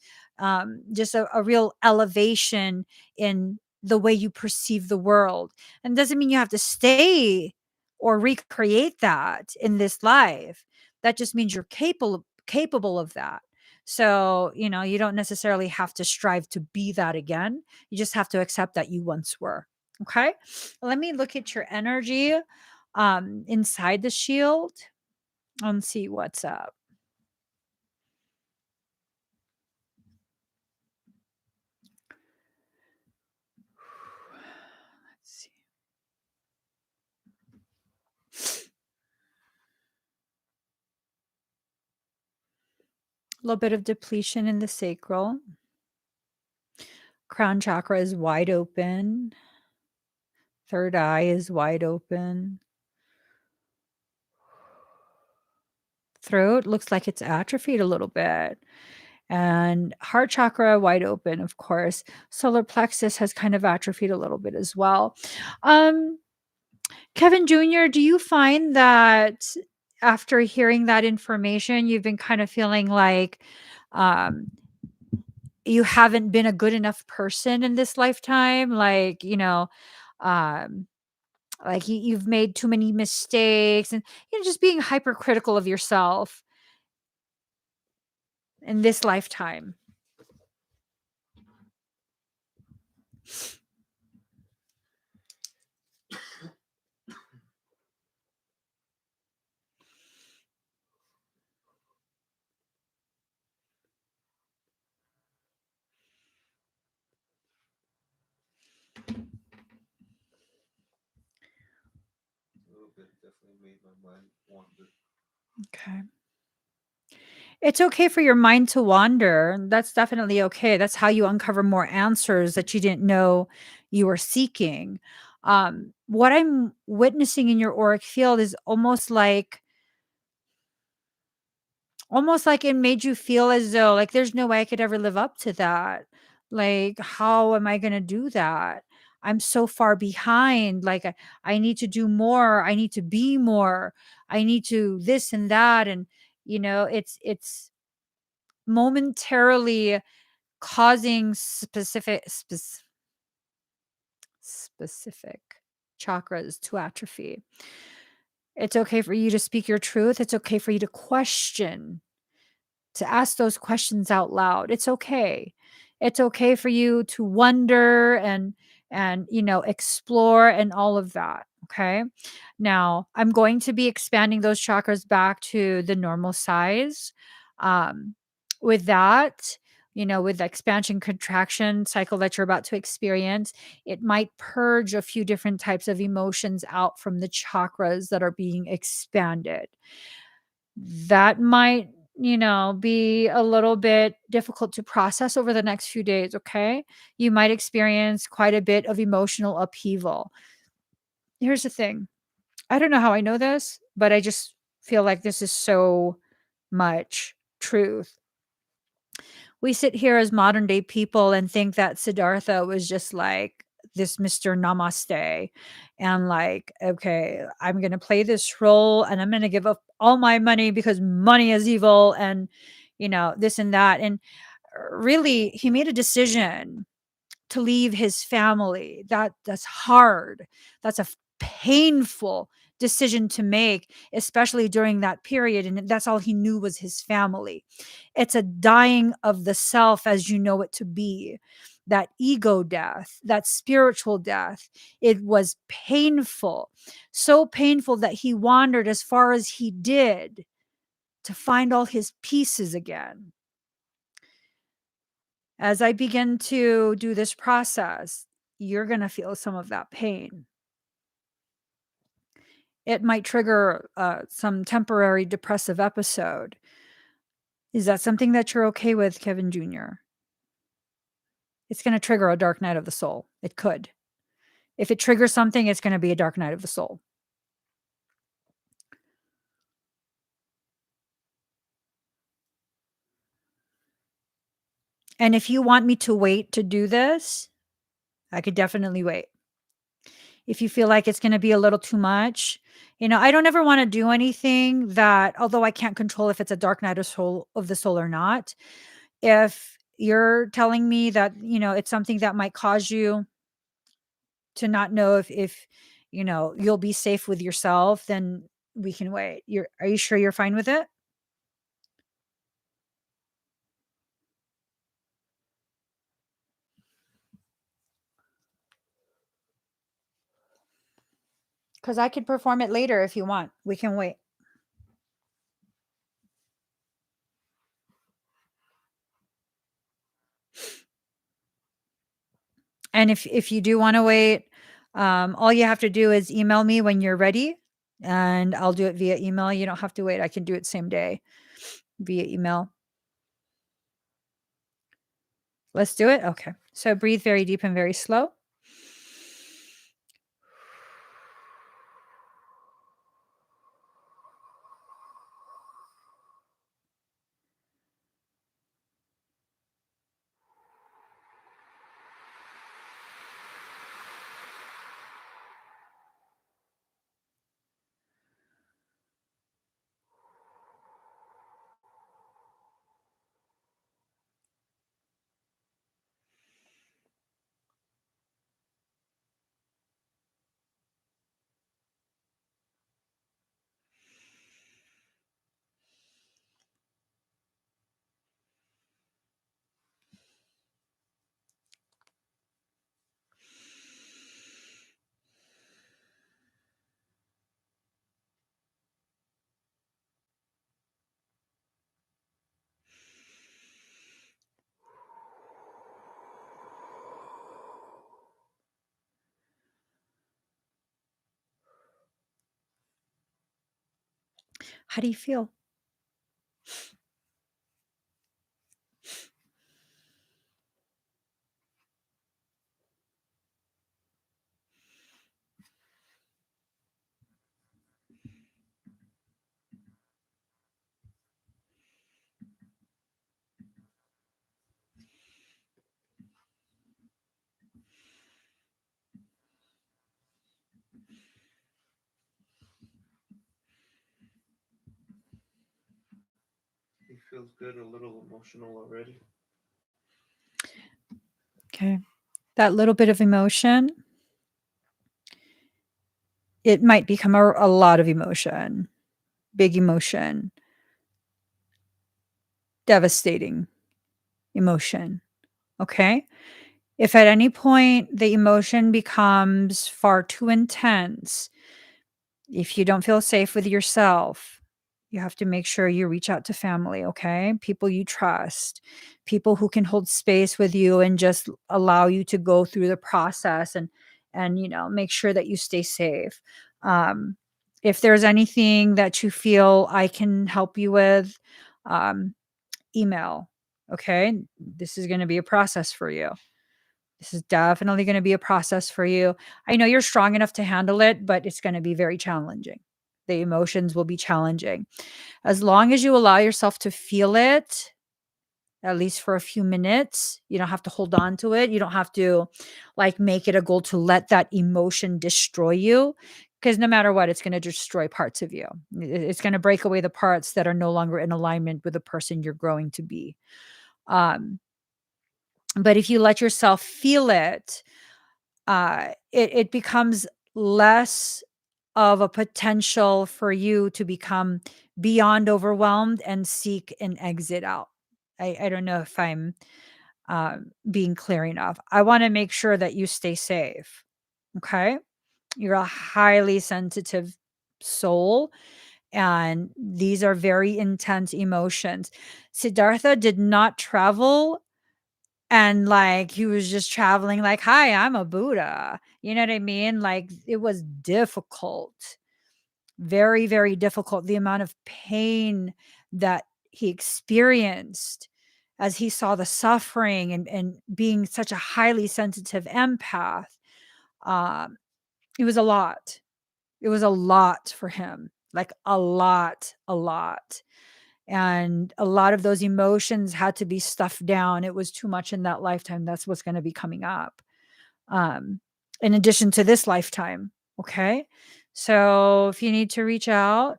just a real elevation in the way you perceive the world. And doesn't mean you have to stay or recreate that in this life. That just means you're capable of that. So, you don't necessarily have to strive to be that again. You just have to accept that you once were. Okay. Let me look at your energy inside the shield and see what's up. Let's see. A little bit of depletion in the sacral. Crown chakra is wide open. Third eye is wide open. Throat looks like it's atrophied a little bit. And heart chakra wide open, of course. Solar plexus has kind of atrophied a little bit as well. Um, Kevin Jr., do you find that after hearing that information, you've been kind of feeling like um, you haven't been a good enough person in this lifetime? Um, like you've made too many mistakes and, just being hypercritical of yourself in this lifetime? A little bit definitely made my mind wander. Okay. It's okay for your mind to wander. That's definitely okay. That's how you uncover more answers that you didn't know you were seeking. What I'm witnessing in your auric field is almost like it made you feel as though like there's no way I could ever live up to that. Like, how am I going to do that? I'm so far behind. Like, I need to do more. I need to be more. I need to this and that. And, it's momentarily causing specific chakras to atrophy. It's okay for you to speak your truth. It's okay for you to question, to ask those questions out loud. It's okay. It's okay for you to wonder and explore and all of that. Okay. Now I'm going to be expanding those chakras back to the normal size. Um, with that, with the expansion contraction cycle that you're about to experience, it might purge a few different types of emotions out from the chakras that are being expanded. That might, be a little bit difficult to process over the next few days, okay? You might experience quite a bit of emotional upheaval. Here's the thing. I don't know how I know this, but I just feel like this is so much truth. We sit here as modern day people and think that Siddhartha was just like this Mr. Namaste and like, okay, I'm going to play this role and I'm going to give up all my money because money is evil and, this and that. And really, he made a decision to leave his family. That's hard. That's a painful decision to make, especially during that period. And that's all he knew was his family. It's a dying of the self as you know it to be, that ego death, that spiritual death. It was painful, so painful that he wandered as far as he did to find all his pieces again. As I begin to do this process, you're going to feel some of that pain. It might trigger some temporary depressive episode. Is that something that you're okay with, Kevin Jr.? It's going to trigger a dark night of the soul. It could. If it triggers something, it's going to be a dark night of the soul. And if you want me to wait to do this, I could definitely wait. If you feel like it's going to be a little too much, I don't ever want to do anything that, although I can't control if it's a dark night of the soul or not. If you're telling me that, it's something that might cause you to not know if you'll be safe with yourself, then we can wait. Are you sure you're fine with it? Because I could perform it later if you want. We can wait. And if you do want to wait, all you have to do is email me when you're ready, and I'll do it via email. You don't have to wait. I can do it same day via email. Let's do it. Okay. So breathe very deep and very slow. How do you feel? He feels good, a little emotional already. Okay. That little bit of emotion, it might become a lot of emotion, big emotion, devastating emotion. Okay. If at any point the emotion becomes far too intense, if you don't feel safe with yourself, you have to make sure you reach out to family, okay? People you trust, people who can hold space with you and just allow you to go through the process and make sure that you stay safe. Um, if there's anything that you feel I can help you with, um, email. Okay, this is going to be a process for you. This is definitely going to be a process for you. I know you're strong enough to handle it, but it's going to be very challenging. The emotions will be challenging. As long as you allow yourself to feel it, at least for a few minutes, you don't have to hold on to it. You don't have to make it a goal to let that emotion destroy you, because no matter what, it's going to destroy parts of you. It's going to break away the parts that are no longer in alignment with the person you're growing to be. Um, but if you let yourself feel it, it becomes less of a potential for you to become beyond overwhelmed and seek an exit out. I don't know if I'm being clear enough. I want to make sure that you stay safe. Okay. You're a highly sensitive soul, and these are very intense emotions. Siddhartha did not travel and like he was just traveling like, "Hi, I'm a Buddha." You know what I mean? Like it was difficult. Very, very difficult. The amount of pain that he experienced as he saw the suffering, and being such a highly sensitive empath. Um, it was a lot. It was a lot for him, like a lot, a lot. And a lot of those emotions had to be stuffed down. It was too much in that lifetime. That's what's going to be coming up. Um, in addition to this lifetime. Okay. So if you need to reach out,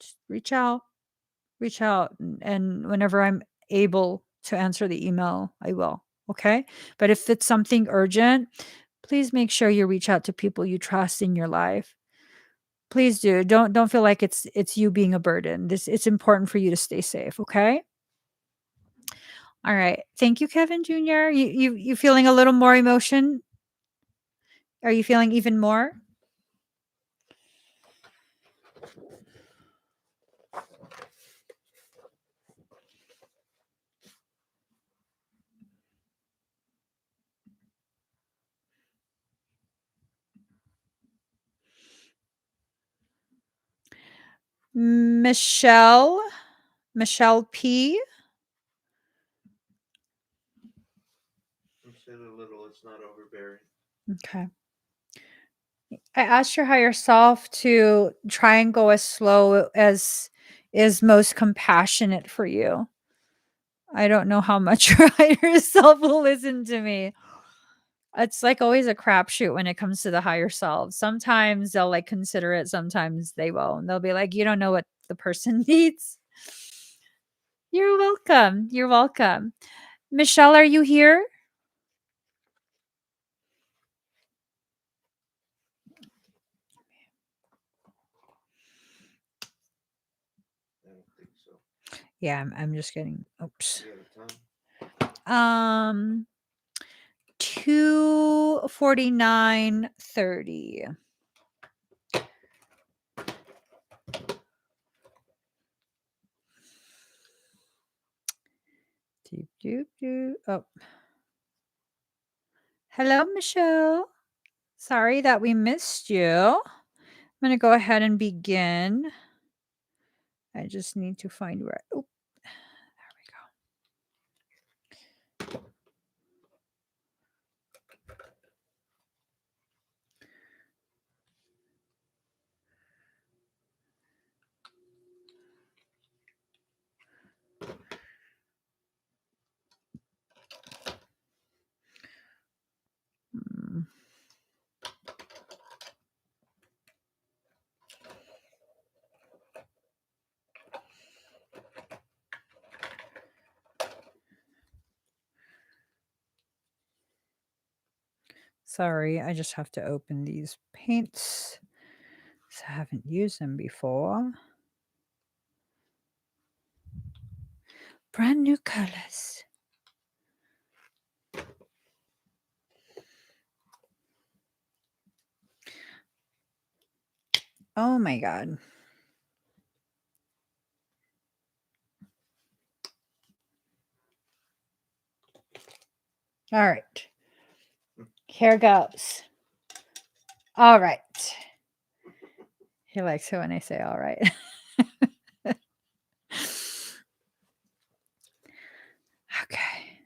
just reach out. And whenever I'm able to answer the email, I will. Okay. But if it's something urgent, please make sure you reach out to people you trust in your life. Please do. Don't feel like it's you being a burden. It's important for you to stay safe, okay? All right. Thank you, Kevin Jr. You feeling a little more emotion? Are you feeling even more? Michelle, Michelle P. I'm still a little. It's not overbearing. Okay. I asked your higher self to try and go as slow as is most compassionate for you. I don't know how much your higher self will listen to me. It's like always a crapshoot when it comes to the higher self. Sometimes they'll like consider it, sometimes they won't. They'll be like, you don't know what the person needs. You're welcome. You're welcome. Michelle, are you here? I don't think so. Yeah, I'm just getting oops. You got a time? 2:49:30. Doop, doop, doop. Oh. Hello, Michelle. Sorry that we missed you. I'm going to go ahead and begin. I just need to find where. Oh, there we go. Mm. Sorry, I just have to open these paints. I haven't used them before. Brand new colors. Oh my God. All right. Here goes. All right. He likes it when I say all right. Okay.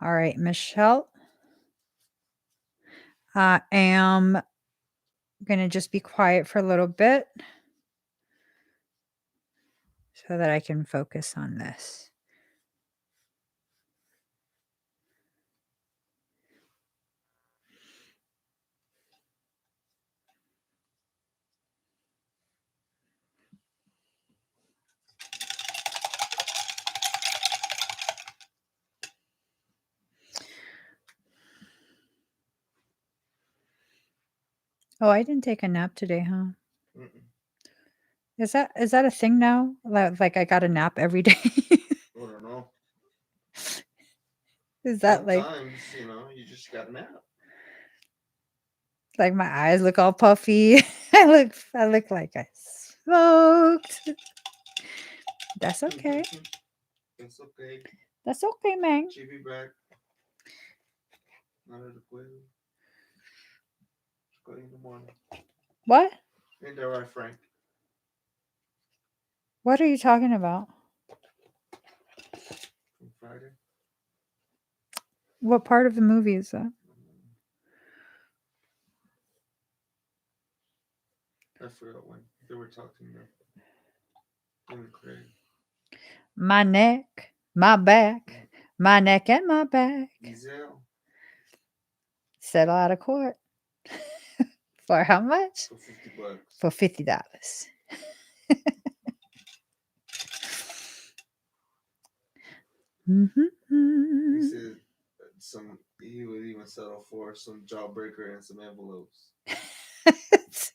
All right, Michelle. I am going to just be quiet for a little bit so that I can focus on this. Oh, I didn't take a nap today, huh? Mm-mm. Is that a thing now? Like I got a nap every day? I don't know. Is that Sometimes, you just got nap. like my eyes look all puffy? I look like I smoked. That's okay. It's okay. That's okay, man. She'll be back. Not at the queen. Go in the morning. What? Ain't that right, Frank? What are you talking about? From Friday? What part of the movie is that? I forgot when they were talking there. Him and Craig. My neck, my back, my neck and my back. Giselle. Settle out of court. For how much? For $50. For $50. He said he would even settle for some jawbreaker and some envelopes.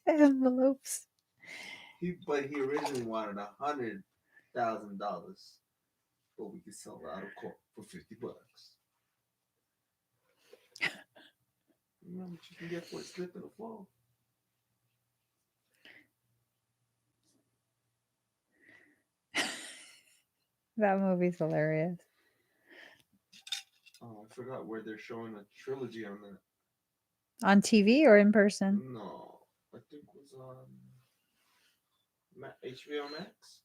Envelopes. But he originally wanted $100,000, but we could sell out of court for $50. You know what you can get for a slip and a fall. That movie's hilarious. Oh, I forgot where they're showing a trilogy on that. On TV or in person? No, I think it was on HBO Max.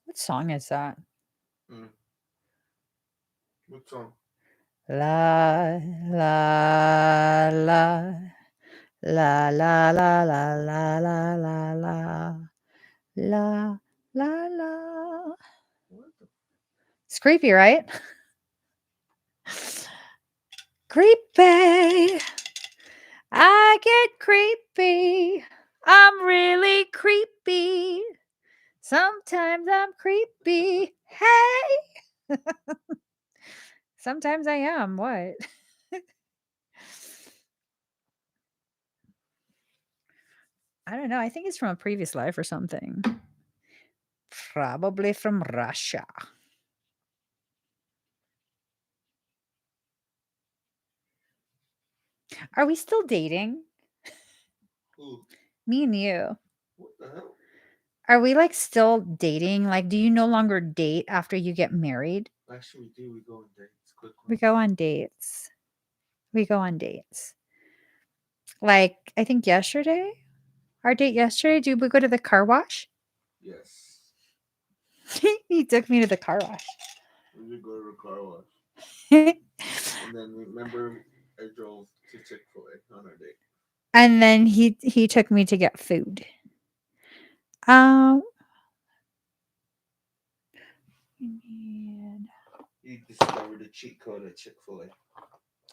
What song is that? What song? La la la la la la la la la la la la la. It's creepy, right? Creepy. I get creepy. I'm really creepy. Sometimes I'm creepy. Hey. Sometimes I am. What? I don't know. I think it's from a previous life or something. Probably from Russia. Are we still dating? Who? Me and you. What the hell? Are we like still dating? Like, do you no longer date after you get married? Actually, we do. We go on dates. Quick one. We go on dates. We go on dates. Like, I think yesterday, our date yesterday, did we go to the car wash? Yes. He took me to the car wash. We did go to the car wash. And then remember, I drove to Chick-fil-A on our date. And then he took me to get food. And You discovered a cheat code at Chick-fil-A.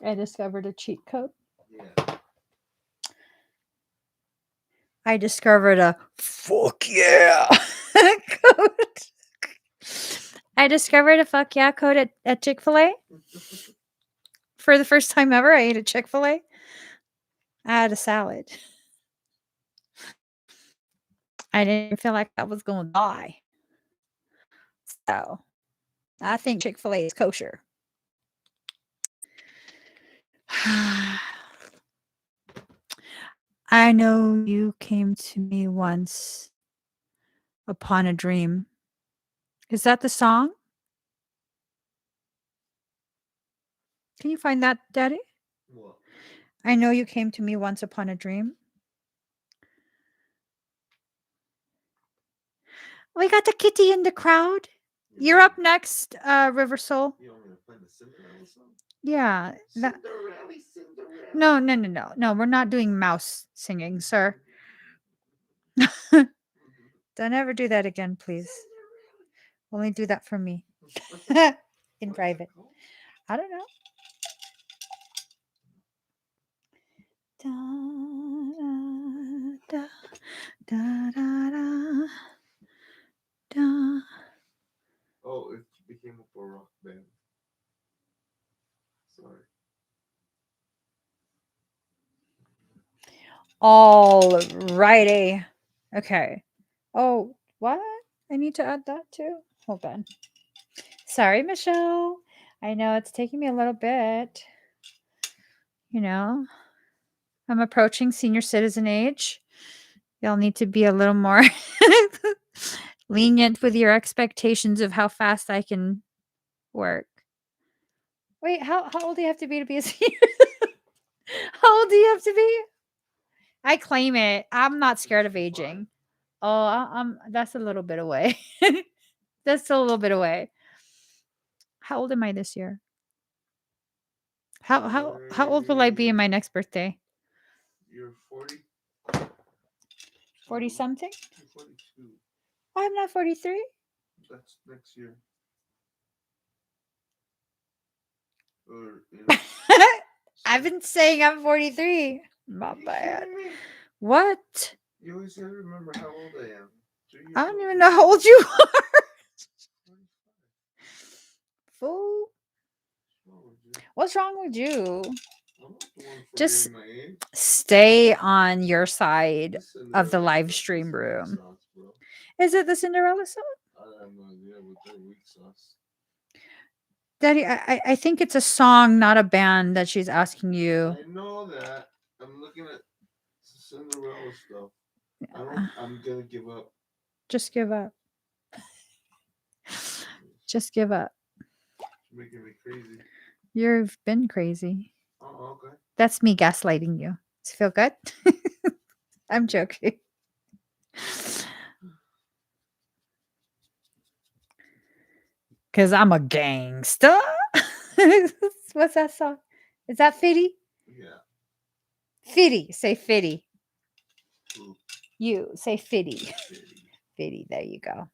I discovered a cheat code. Yeah. I discovered a fuck yeah code. I discovered a fuck yeah code at Chick-fil-A. For the first time ever, I ate at Chick-fil-A. I had a salad. I didn't feel like I was going to die. So, I think Chick-fil-A is kosher. I know you came to me once upon a dream. Is that the song? Can you find that, Daddy? What? I know you came to me once upon a dream. We got the kitty in the crowd. You're up next, River Soul. You want me to play the Cinderella song? Yeah. Cinderella. No, we're not doing mouse singing, sir. Don't ever do that again, please. Only do that for me. in What is it private. called? I don't know. Da, da, da, da, da, da. Oh, it became a rock band. Sorry. All righty. Okay. Oh, what? I need to add that too. Hold on. Sorry, Michelle. I know it's taking me a little bit. You know, I'm approaching senior citizen age. You'll need to be a little more lenient with your expectations of how fast I can work. Wait, how old do you have to be a senior? How old do you have to be? I claim it. I'm not scared of 65. aging. Oh, that's a little bit away. That's still a little bit away. How old am I this year? How old will I be in my next birthday? You're 40. 40 something? You're 42. Oh, I'm not 43. That's next year. Or I've been saying I'm 43. My bad. What? You always gotta remember how old I am. 3 years I don't old. even know how old you are. Fool. What's wrong with you? I'm not the one Just forgetting my age. stay on your side This of the Cinderella live stuff stream is weak room. sauce, bro. Is it the Cinderella song? I have no idea what their weak sauce. Daddy, I think it's a song, not a band that she's asking you. I know that. I'm looking at Cinderella stuff. I'm gonna give up. Just give up. Just give up. You're making me crazy. You've been crazy. Oh, okay. That's me gaslighting you. Does it feel good? I'm joking. Because I'm a gangster. What's that song? Is that Fitty? Yeah. Fitty. Say Fitty. Ooh, You say Fitty. shitty. Fitty. There you go.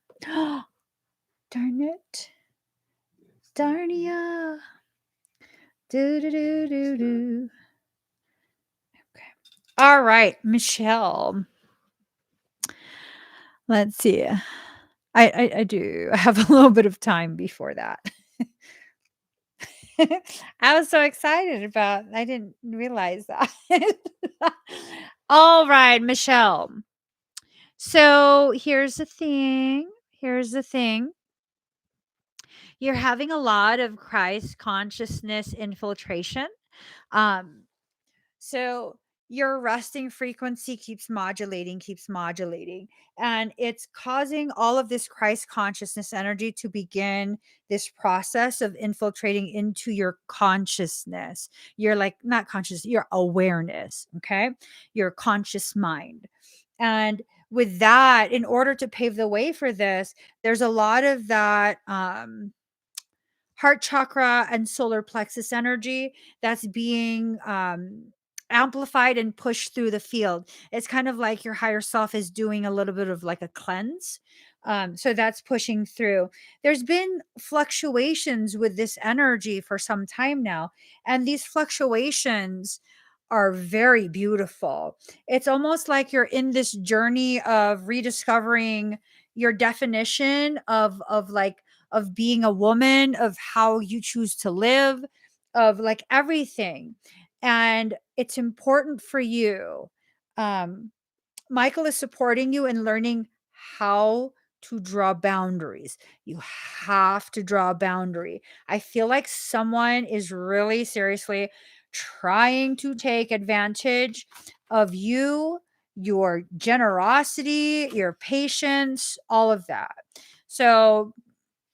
Darn it. Yes. Darn ya. Do do do do do. Okay. All right, Michelle. Let's see. I do. I have a little bit of time before that. I was so excited about. I didn't realize that. All right, Michelle. So here's the thing. Here's the thing. You're having a lot of Christ consciousness infiltration. Um, so your resting frequency keeps modulating, and it's causing all of this Christ consciousness energy to begin this process of infiltrating into your consciousness. You're like, not conscious, your awareness, okay? Your conscious mind. And with that, in order to pave the way for this, there's a lot of that heart chakra and solar plexus energy that's being amplified and pushed through the field. It's kind of like your higher self is doing a little bit of like a cleanse. So that's pushing through. There's been fluctuations with this energy for some time now, and these fluctuations are very beautiful. It's almost like you're in this journey of rediscovering your definition of like of being a woman, of how you choose to live, of like everything. And it's important for you. Um, Michael is supporting you in learning how to draw boundaries. You have to draw a boundary. I feel like someone is really seriously trying to take advantage of you, your generosity, your patience, all of that. So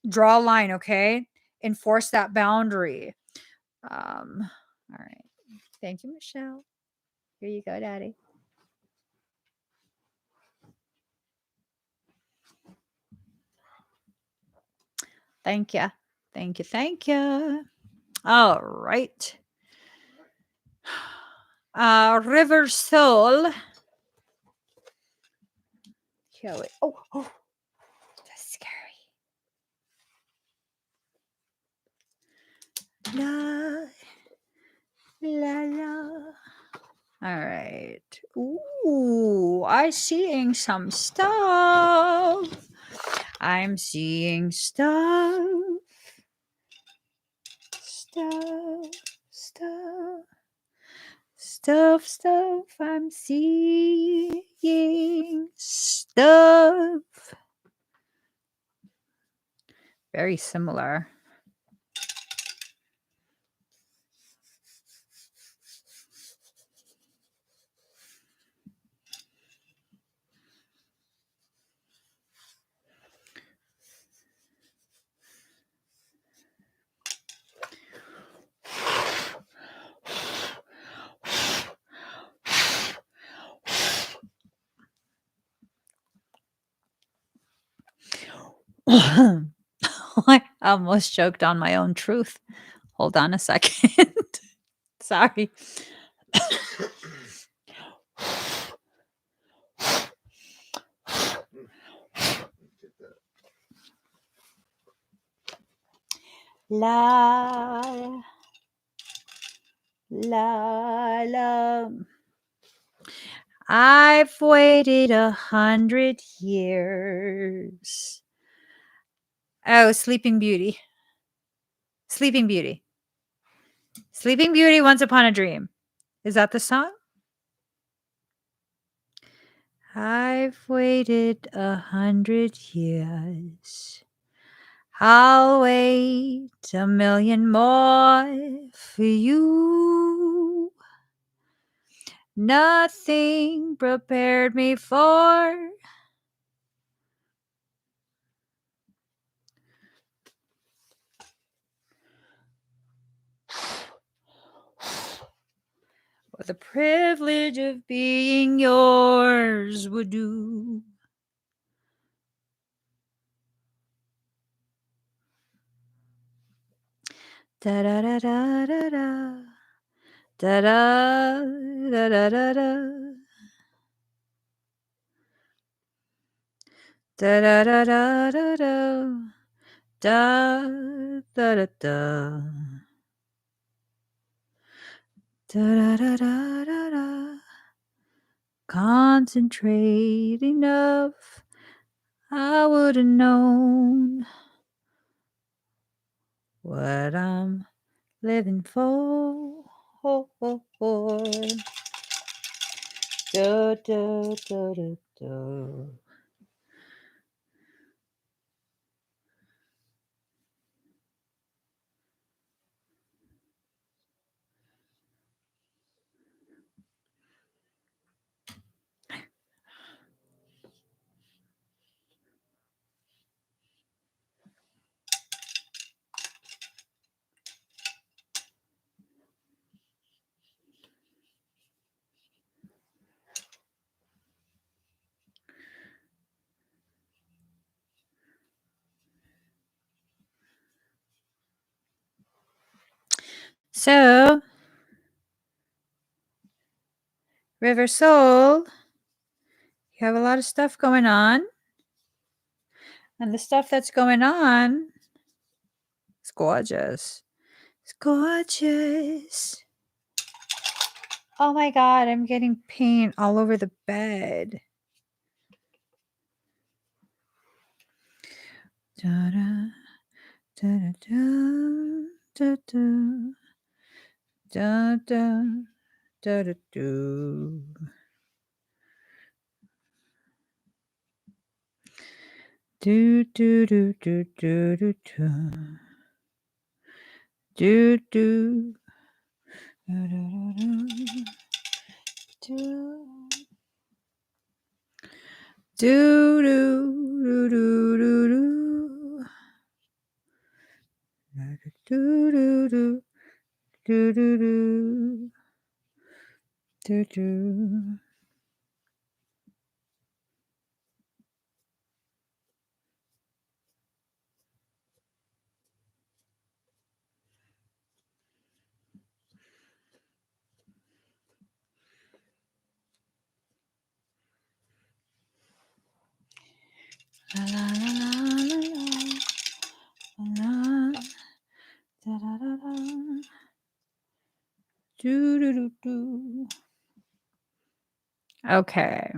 draw a line, okay? Enforce that boundary. All right. Thank you, Michelle. Here you go, Daddy. Thank you. Thank you. Thank you. All right. River Soul. Here we oh, that's scary. I'm seeing some stuff. I'm seeing stuff. Stuff. Stuff. Stuff. Stuff. I'm seeing stuff. Very similar. I almost choked on my own truth. Hold on a second. Sorry. La la la. I've waited 100 years. Oh, Sleeping Beauty. Sleeping Beauty. Sleeping Beauty, Once Upon a Dream. Is that the song? I've waited 100 years. I'll wait 1,000,000 more for you. Nothing prepared me for what the privilege of being yours would do. Da da da da da da da da da da da da da da da da da da da da. Da da da da da. Concentrate enough, I would have known what I'm living for. Da, da, da, da, da. So, River Soul, you have a lot of stuff going on. And the stuff that's going on is gorgeous. It's gorgeous. Oh my God, I'm getting paint all over the bed. Da da da da da da da da da do. Do do do do do do do. Do do. Do do do do do do do. Do do do do do do do do. La la la la la la da da da da do do do do. Okay.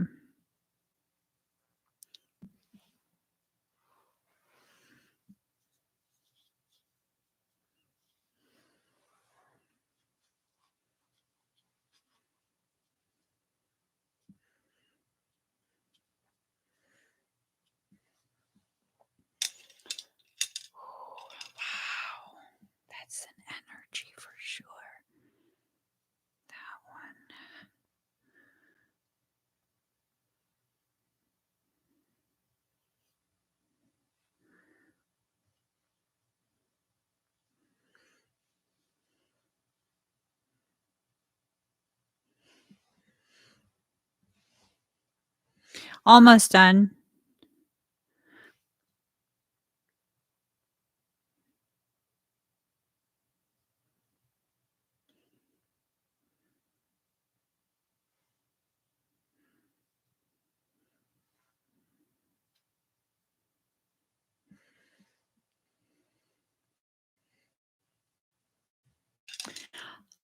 Almost done.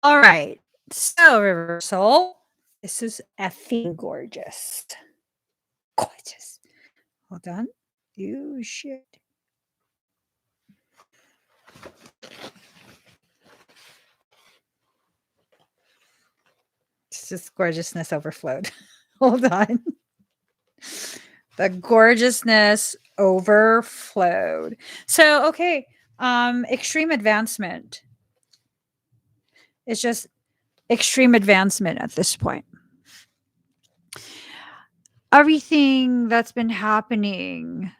All right. So, reversal. This is effing gorgeous. Gorgeous. Hold on. You shit. It's just gorgeousness overflowed. Hold on. The gorgeousness overflowed. So, okay. Extreme advancement. It's just extreme advancement at this point. Everything that's been happening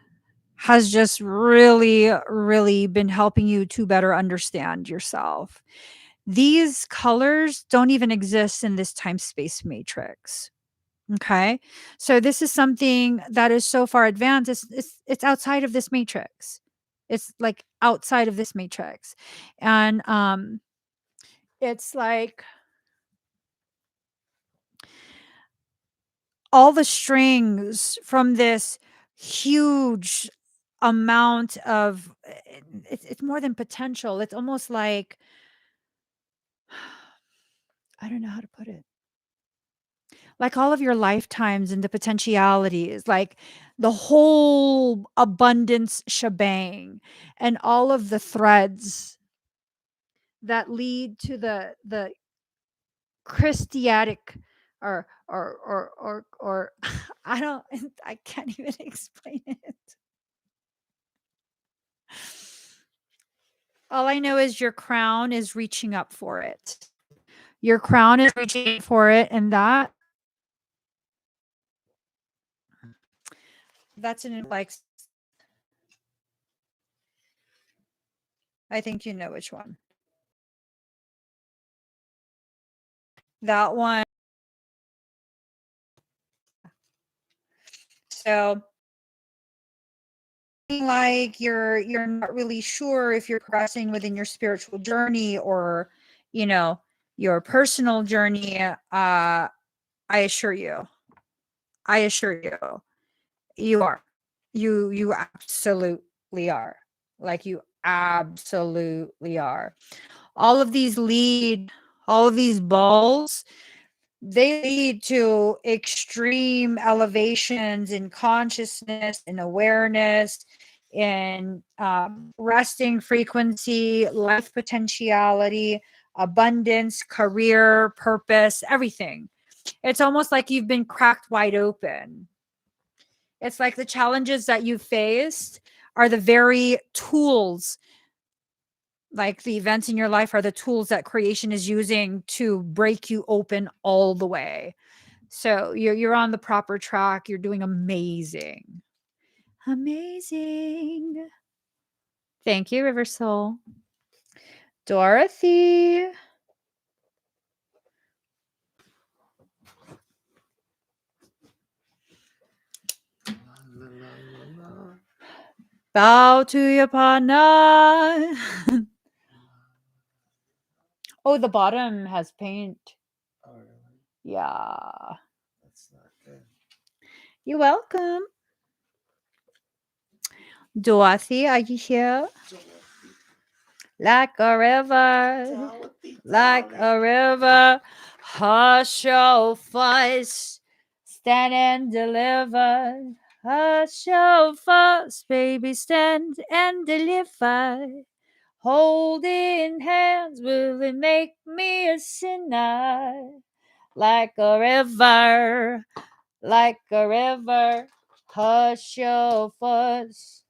has just really, really been helping you to better understand yourself. These colors don't even exist in this time space matrix. Okay. So this is something that is so far advanced. It's outside of this matrix. It's like outside of this matrix. And it's like all the strings from this huge amount of it's more than potential. It's almost like I don't know how to put it. Like all of your lifetimes and the potentialities, like the whole abundance shebang and all of the threads that lead to the Christiatic or I don't I can't even explain it. All I know is your crown is reaching up for it. Your crown is reaching for it, and that's an like I think you know which one. That one. So like you're not really sure if you're progressing within your spiritual journey or you know your personal journey. I assure you you are. You absolutely are. Like you absolutely are. All of these lead, all of these balls, they lead to extreme elevations in consciousness and awareness in resting frequency, life potentiality, abundance, career, purpose, everything. It's almost like you've been cracked wide open. It's like the challenges that you faced are the very tools, like the events in your life are the tools that creation is using to break you open all the way. So you're on the proper track. You're doing amazing. Amazing. Thank you, River Soul. Dorothy. La, la, la, la. Bow to your partner. Oh, the bottom has paint. Oh, really? Yeah. That's not good. You're welcome. Dorothy, are you here? Like a river, Dorothy, like a river, hush your voice, stand and deliver. Hush your voice, baby, stand and deliver. Holding hands, will it make me a sinner? Like a river, like a river, hush your voice.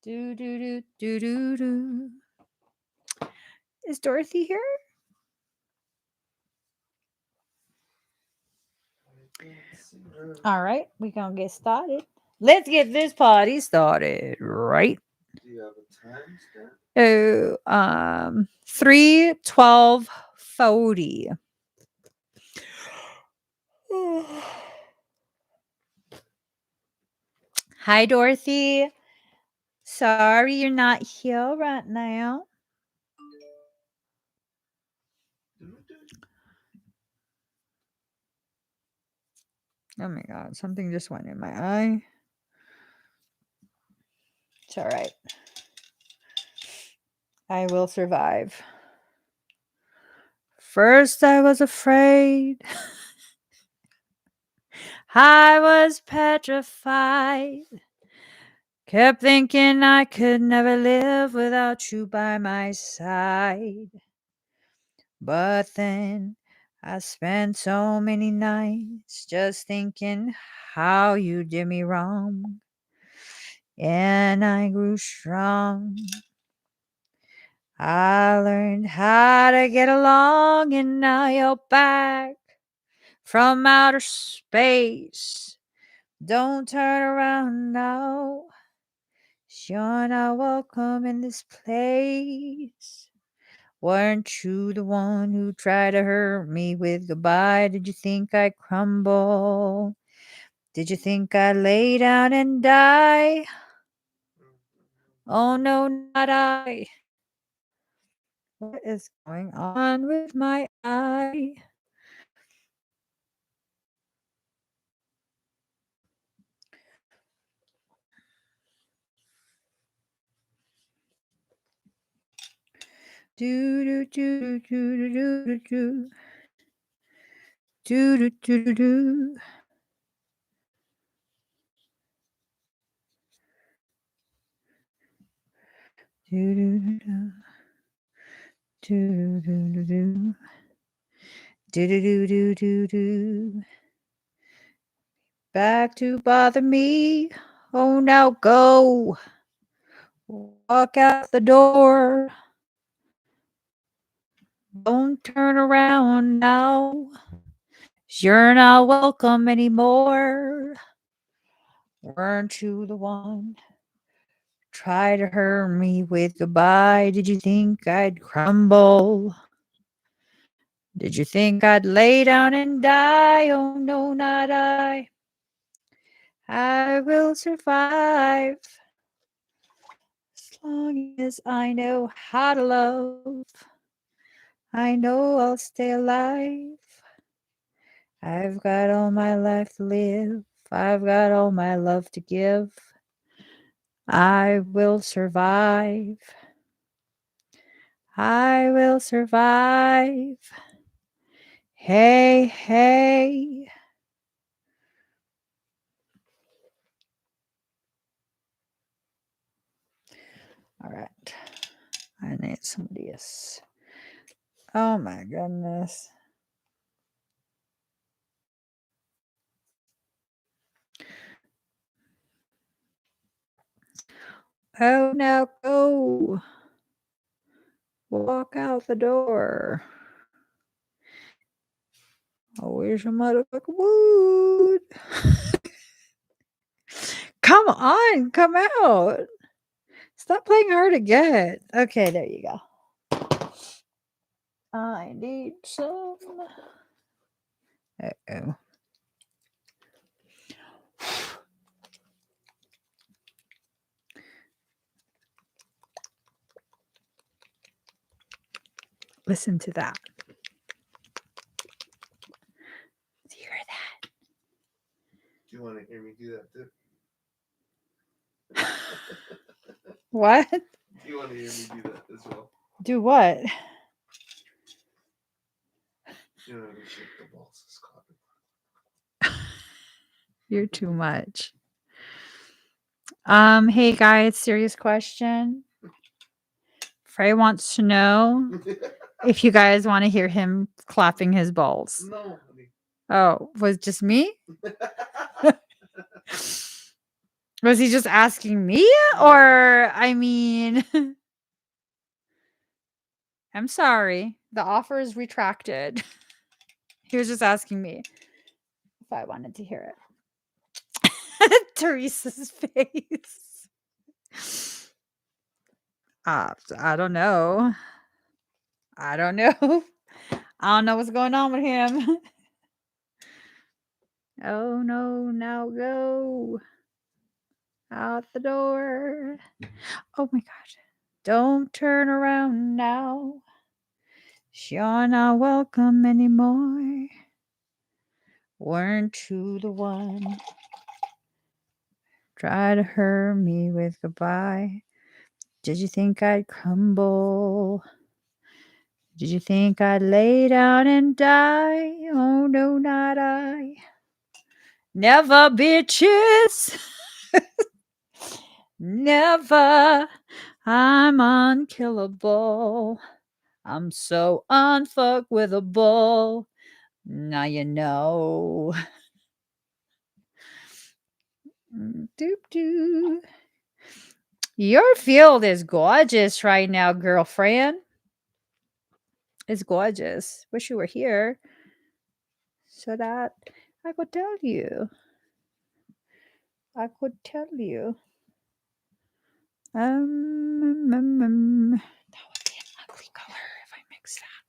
Do do do do do do. Is Dorothy here? I can't see her. All right, we gonna get started. Let's get this party started, right? Do you have a timestamp? Oh, 3:12:40. Hi, Dorothy. Sorry you're not here right now. Oh my God, something just went in my eye. It's all right. I will survive. First, I was afraid. I was petrified. Kept thinking I could never live without you by my side. But then I spent so many nights just thinking how you did me wrong. And I grew strong. I learned how to get along, and now you're back from outer space. Don't turn around now. You're not welcome in this place. Weren't you the one who tried to hurt me with goodbye? Did you think I'd crumble? Did you think I'd lay down and die? Oh no, not I. What is going on with my eye? Do do do do do do do do do do do do. Do do do do. Do do do do. Do do do do do do. Back to bother me. Oh, now go. Walk out the door. Don't turn around now. You're not welcome anymore. Weren't you the one? Try to hurt me with goodbye. Did you think I'd crumble? Did you think I'd lay down and die? Oh no, not I. I will survive. As long as I know how to love, I know I'll stay alive. I've got all my life to live. I've got all my love to give. I will survive. I will survive. Hey, hey. All right. I need somebody else. Oh my goodness. Oh, now go. Walk out the door. Oh, where's your motherfucking wood? Come on, come out. Stop playing hard to get. Okay, there you go. I need some. Uh-oh. Listen to that. Do you hear that? Do you want to hear me do that too? What? Do you want to hear me do that as well? Do what? You know, to shake the balls is clapping. You're too much. Hey guys, serious question. Frey wants to know if you guys want to hear him clapping his balls. No, honey. Oh, was it just me? Was he just asking me? Or, I mean, I'm sorry. The offer is retracted. He was just asking me if I wanted to hear it. Teresa's face. I don't know. I don't know. I don't know what's going on with him. Oh no, now go. out the door. Oh my gosh. Don't turn around now. You're not welcome anymore. Weren't you the one? Try to hurt me with goodbye. Did you think I'd crumble? Did you think I'd lay down and die? Oh no, not I. Never, bitches. Never. I'm unkillable. I'm so unfuckwithable. Now you know. Doop doo. Your field is gorgeous right now, girlfriend. It's gorgeous. Wish you were here so that I could tell you. I could tell you. That would be an ugly color if I mix that.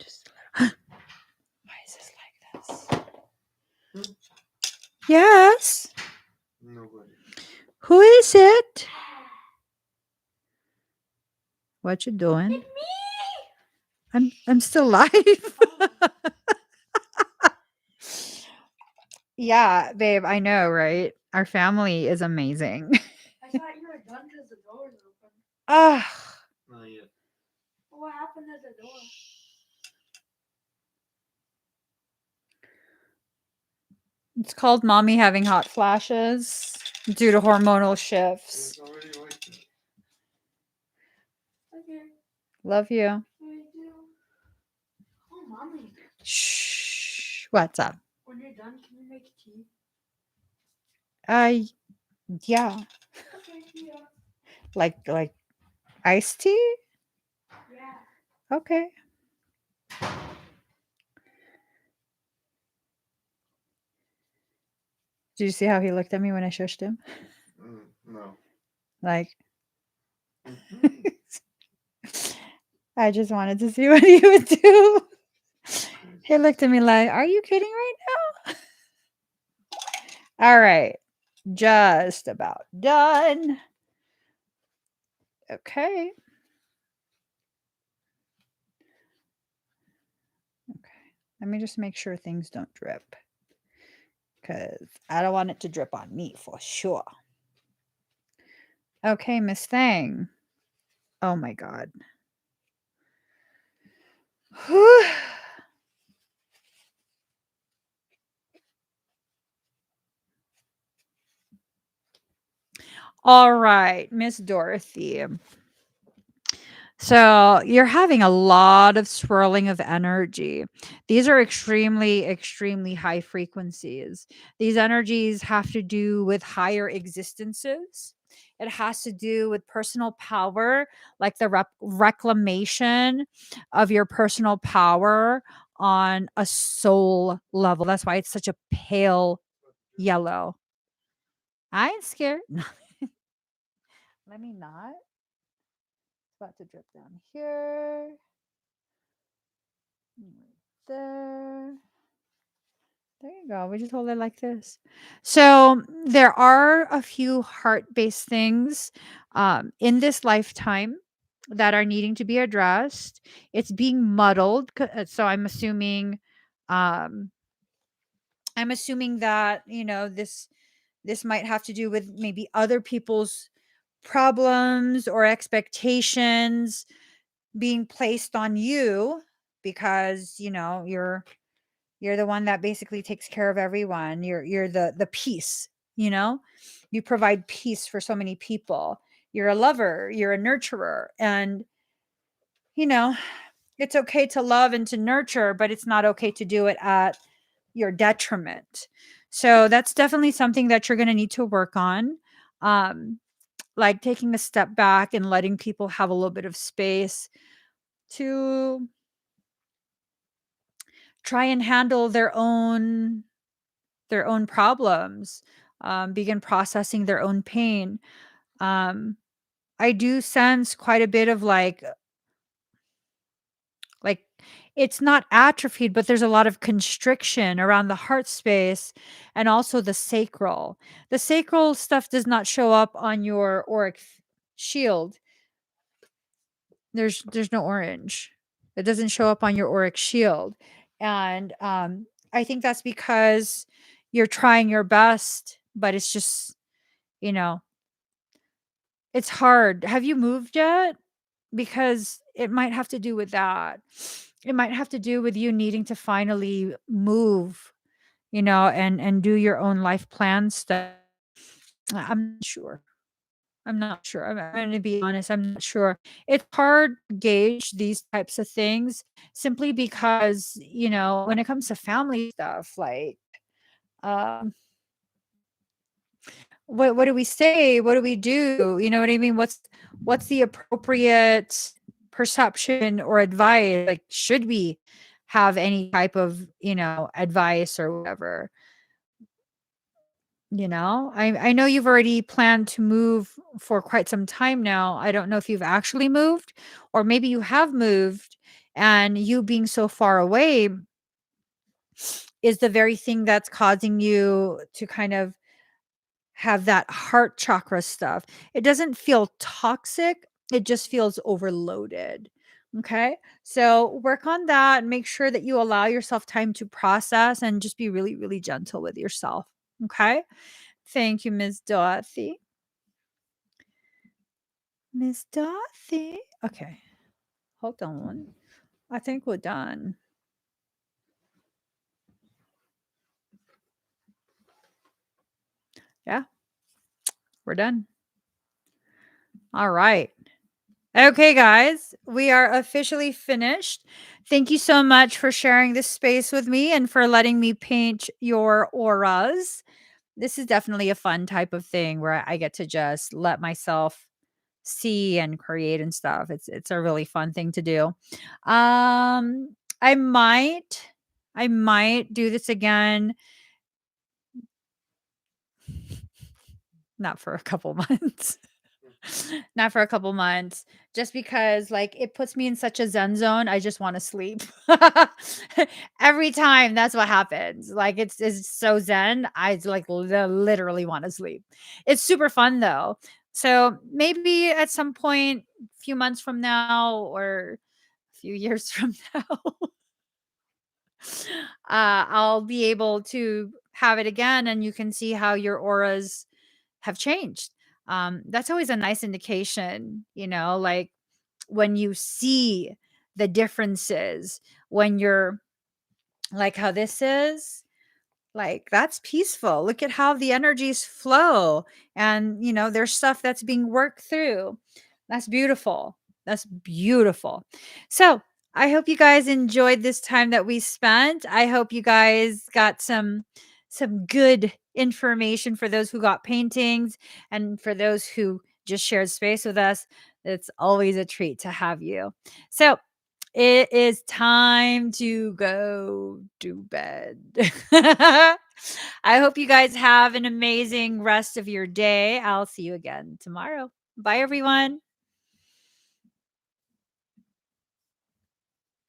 Just a little. Why is this like this? Yes. Nobody. Who is it? What you doing? I'm still live. Yeah, babe, I know, right? Our family is amazing. I thought you were done because the door was open. Ugh. Not yet. What happened at the door? It's called mommy having hot flashes due to hormonal shifts. It's already like that. Okay. Love you. I do. Oh, mommy. Shh. What's up? When you're done, can you make tea? Yeah. Okay, yeah. Like iced tea? Yeah. Okay. Did you see how he looked at me when I shushed him? No. Like, Mhm. I just wanted to see what he would do. He looked at me like, are you kidding right now? All right. Just about done. Okay. Let me just make sure things don't drip. Because I don't want it to drip on me for sure. Okay, Miss Thing. Oh my God. All right, Miss Dorothy. So you're having a lot of swirling of energy. These are extremely, extremely high frequencies. These energies have to do with higher existences. It has to do with personal power, like the reclamation of your personal power on a soul level. That's why it's such a pale yellow. I ain't scared. Let me not. It's about to drip down here. Right there. There you go. We just hold it like this. So there are a few heart-based things in this lifetime that are needing to be addressed. It's being muddled. So um, I'm assuming that, this might have to do with maybe other people's problems or expectations being placed on you because, you're the one that basically takes care of everyone. You're the peace, you know? You provide peace for so many people. You're a lover, you're a nurturer, and you know, it's okay to love and to nurture, but it's not okay to do it at your detriment. So that's definitely something that you're going to need to work on. Um like taking a step back and letting people have a little bit of space to try and handle their own problems, begin processing their own pain. Um, I do sense quite a bit of like it's not atrophied, but there's a lot of constriction around the heart space and also the sacral. The sacral stuff does not show up on your auric shield. There's no orange. It doesn't show up on your auric shield. And I think that's because you're trying your best, but it's just, you know, it's hard. Have you moved yet? Because it might have to do with that. It might have to do with you needing to finally move, and do your own life plan stuff. I'm not sure. I'm not sure. I'm gonna be honest, I'm not sure. It's hard to gauge these types of things simply because, when it comes to family stuff, like, um, what do we say? What do we do? You know what I mean? What's the appropriate perception or advice? Like, should we have any type of, advice or whatever? I know you've already planned to move for quite some time now. I don't know if you've actually moved, or maybe you have moved, and you being so far away is the very thing that's causing you to kind of have that heart chakra stuff. It doesn't feel toxic, it just feels overloaded. Okay. So work on that. Make sure that you allow yourself time to process and just be really, really gentle with yourself. Okay. Thank you, Miss Dorothy. Miss Dorothy. Okay. Hold on. I think we're done. Yeah, we're done. All right. Okay, guys, we are officially finished. Thank you so much for sharing this space with me and for letting me paint your auras. This is definitely a fun type of thing where I get to just let myself see and create and stuff. It's a really fun thing to do. I might do this again. Not for a couple months. Not for a couple months, just because, like, it puts me in such a zen zone, I just wanna sleep. Every time, that's what happens. Like, it's so zen, I, like, literally wanna sleep. It's super fun, though. So, maybe at some point, a few months from now or a few years from now, I'll be able to have it again, and you can see how your auras have changed. That's always a nice indication, like when you see the differences, when you're like how this is, like, that's peaceful. Look at how the energies flow. And, there's stuff that's being worked through. That's beautiful. That's beautiful. So I hope you guys enjoyed this time that we spent. I hope you guys got some good information for those who got paintings, and for those who just shared space with us. It's always a treat to have you. So it is time to go to bed. I hope you guys have an amazing rest of your day. I'll see you again tomorrow. Bye, everyone.